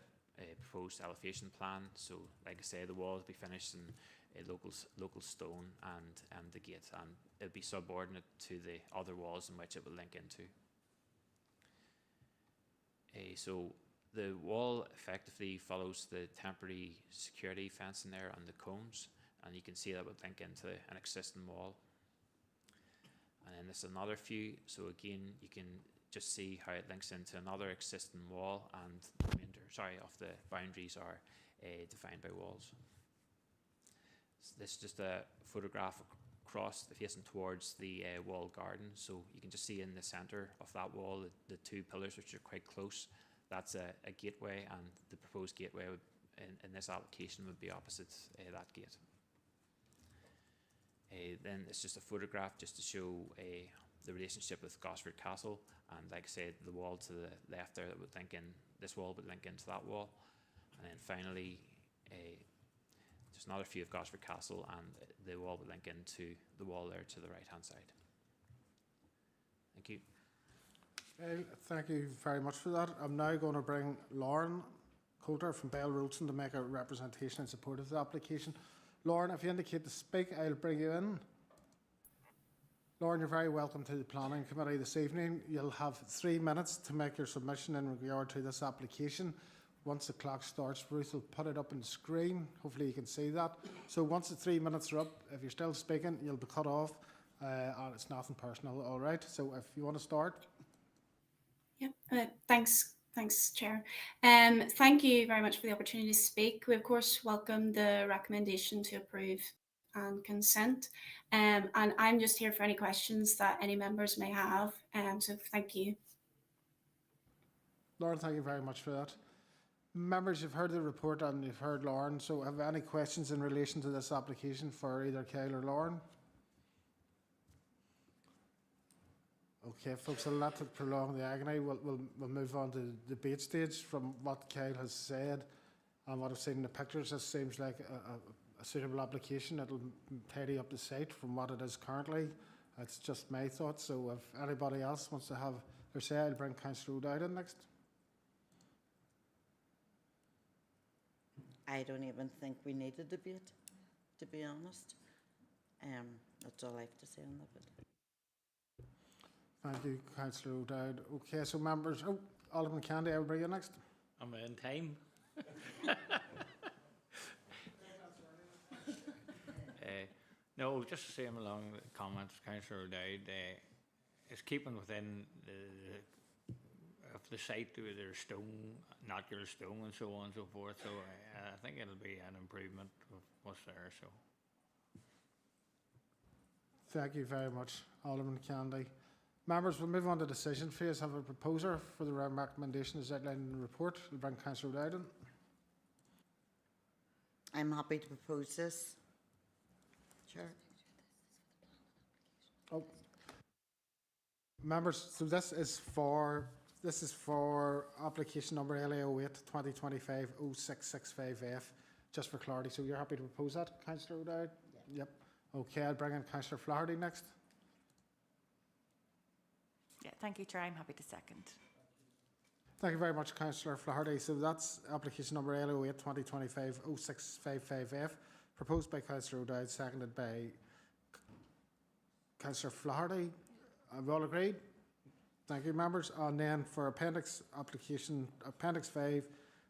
proposed elevation plan. So like I say, the wall will be finished in local stone and the gate, and it'll be subordinate to the other walls in which it will link into. So the wall effectively follows the temporary security fence in there and the cones, and you can see that would link into an existing wall. And then there's another view, so again you can just see how it links into another existing wall, and the remainder, of the boundaries are defined by walls. So this is just a photograph across facing towards the walled garden, so you can just see in the centre of that wall the 2 pillars which are quite close. That's a gateway, and the proposed gateway in this application would be opposite that gate. Then it's just a photograph just to show the relationship with Gosford Castle, and like I said, the wall to the left there that would link in, this wall would link into that wall. And then finally just another view of Gosford Castle, and the wall would link into the wall there to the right hand side. Thank you. Thank you very much for that. I'm now going to bring Lauren Coulter from Bell Roulston to make a representation in support of the application. Lauren, if you indicate to speak, I'll bring you in. Lauren, you're very welcome to the Planning Committee this evening. You'll have 3 minutes to make your submission in regard to this application. Once the clock starts, Ruth will put it up on the screen. Hopefully you can see that. So once the 3 minutes are up, if you're still speaking, you'll be cut off. And it's nothing personal, all right? So if you want to start. Yep, thanks, Chair. Thank you very much for the opportunity to speak. We, of course, welcome the recommendation to approve and consent. And I'm just here for any questions that any members may have. So thank you. Lauren, thank you very much for that. Members, you've heard the report and you've heard Lauren, so have any questions in relation to this application for either Kyle or Lauren? Okay, folks, I'll not to prolong the agony. We'll move on to the debate stage. From what Kyle has said and what I've seen in the pictures, this seems like a suitable application. It'll tidy up the site from what it is currently. That's just my thoughts. So if anybody else wants to have their say, I'll bring Councillor O'Dowd in next. I don't even think we need a debate, to be honest. That's all I have to say on that bit. Thank you, Councillor O'Dowd. Okay, so members, Alderman Candy, I will bring you next. Am I in time? No, just the same along the comments, Councillor O'Dowd. It's keeping within the site with their stone, natural stone, and so on and so forth. So I think it'll be an improvement of what's there. So. Thank you very much, Alderman Candy. Members, we'll move on to decision phase. Have a proposer for the recommendation as outlined in the report. We'll bring Councillor O'Dowd in. I'm happy to propose this. Sure. Oh. Members, so this is for application number LA08 2025 0665F, just for clarity. So you're happy to propose that, Councillor O'Dowd? Yeah. Yep. Okay, I'll bring in Councillor Flaherty next. Yeah, thank you, Chair. I'm happy to second. Thank you very much, Councillor Flaherty. So that's application number LO8 2025 0655F, proposed by Councillor O'Dowd, seconded by Councillor Flaherty. Have all agreed? Thank you, members. And then for Appendix 5,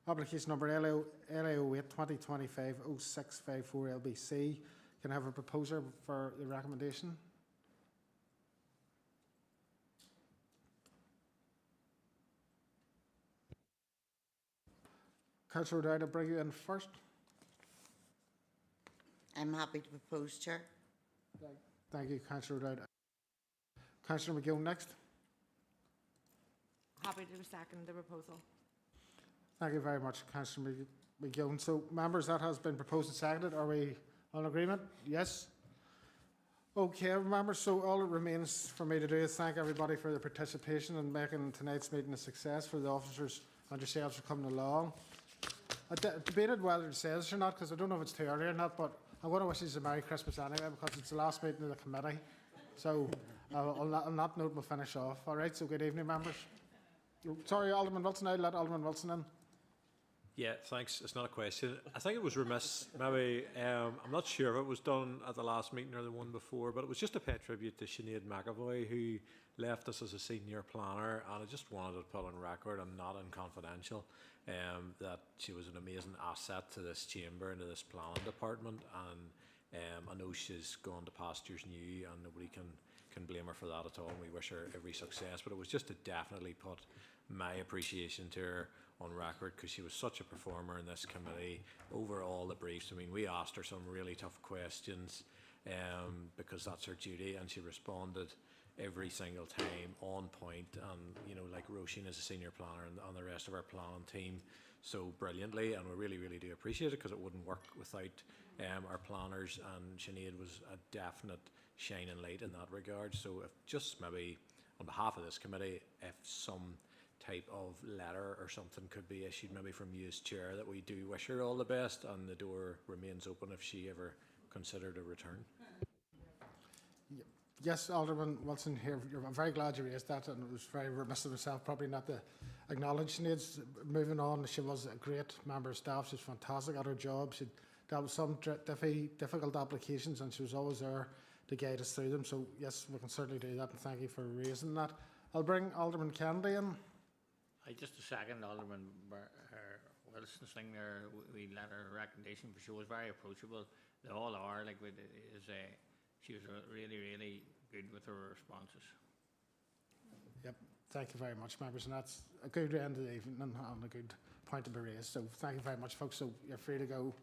application number LO8 2025 0654 LBC. Can I have a proposer for the recommendation? Councillor O'Dowd, I'll bring you in first. I'm happy to propose, Chair. Thank you, Councillor O'Dowd. Councillor McGill next. Happy to second the proposal. Thank you very much, Councillor McGill. So, members, that has been proposed and seconded. Are we on agreement? Yes? Okay, members, so all it remains for me to do is thank everybody for their participation in making tonight's meeting a success, for the officers and yourselves for coming along. I debated whether to say this or not, because I don't know if it's too early or not, but I'm going to wish you a Merry Christmas anyway, because it's the last meeting of the committee. So on that note, we'll finish off. All right, so good evening, members. Sorry, Alderman Wilson, I'll let Alderman Wilson in. Yeah, thanks. It's not a question. I think it was remiss, maybe, I'm not sure if it was done at the last meeting or the one before, but it was just to pay tribute to Sinead McAvoy, who left us as a senior planner, and I just wanted to put on record, and not in confidential, that she was an amazing asset to this chamber and to this planning department, and I know she's gone to pastures new, and nobody can blame her for that at all, and we wish her every success. But it was just to definitely put my appreciation to her on record, because she was such a performer in this committee over all the briefs. I mean, we asked her some really tough questions because that's her duty, and she responded every single time on point, and you know, like Roisin is a senior planner and the rest of our planning team so brilliantly, and we really do appreciate it, because it wouldn't work without our planners, and Sinead was a definite shining light in that regard. So if just maybe on behalf of this committee, if some type of letter or something could be issued maybe from you as chair, that we do wish her all the best, and the door remains open if she ever considered a return. Yes, Alderman Wilson here. I'm very glad you raised that, and it was very remiss of myself probably not to acknowledge Sinead's moving on. She was a great member of staff. She was fantastic at her job. She dealt with some difficult applications, and she was always there to guide us through them. So yes, we can certainly do that, and thank you for raising that. I'll bring Alderman Kennedy in. Just a second, Alderman Wilson's thing there, we let her recommendation, but she was very approachable. They all are, like, she was really good with her responses. Yep, thank you very much, members, and that's a good end of the evening and a good point to be raised. So thank you very much, folks. So you're free to go.